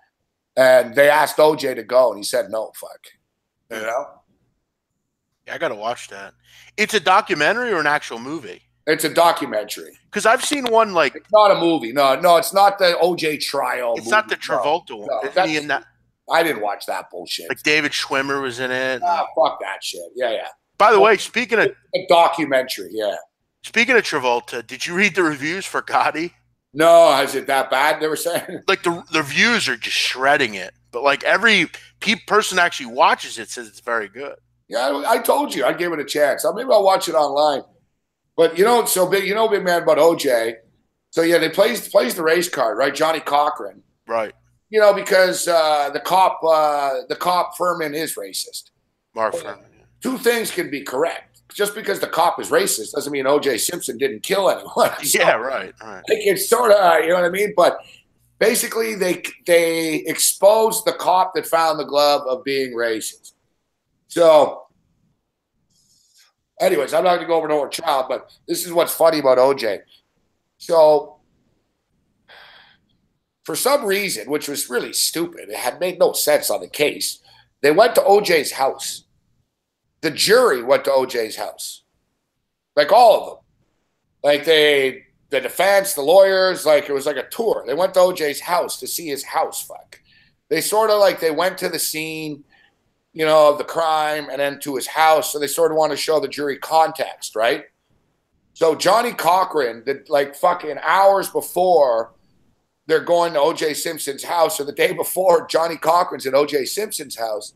S1: And they asked OJ to go, and he said, no, fuck. You know?
S5: Yeah, I got to watch that. It's a documentary or an actual movie?
S1: It's a documentary.
S5: Because I've seen one like...
S1: It's not a movie. No, it's not the OJ trial
S5: It's movie. Not the Travolta one.
S1: No, he in that? I didn't watch that bullshit.
S5: Like David Schwimmer was in it.
S1: Fuck that shit. Yeah.
S5: By the way, speaking of...
S1: A documentary, yeah.
S5: Speaking of Travolta, did you read the reviews for Gotti?
S1: No, is it that bad? They were saying?
S5: Like the reviews are just shredding it. But like every person that actually watches it says it's very good.
S1: Yeah, I told you I'd give it a chance. Maybe I'll watch it online. But big man about OJ. So yeah, they plays the race card, right? Johnny Cochran,
S5: right?
S1: You know, because the cop Furman is racist.
S5: Mark Furman.
S1: Two things can be correct. Just because the cop is racist doesn't mean OJ Simpson didn't kill anyone. So,
S5: yeah, right.
S1: Like it's sort of, you know what I mean? But basically, they exposed the cop that found the glove of being racist. So, anyways, I'm not going to go over to our trial, but this is what's funny about OJ. So, for some reason, which was really stupid, it had made no sense on the case, they went to OJ's house. The jury went to OJ's house. Like all of them. Like the defense, the lawyers, like it was like a tour. They went to OJ's house to see his house, fuck. they sort of like they went to the scene, you know, of the crime and then to his house. So they sort of want to show the jury context, right? So Johnny Cochran, that like fucking hours before they're going to O.J. Simpson's house, or the day before, Johnny Cochran's at O.J. Simpson's house,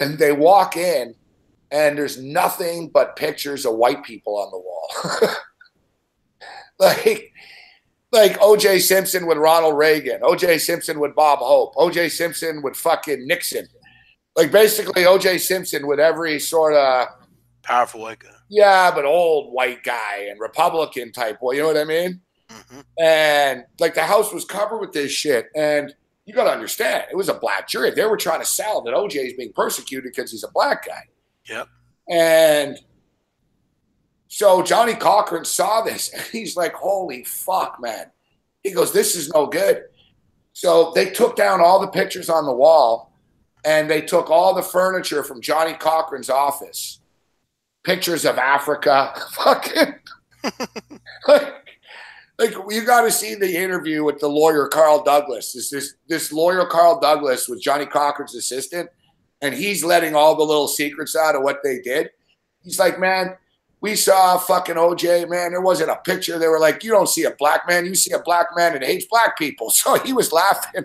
S1: and they walk in, and there's nothing but pictures of white people on the wall. like O.J. Simpson with Ronald Reagan, O.J. Simpson with Bob Hope, O.J. Simpson with fucking Nixon. Like basically O.J. Simpson with every sort of
S5: powerful white guy.
S1: Yeah, but old white guy and Republican type boy. You know what I mean?
S5: Mm-hmm.
S1: And like the house was covered with this shit. And you got to understand, it was a black jury. They were trying to sell that OJ is being persecuted because he's a black guy.
S5: Yep.
S1: And so Johnny Cochran saw this and he's like, holy fuck, man. He goes, this is no good. So they took down all the pictures on the wall and they took all the furniture from Johnny Cochran's office. Pictures of Africa. Fucking. Like you got to see the interview with the lawyer Carl Douglas. This lawyer Carl Douglas was Johnny Cochran's assistant, and he's letting all the little secrets out of what they did. He's like, man, we saw fucking OJ, man. There wasn't a picture. They were like, you don't see a black man. You see a black man that hates black people. So he was laughing.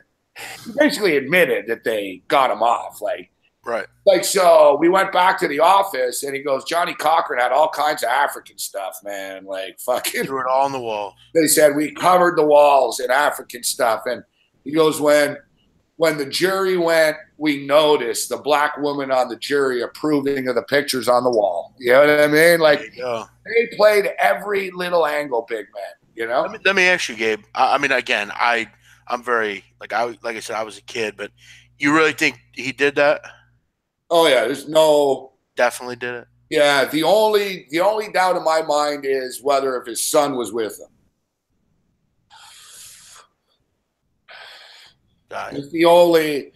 S1: He basically admitted that they got him off.
S5: Right.
S1: Like, so we went back to the office and he goes, Johnny Cochran had all kinds of African stuff, man. Like, fucking.
S5: Threw it all on the wall.
S1: They said we covered the walls in African stuff. And he goes, when the jury went, we noticed the black woman on the jury approving of the pictures on the wall. You know what I mean? Like, they played every little angle, big man, you know?
S5: Let me ask you, Gabe. I mean, again, I'm very, like I said, I was a kid, but you really think he did that?
S1: Oh yeah, there's no.
S5: Definitely did it.
S1: Yeah, the only doubt in my mind is whether if his son was with him. It's the only.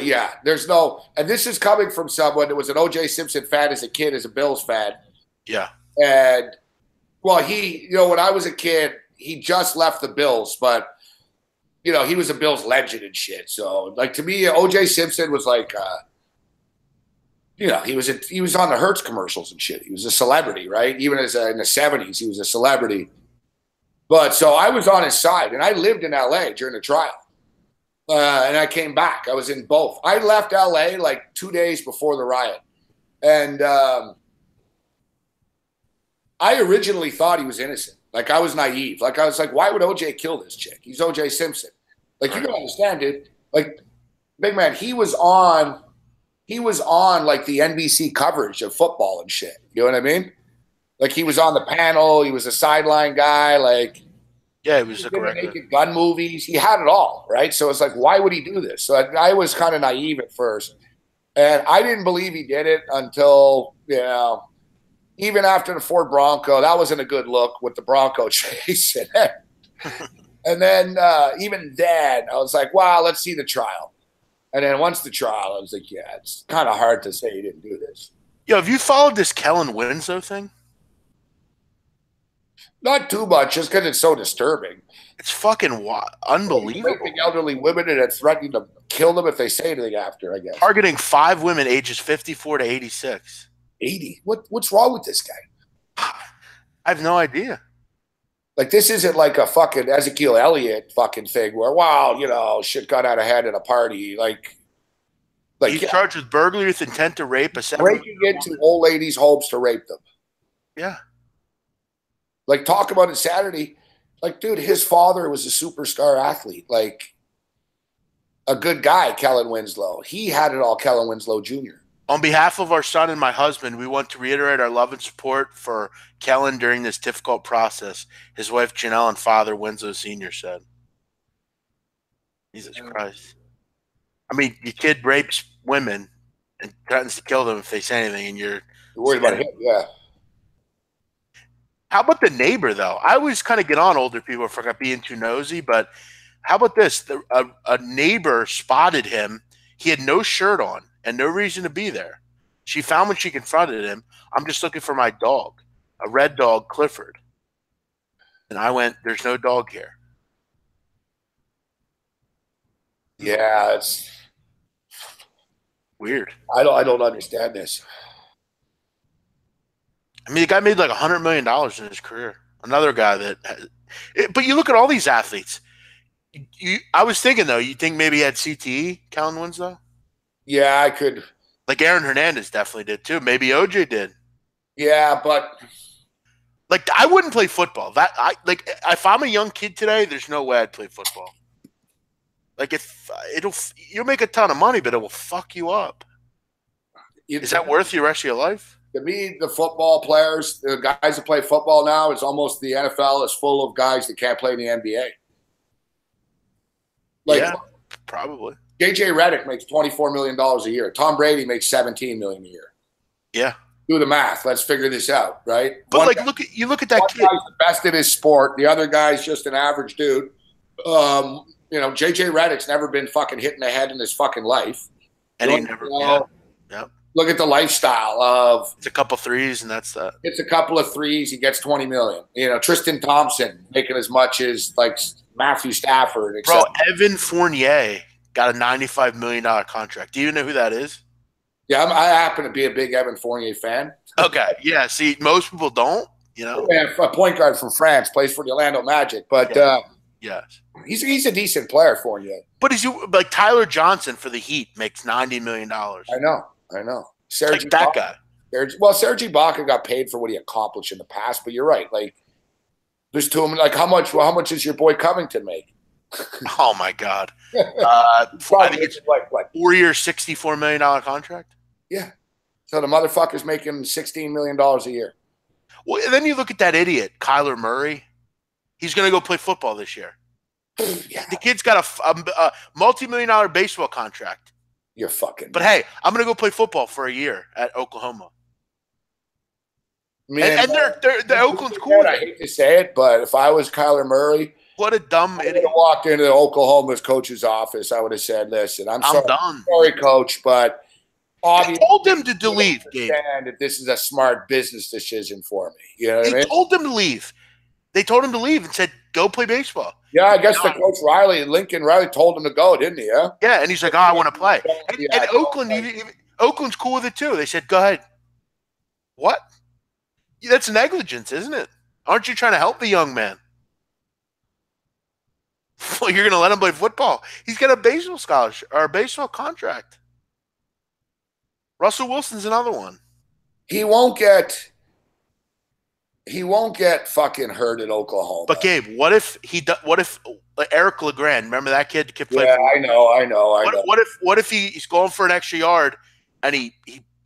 S1: Yeah. There's no, and this is coming from someone that was an O.J. Simpson fan as a kid, as a Bills fan.
S5: Yeah.
S1: And well, when I was a kid, he just left the Bills, but. You know, he was a Bills legend and shit. So, like, to me, O.J. Simpson was like, he was on the Hertz commercials and shit. He was a celebrity, right? Even in the 70s, he was a celebrity. But so I was on his side, and I lived in L.A. during the trial. And I came back. I was in both. I left L.A. like 2 days before the riot. And I originally thought he was innocent. Like, I was naive. Like, I was like, why would OJ kill this chick? He's OJ Simpson. Like, you don't understand, dude. Like, big man, he was on like the NBC coverage of football and shit. You know what I mean? Like, he was on the panel. He was a sideline guy. Like,
S5: yeah, he was a
S1: naked gun movies. He had it all, right? So it's like, why would he do this? So I was kind of naive at first. And I didn't believe he did it until, even after the Ford Bronco, that wasn't a good look with the Bronco chase. And then even then, I was like, wow, let's see the trial. And then once the trial, I was like, yeah, it's kind of hard to say he didn't do this.
S5: Yo, have you followed this Kellen Winslow thing?
S1: Not too much, just because it's so disturbing.
S5: It's fucking unbelievable.
S1: Raping elderly women and it's threatening to kill them if they say anything after, I guess.
S5: Targeting 5 women ages 54 to 86.
S1: 80? What's wrong with this guy?
S5: I have no idea.
S1: Like, this isn't like a fucking Ezekiel Elliott fucking thing where, wow, shit got out of hand at a party. Like
S5: he's charged with burglary with intent to rape a
S1: breaking into old ladies' homes to rape them.
S5: Yeah.
S1: Like, talk about insanity. Like, dude, his father was a superstar athlete. Like, a good guy, Kellen Winslow. He had it all, Kellen Winslow Jr.
S5: On behalf of our son and my husband, we want to reiterate our love and support for Kellen during this difficult process, his wife Janelle and father Winslow Sr. said. Jesus Christ. I mean, your kid rapes women and threatens to kill them if they say anything, and you're
S1: worried about him, yeah.
S5: How about the neighbor, though? I always kind of get on older people for being too nosy, but how about this? A neighbor spotted him. He had no shirt on and no reason to be there. She found when she confronted him, I'm just looking for my dog, a red dog, Clifford. And I went, there's no dog here.
S1: Yeah, it's
S5: Weird.
S1: I don't understand this.
S5: I mean, the guy made like $100 million in his career. Another guy but you look at all these athletes. I was thinking though, you think maybe he had CTE, Kellen Winslow?
S1: Yeah, I could.
S5: Like Aaron Hernandez definitely did too. Maybe OJ did.
S1: Yeah, but
S5: Like I wouldn't play football. If I'm a young kid today, there's no way I'd play football. Like you'll make a ton of money, but it will fuck you up. Is that worth the rest of your life?
S1: To me, the football players, the guys that play football now, it's almost the NFL is full of guys that can't play in the NBA. Like,
S5: yeah, probably.
S1: JJ Redick makes $24 million a year. Tom Brady makes $17 million a year.
S5: Yeah.
S1: Do the math. Let's figure this out, right?
S5: But look at that kid.
S1: One guy's the best in his sport. The other guy's just an average dude. JJ Redick's never been fucking hit in the head in his fucking life.
S5: And he never. Yeah. Yep.
S1: Look at the lifestyle of.
S5: It's a couple threes, and that's that.
S1: It's a couple of threes. He gets $20 million. Tristan Thompson making as much as like Matthew Stafford.
S5: Bro, Evan Fournier got a $95 million contract. Do you know who that is?
S1: Yeah, I happen to be a big Evan Fournier fan.
S5: Okay, yeah. See, most people don't.
S1: Yeah, a point guard from France, plays for the Orlando Magic, but
S5: yes,
S1: he's a decent player, Fournier.
S5: But like Tyler Johnson for the Heat makes $90 million. I
S1: know.
S5: Like that guy.
S1: Serge Ibaka got paid for what he accomplished in the past, but you're right. Like, there's two of them. Like, how much is your boy Covington make?
S5: Oh my God! I think it's like what 4 year, $64 million contract.
S1: Yeah, so the motherfucker's making $16 million a year.
S5: Well, and then you look at that idiot Kyler Murray. He's going to go play football this year.
S1: Yeah.
S5: The kid's got a multi-million-dollar baseball contract.
S1: You're fucking.
S5: But hey, I'm going to go play football for a year at Oklahoma. And they're Oakland's cool.
S1: I hate to say it, but if I was Kyler Murray,
S5: what a dumb idiot! I would have
S1: walked into Oklahoma's coach's office. I would have said, "Listen, I'm
S5: done.
S1: Sorry, coach, but
S5: I told them to leave.
S1: Understand that this is a smart business decision for me. You know what I mean?
S5: They told them to leave. They told him to leave and said, "Go play baseball."
S1: Yeah, I guess the coach Lincoln Riley told him to go, didn't he? Yeah.
S5: Yeah, and he's like, "Oh, I want to play." And Oakland's cool with it too. They said, "Go ahead." What? That's negligence, isn't it? Aren't you trying to help the young man? Well, you're going to let him play football. He's got a baseball scholarship or a baseball contract. Russell Wilson's another one.
S1: He won't get fucking hurt at Oklahoma.
S5: But Gabe, what if Eric LeGrand, remember that kid kept playing?
S1: Yeah, I know.
S5: What if he's going for an extra yard and he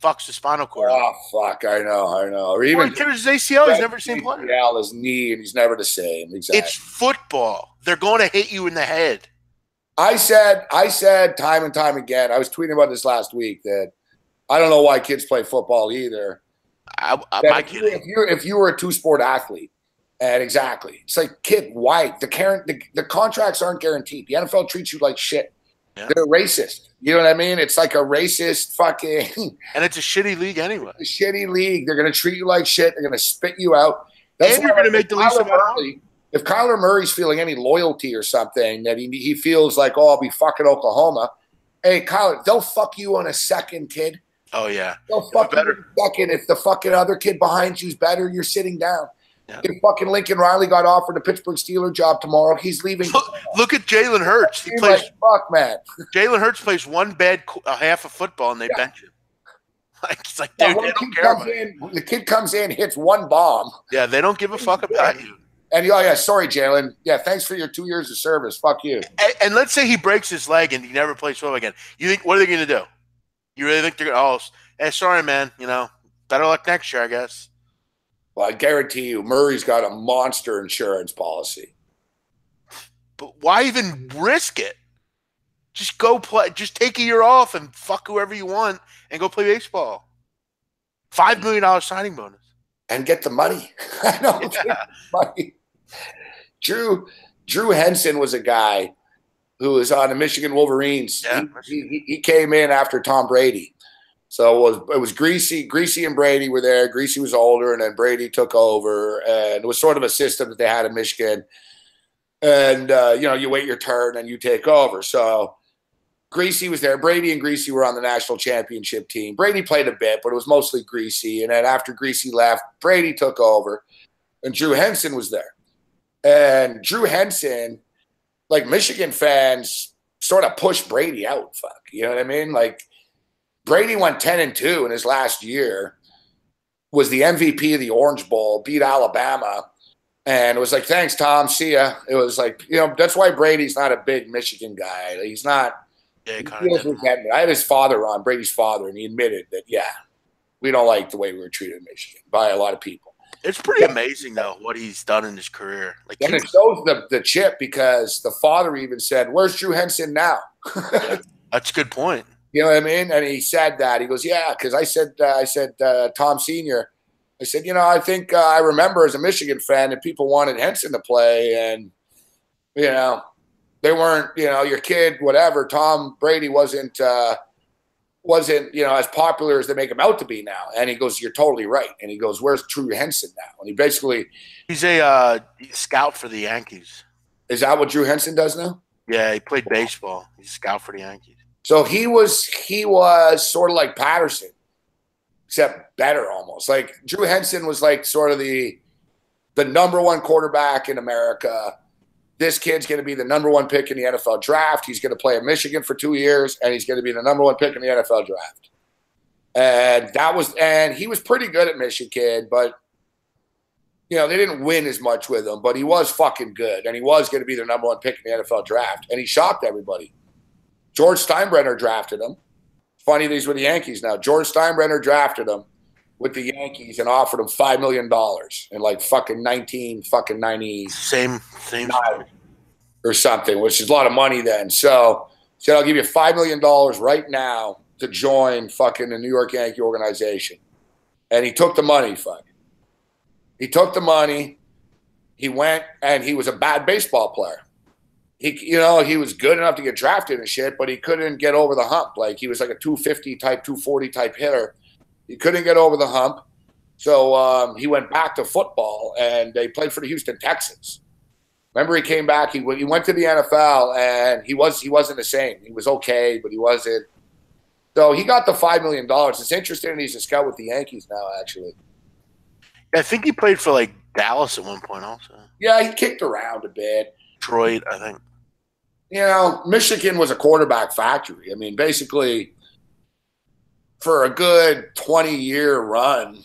S5: fucks the spinal cord?
S1: Oh fuck, I know. Or even
S5: he tears his ACL, he's never seen play.
S1: ACL, his knee, and he's never the same. Exactly.
S5: It's football. They're going to hit you in the head.
S1: I said time and time again. I was tweeting about this last week that I don't know why kids play football either. If you were a two-sport athlete, and exactly, it's like, kid, why the contracts aren't guaranteed. The NFL treats you like shit. Yeah. They're racist. You know what I mean? It's like a racist fucking.
S5: And it's a shitty league anyway.
S1: A shitty league. They're going to treat you like shit. They're going to spit you out.
S5: And you're going to make the least amount of money.
S1: If Kyler Murray's feeling any loyalty or something, that he feels like, oh, I'll be fucking Oklahoma. Hey, Kyler, they'll fuck you on a second, kid.
S5: Oh, yeah.
S1: They'll fuck you on a second. If the fucking other kid behind you's better, you're sitting down. Yeah. If fucking Lincoln Riley got offered a Pittsburgh Steelers job tomorrow, he's leaving.
S5: Look at Jalen Hurts.
S1: He plays like, fuck, man.
S5: Jalen Hurts plays one bad half of football and they bench him. Like, it's like, dude, they don't care about you.
S1: The kid comes in, hits one bomb.
S5: Yeah, they don't give a fuck about you.
S1: And yeah, sorry, Jalen. Yeah, thanks for your 2 years of service. Fuck you.
S5: And let's say he breaks his leg and he never plays football again. You think, what are they going to do? You really think they're going to, hey, sorry, man, better luck next year, I guess.
S1: Well, I guarantee you, Murray's got a monster insurance policy.
S5: But why even risk it? Just go play. Just take a year off and fuck whoever you want and go play baseball. $5 million signing bonus. And
S1: get the money. I know. Yeah. Money. Drew Henson was a guy who was on the Michigan Wolverines. Yeah. He came in after Tom Brady. So it was Greasy and Brady were there. Greasy was older, and then Brady took over. And it was sort of a system that they had in Michigan. And, you wait your turn and you take over. So Greasy was there. Brady and Greasy were on the national championship team. Brady played a bit, but it was mostly Greasy. And then after Greasy left, Brady took over, and Drew Henson was there. And Drew Henson, like Michigan fans, sort of pushed Brady out. Fuck, you know what I mean? Like Brady went 10-2 in his last year, was the MVP of the Orange Bowl, beat Alabama. And it was like, thanks, Tom. See ya. It was like, that's why Brady's not a big Michigan guy. He's not.
S5: Yeah,
S1: I had his father on, Brady's father, and he admitted that, we don't like the way we were treated in Michigan by a lot of people.
S5: It's pretty amazing, though, what he's done in his career. Like,
S1: and it shows the chip because the father even said, "Where's Drew Henson now?"
S5: That's a good point.
S1: You know what I mean? And he said that. He goes, "Yeah," because I said, Tom Senior. I said, I think I remember as a Michigan fan that people wanted Henson to play, and they weren't, your kid, whatever. Tom Brady wasn't, as popular as they make him out to be now. And he goes, "You're totally right." And he goes, "Where's Drew Henson now?" And he basically,
S5: he's a scout for the Yankees.
S1: Is that what Drew Henson does now?
S5: Yeah, he played baseball. He's a scout for the Yankees.
S1: So he was sort of like Patterson, except better almost. Like Drew Henson was like sort of the number one quarterback in America. This kid's going to be the number one pick in the NFL draft. He's going to play in Michigan for 2 years, and he's going to be the number one pick in the NFL draft. And he was pretty good at Michigan, but they didn't win as much with him, but he was fucking good, and he was going to be the number one pick in the NFL draft, and he shocked everybody. George Steinbrenner drafted him. Funny that he's with the Yankees now. George Steinbrenner drafted him with the Yankees and offered him $5 million in like fucking 1990.
S5: Same
S1: or something, which is a lot of money then. So he said, "I'll give you $5 million right now to join fucking the New York Yankee organization." And he took the money, He took the money. He went, and he was a bad baseball player. He was good enough to get drafted and shit, but he couldn't get over the hump. Like he was like a 250 type, 240 type hitter. He couldn't get over the hump. So he went back to football, and they played for the Houston Texans. Remember, he came back. He went to the NFL, and he wasn't the same. He was okay, but he wasn't. So he got the $5 million. It's interesting. He's a scout with the Yankees now, actually.
S5: I think he played for like Dallas at one point, also.
S1: Yeah, he kicked around a bit.
S5: Detroit, I think.
S1: Michigan was a quarterback factory. I mean, basically, for a good 20-year run,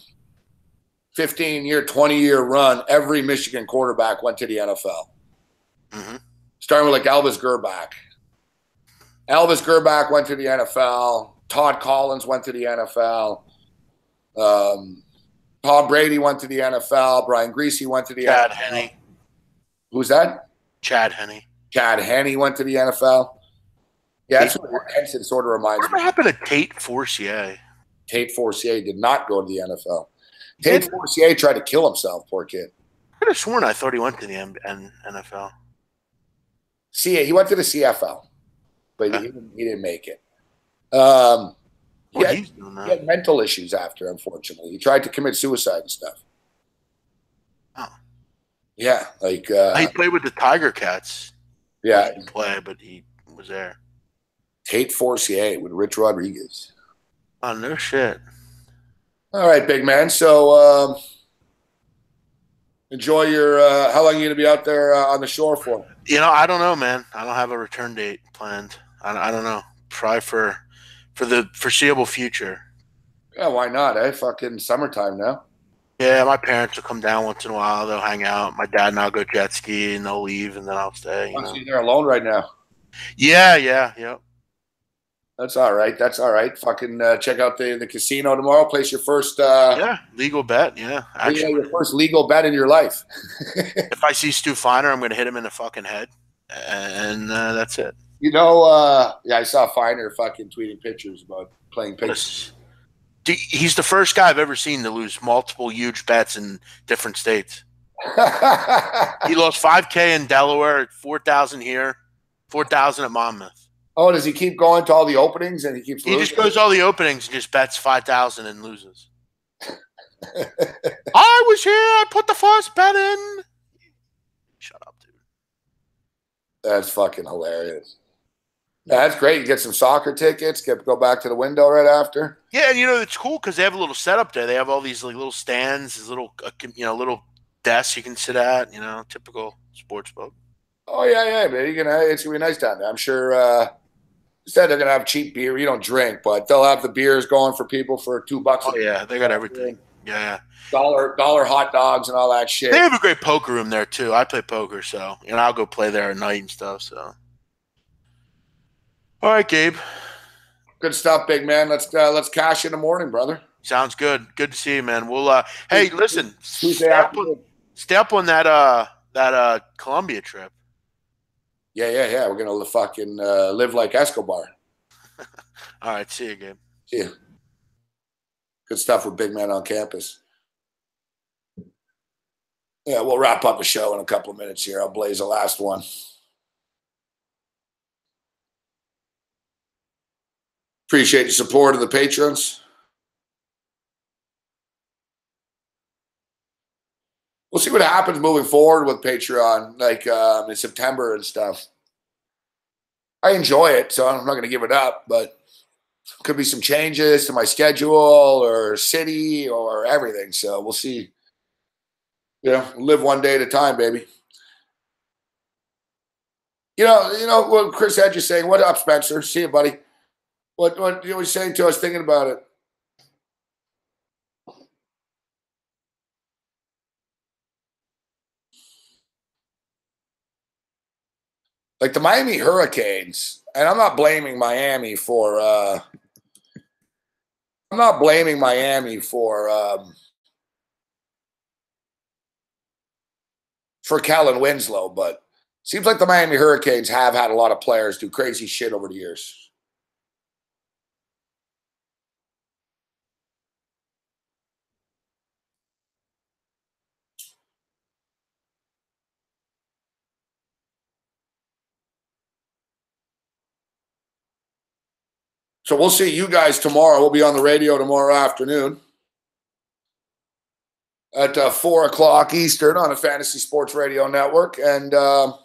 S1: 15-year, 20-year run, every Michigan quarterback went to the NFL.
S5: Mm-hmm.
S1: Starting with like Elvis Grbac. Elvis Grbac went to the NFL. Todd Collins went to the NFL. Tom Brady went to the NFL. Brian Greasy went to the
S5: Chad
S1: NFL.
S5: Henne.
S1: Who's that?
S5: Chad Henne.
S1: Chad Henne went to the NFL. Yeah, that's what Henson sort of reminds me.
S5: What happened to Tate Forcier?
S1: Tate Forcier did not go to the NFL. Tate Forcier tried to kill himself, poor kid.
S5: I could have sworn I thought he went to the NFL.
S1: He went to the CFL, but he didn't make it. He had mental issues after, unfortunately. He tried to commit suicide and stuff.
S5: Oh.
S1: Yeah, like
S5: he played with the Tiger Cats.
S1: Yeah,
S5: he didn't play, but he was there.
S1: Tate Forcier with Rich Rodriguez.
S5: Oh, no shit.
S1: All right, big man. So enjoy your. How long are you gonna be out there on the shore for?
S5: I don't know, man. I don't have a return date planned. I don't know. Try for the foreseeable future.
S1: Yeah, why not? Fucking summertime now.
S5: Yeah, my parents will come down once in a while. They'll hang out. My dad and I'll go jet ski, and they'll leave, and then I'll stay.
S1: So you're alone right now.
S5: Yeah.
S1: That's all right. Fucking check out the casino tomorrow. Place your first.
S5: Legal bet. Yeah, actually,
S1: your first legal bet in your life.
S5: If I see Stu Feiner, I'm going to hit him in the fucking head, and that's it.
S1: I saw Feiner fucking tweeting pictures about playing pictures.
S5: He's the first guy I've ever seen to lose multiple huge bets in different states. He lost $5,000 in Delaware, $4,000 here, $4,000 at Monmouth.
S1: Oh, does he keep going to all the openings and he keeps losing?
S5: He just goes to all the openings and just bets $5,000 and loses. I was here. I put the first bet in. Shut up, dude.
S1: That's fucking hilarious. That's great. You get some soccer tickets. Go back to the window right after.
S5: Yeah, and it's cool because they have a little setup there. They have all these like little stands, these little little desks you can sit at. Typical sports book.
S1: Oh yeah, man. It's gonna be nice down there. I'm sure. Instead, they're gonna have cheap beer. You don't drink, but they'll have the beers going for people for $2.
S5: Oh yeah, they got everything. Yeah.
S1: Dollar hot dogs and all that shit.
S5: They have a great poker room there too. I play poker, so I'll go play there at night and stuff. So, all right, Gabe.
S1: Good stuff, big man. Let's cash in the morning, brother.
S5: Sounds good. Good to see you, man. We'll hey, listen.
S1: Tuesday afternoon.
S5: Stay up on that Colombia trip.
S1: Yeah. We're gonna fucking live like Escobar.
S5: All right, see you, Gabe.
S1: See you. Good stuff with Big Man on Campus. Yeah, we'll wrap up the show in a couple of minutes here. I'll blaze the last one. Appreciate the support of the patrons. We'll see what happens moving forward with Patreon, like in September and stuff. I enjoy it, so I'm not going to give it up, but could be some changes to my schedule or city or everything. So we'll see. Live one day at a time, baby. What Chris had you saying. What up, Spencer? See you, buddy. What you were saying to us, thinking about it. Like the Miami Hurricanes, and I'm not blaming Miami for Kellen Winslow, but seems like the Miami Hurricanes have had a lot of players do crazy shit over the years. So we'll see you guys tomorrow. We'll be on the radio tomorrow afternoon at 4 o'clock Eastern on the Fantasy Sports Radio Network. And we'll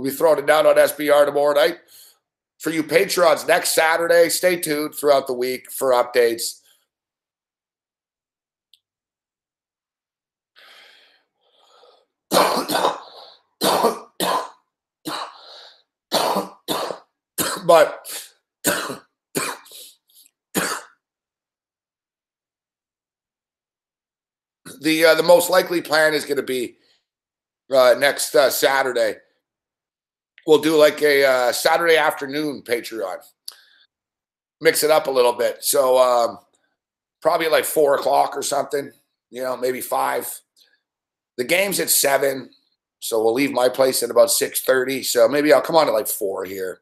S1: be throwing it down on SBR tomorrow night. For you Patriots, next Saturday, stay tuned throughout the week for updates. But the most likely plan is going to be next Saturday. We'll do like a Saturday afternoon Patreon. Mix it up a little bit. So probably like 4 o'clock or something, maybe 5. The game's at 7, so we'll leave my place at about 6:30. So maybe I'll come on at like 4 here.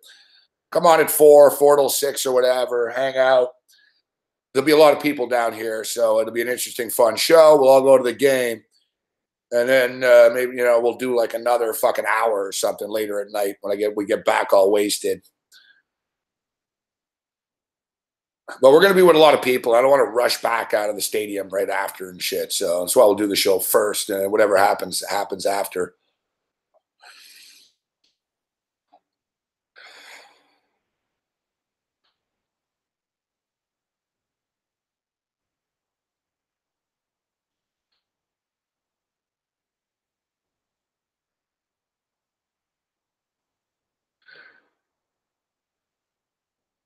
S1: Come on at 4 till 6 or whatever, hang out. There'll be a lot of people down here, so it'll be an interesting, fun show. We'll all go to the game. And then maybe, we'll do like another fucking hour or something later at night when we get back all wasted. But we're going to be with a lot of people. I don't want to rush back out of the stadium right after and shit. So that's why we'll do the show first, and whatever happens after.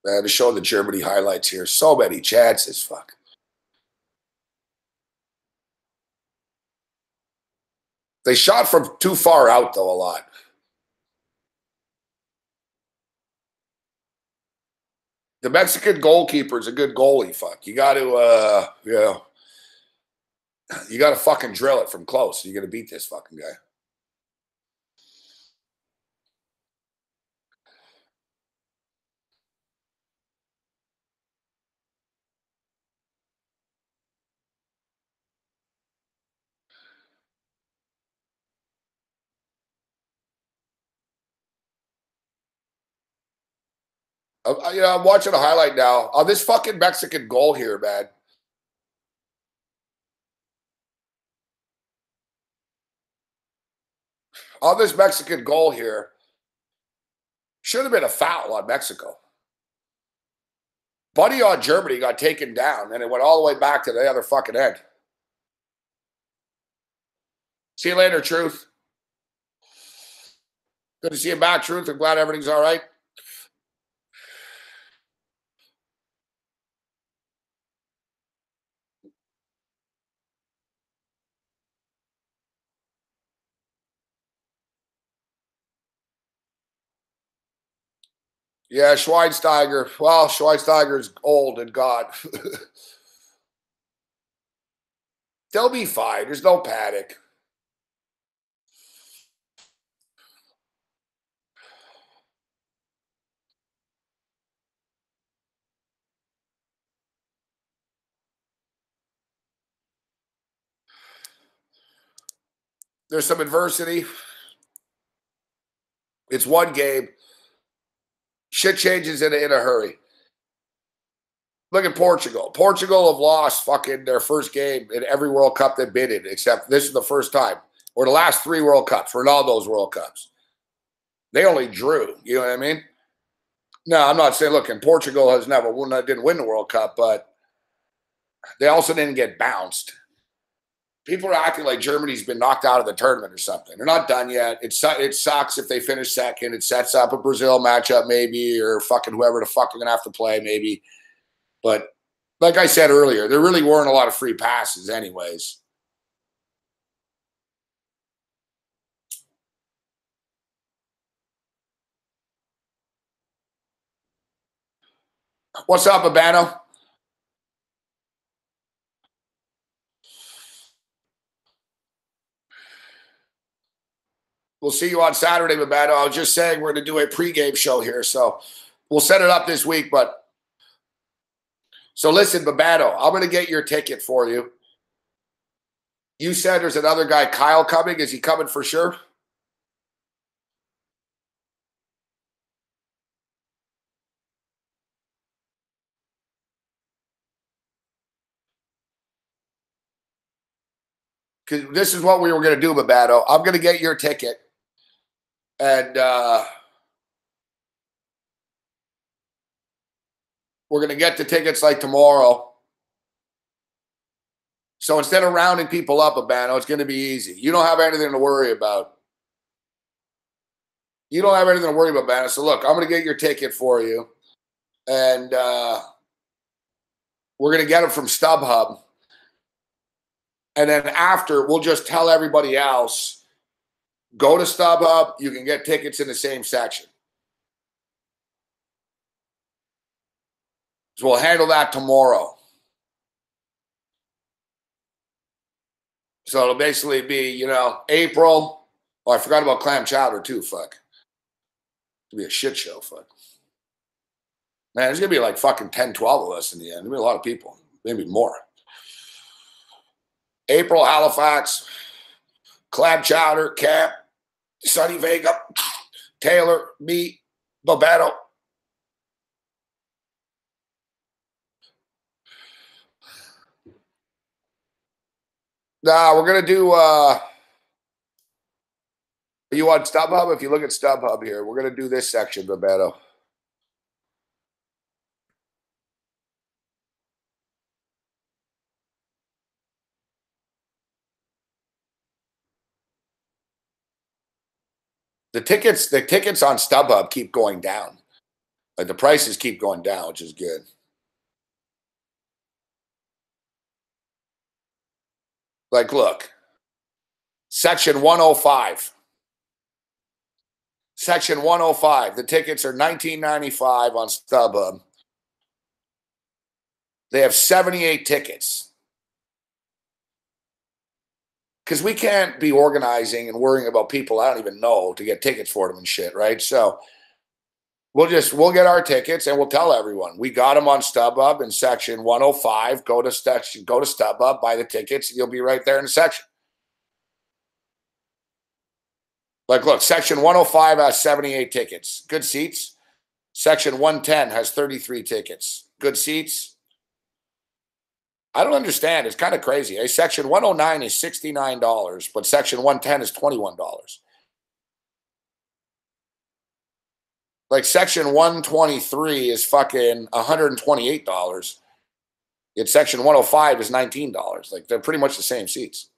S1: To show the Germany highlights here. So many chances, fuck. They shot from too far out, though, a lot. The Mexican goalkeeper is a good goalie, fuck. You got to, you got to fucking drill it from close. You're going to beat this fucking guy. I'm watching a highlight now. On this fucking Mexican goal here, man. On this Mexican goal here, should have been a foul on Mexico. Buddy on Germany got taken down, and it went all the way back to the other fucking end. See you later, Truth. Good to see you back, Truth. I'm glad everything's all right. Yeah, Schweinsteiger. Well, Schweinsteiger's old and gone. They'll be fine. There's no panic. There's some adversity. It's one game. Shit changes in a hurry. Look at Portugal. Portugal have lost fucking their first game in every World Cup they've been in, except this is the first time. Or the last 3 World Cups, Ronaldo's World Cups. They only drew. You know what I mean? No, I'm not saying, look, and Portugal has never won, didn't win the World Cup, but they also didn't get bounced. People are acting like Germany's been knocked out of the tournament or something. They're not done yet. It sucks if they finish second. It sets up a Brazil matchup maybe, or fucking whoever the fuck they're going to have to play maybe. But like I said earlier, there really weren't a lot of free passes anyways. What's up, Abano? We'll see you on Saturday, Babano. I was just saying we're going to do a pregame show here, so we'll set it up this week. But so listen, Babano, I'm going to get your ticket for you. You said there's another guy, Kyle, coming. Is he coming for sure? Because this is what we were going to do, Babano. I'm going to get your ticket. And we're going to get the tickets like tomorrow. So instead of rounding people up, Abano, it's going to be easy. You don't have anything to worry about. You don't have anything to worry about, Abano. So look, I'm going to get your ticket for you. And we're going to get them from StubHub. And then after, we'll just tell everybody else, go to StubHub. You can get tickets in the same section. So we'll handle that tomorrow. So it'll basically be, you know, April. Oh, I forgot about clam chowder too. Fuck. It'll be a shit show. Fuck. Man, there's going to be like fucking 10, 12 of us in the end. There'll be a lot of people. Maybe more. April, Halifax, clam chowder, Camp, Sunny Vega, Taylor, me, Babano. Nah, we're going to do, you on StubHub? If you look at StubHub here, we're going to do this section, Babano. The tickets on StubHub keep going down. Like the prices keep going down, which is good. Like, look, section 105. Section 105. The tickets are $19.95 on StubHub. They have 78 tickets. Because we can't be organizing and worrying about people I don't even know to get tickets for them and shit, right? So we'll get our tickets and we'll tell everyone we got them on StubHub in section 105. Go to StubHub, buy the tickets, and you'll be right there in the section. Like, look, section 105 has 78 tickets. Good seats. Section 110 has 33 tickets. Good seats. I don't understand. It's kind of crazy. Section 109 is $69, but section 110 is $21. Like section 123 is fucking $128. Yet section 105 is $19. Like they're pretty much the same seats.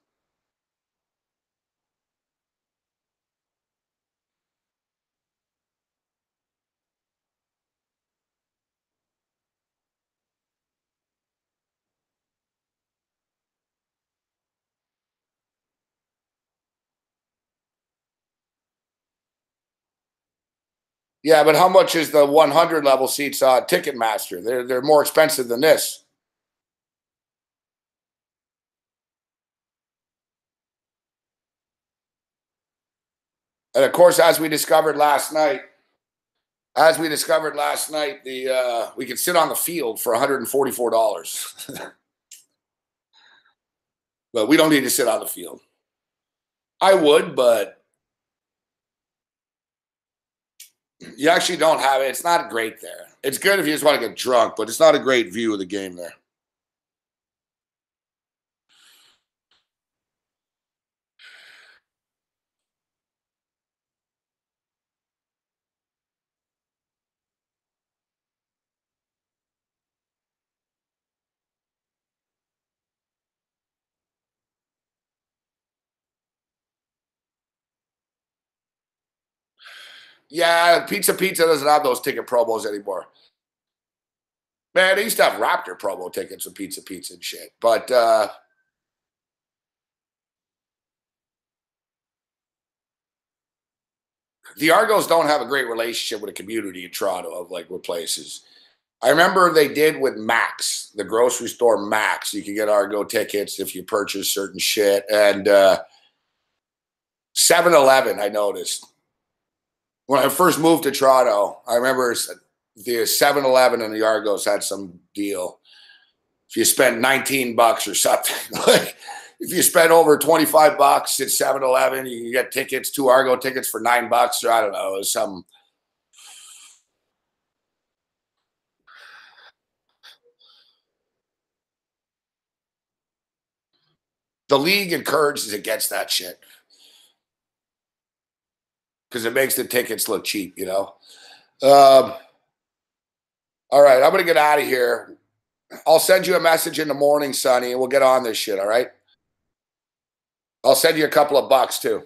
S1: Yeah, but how much is the 100 level seats on Ticketmaster? They're more expensive than this. And of course, as we discovered last night, the we could sit on the field for $144. But we don't need to sit on the field. I would, but you actually don't have it. It's not great there. It's good if you just want to get drunk, but it's not a great view of the game there. Yeah, Pizza doesn't have those ticket promos anymore. Man, they used to have Raptor promo tickets with Pizza and shit. But the Argos don't have a great relationship with the community in Toronto of like with places. I remember they did with Max, the grocery store Max. You could get Argo tickets if you purchase certain shit. And 7-Eleven, I noticed. When I first moved to Toronto, I remember the 7-Eleven and the Argos had some deal. If you spend $19 or something, like if you spend over $25 at 7-Eleven, you can get tickets, 2 Argo tickets for $9, or I don't know, it was some. The league encourages against that shit because it makes the tickets look cheap, you know. All right, I'm gonna get out of here. I'll send you a message in the morning, Sonny, and we'll get on this shit. All right. I'll send you a couple of bucks too.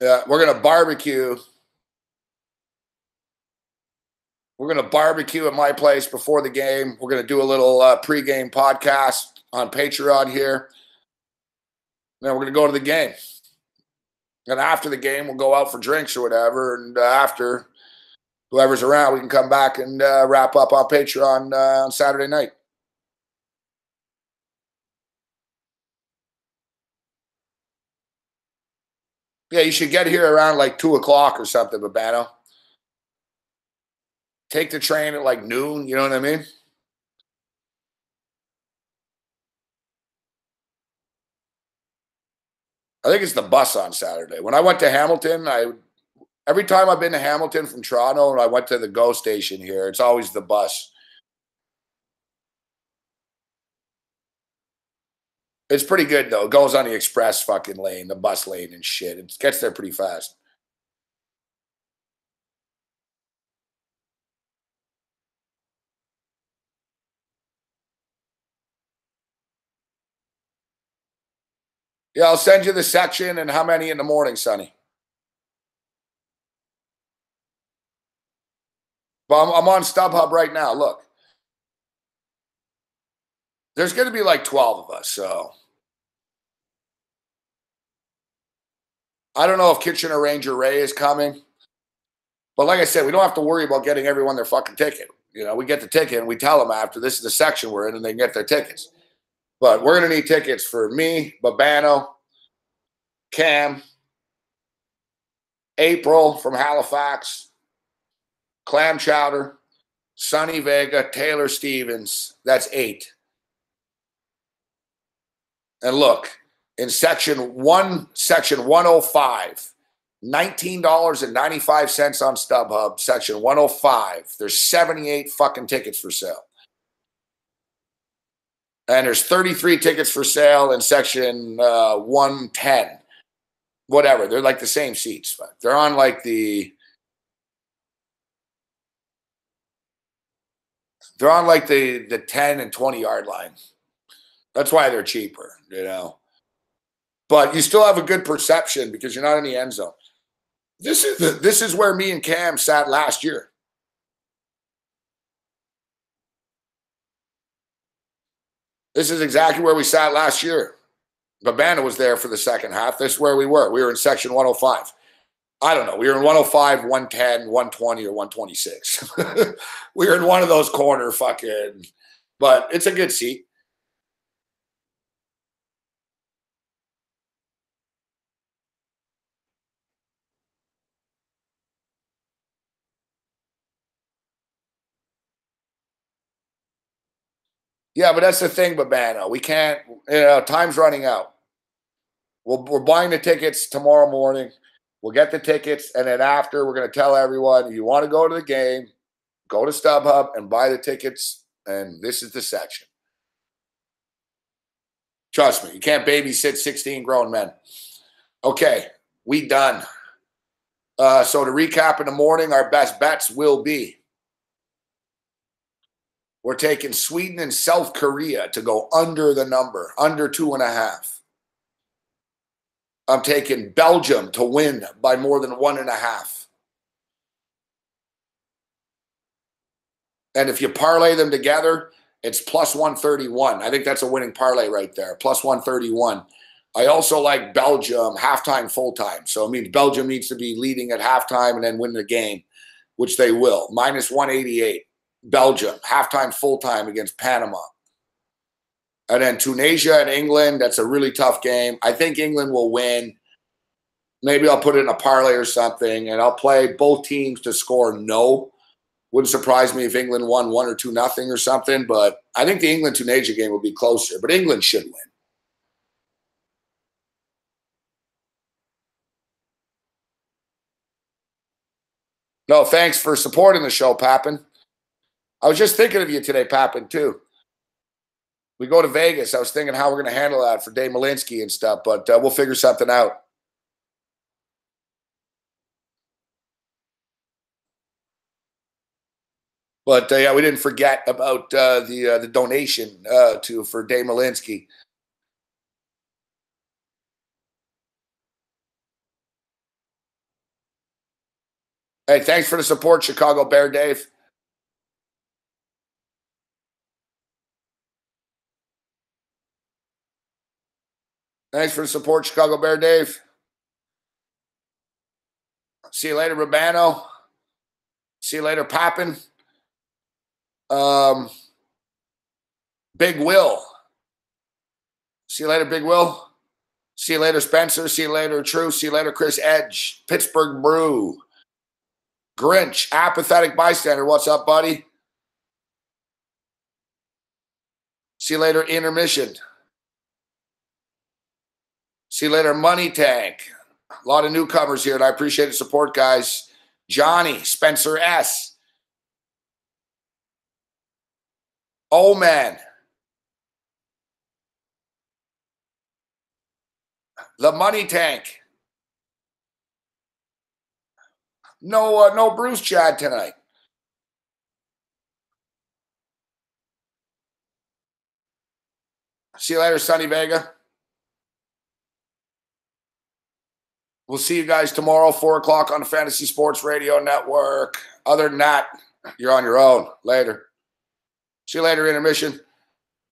S1: Yeah, we're gonna barbecue. We're gonna barbecue at my place before the game. We're gonna do a little pregame podcast on Patreon here. Then we're gonna go to the game. And after the game, we'll go out for drinks or whatever. And after, whoever's around, we can come back and wrap up on Patreon on Saturday night. Yeah, you should get here around like 2 o'clock or something, Babano. Take the train at like noon, you know what I mean? I think it's the bus on Saturday. When I went to Hamilton, every time I've been to Hamilton from Toronto and I went to the GO station here, it's always the bus. It's pretty good though. It goes on the express fucking lane, the bus lane and shit. It gets there pretty fast. Yeah, I'll send you the section and how many in the morning, Sonny. Well, I'm on StubHub right now. Look. There's going to be like 12 of us, so. I don't know if Kitchener Ranger Ray is coming. But like I said, we don't have to worry about getting everyone their fucking ticket. You know, we get the ticket and we tell them after this is the section we're in and they can get their tickets. But we're going to need tickets for me, Babano, Cam, April from Halifax, Clam Chowder, Sonny Vega, Taylor Stevens. That's 8. And look, in section 105, $19.95 on StubHub, section 105. There's 78 fucking tickets for sale. And there's 33 tickets for sale in section 110. Whatever. They're like the same seats. But they're on like the – they're on like the 10 and 20 yard line. That's why they're cheaper, you know. But you still have a good perception because you're not in the end zone. This is where me and Cam sat last year. This is exactly where we sat last year. Babana was there for the second half. This is where we were. We were in section 105. I don't know. We were in 105, 110, 120, or 126. We were in one of those corner fucking – but it's a good seat. Yeah, but that's the thing, Babano. We can't, time's running out. We're buying the tickets tomorrow morning. We'll get the tickets, and then after, we're going to tell everyone, if you want to go to the game, go to StubHub and buy the tickets, and this is the section. Trust me, you can't babysit 16 grown men. Okay, we done. So to recap in the morning, our best bets will be we're taking Sweden and South Korea to go under the number, under 2.5. I'm taking Belgium to win by more than 1.5. And if you parlay them together, it's plus 131. I think that's a winning parlay right there, plus 131. I also like Belgium halftime, full-time. So it means Belgium needs to be leading at halftime and then win the game, which they will. Minus 188. Belgium, halftime, full-time against Panama. And then Tunisia and England, that's a really tough game. I think England will win. Maybe I'll put it in a parlay or something, and I'll play both teams to score no. Wouldn't surprise me if England won 1 or 2-0 or something, but I think the England-Tunisia game will be closer, but England should win. No, thanks for supporting the show, Pappin. I was just thinking of you today, Pappin, too. We go to Vegas. I was thinking how we're going to handle that for Dave Malinsky and stuff, but we'll figure something out. But yeah, we didn't forget about the donation for Dave Malinsky. Hey, thanks for the support, Chicago Bear Dave. Thanks for the support, Chicago Bear Dave. See you later, Rubano. See you later, Pappin. Big Will. See you later, Big Will. See you later, Spencer. See you later, True. See you later, Chris Edge. Pittsburgh Brew. Grinch. Apathetic Bystander. What's up, buddy? See you later, Intermission. See you later, Money Tank. A lot of newcomers here, and I appreciate the support, guys. Johnny, Spencer S. Oh, man. The Money Tank. No Bruce Chad tonight. See you later, Sonny Vega. We'll see you guys tomorrow, 4 o'clock on the Fantasy Sports Radio Network. Other than that, you're on your own. Later. See you later, Intermission.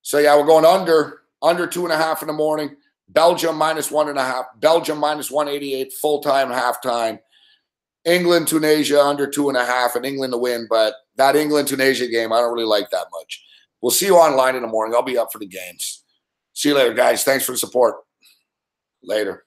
S1: So, yeah, we're going under 2.5 in the morning. Belgium minus 1.5. Belgium minus 188, full-time, halftime. England, Tunisia under 2.5, and England to win. But that England-Tunisia game, I don't really like that much. We'll see you online in the morning. I'll be up for the games. See you later, guys. Thanks for the support. Later.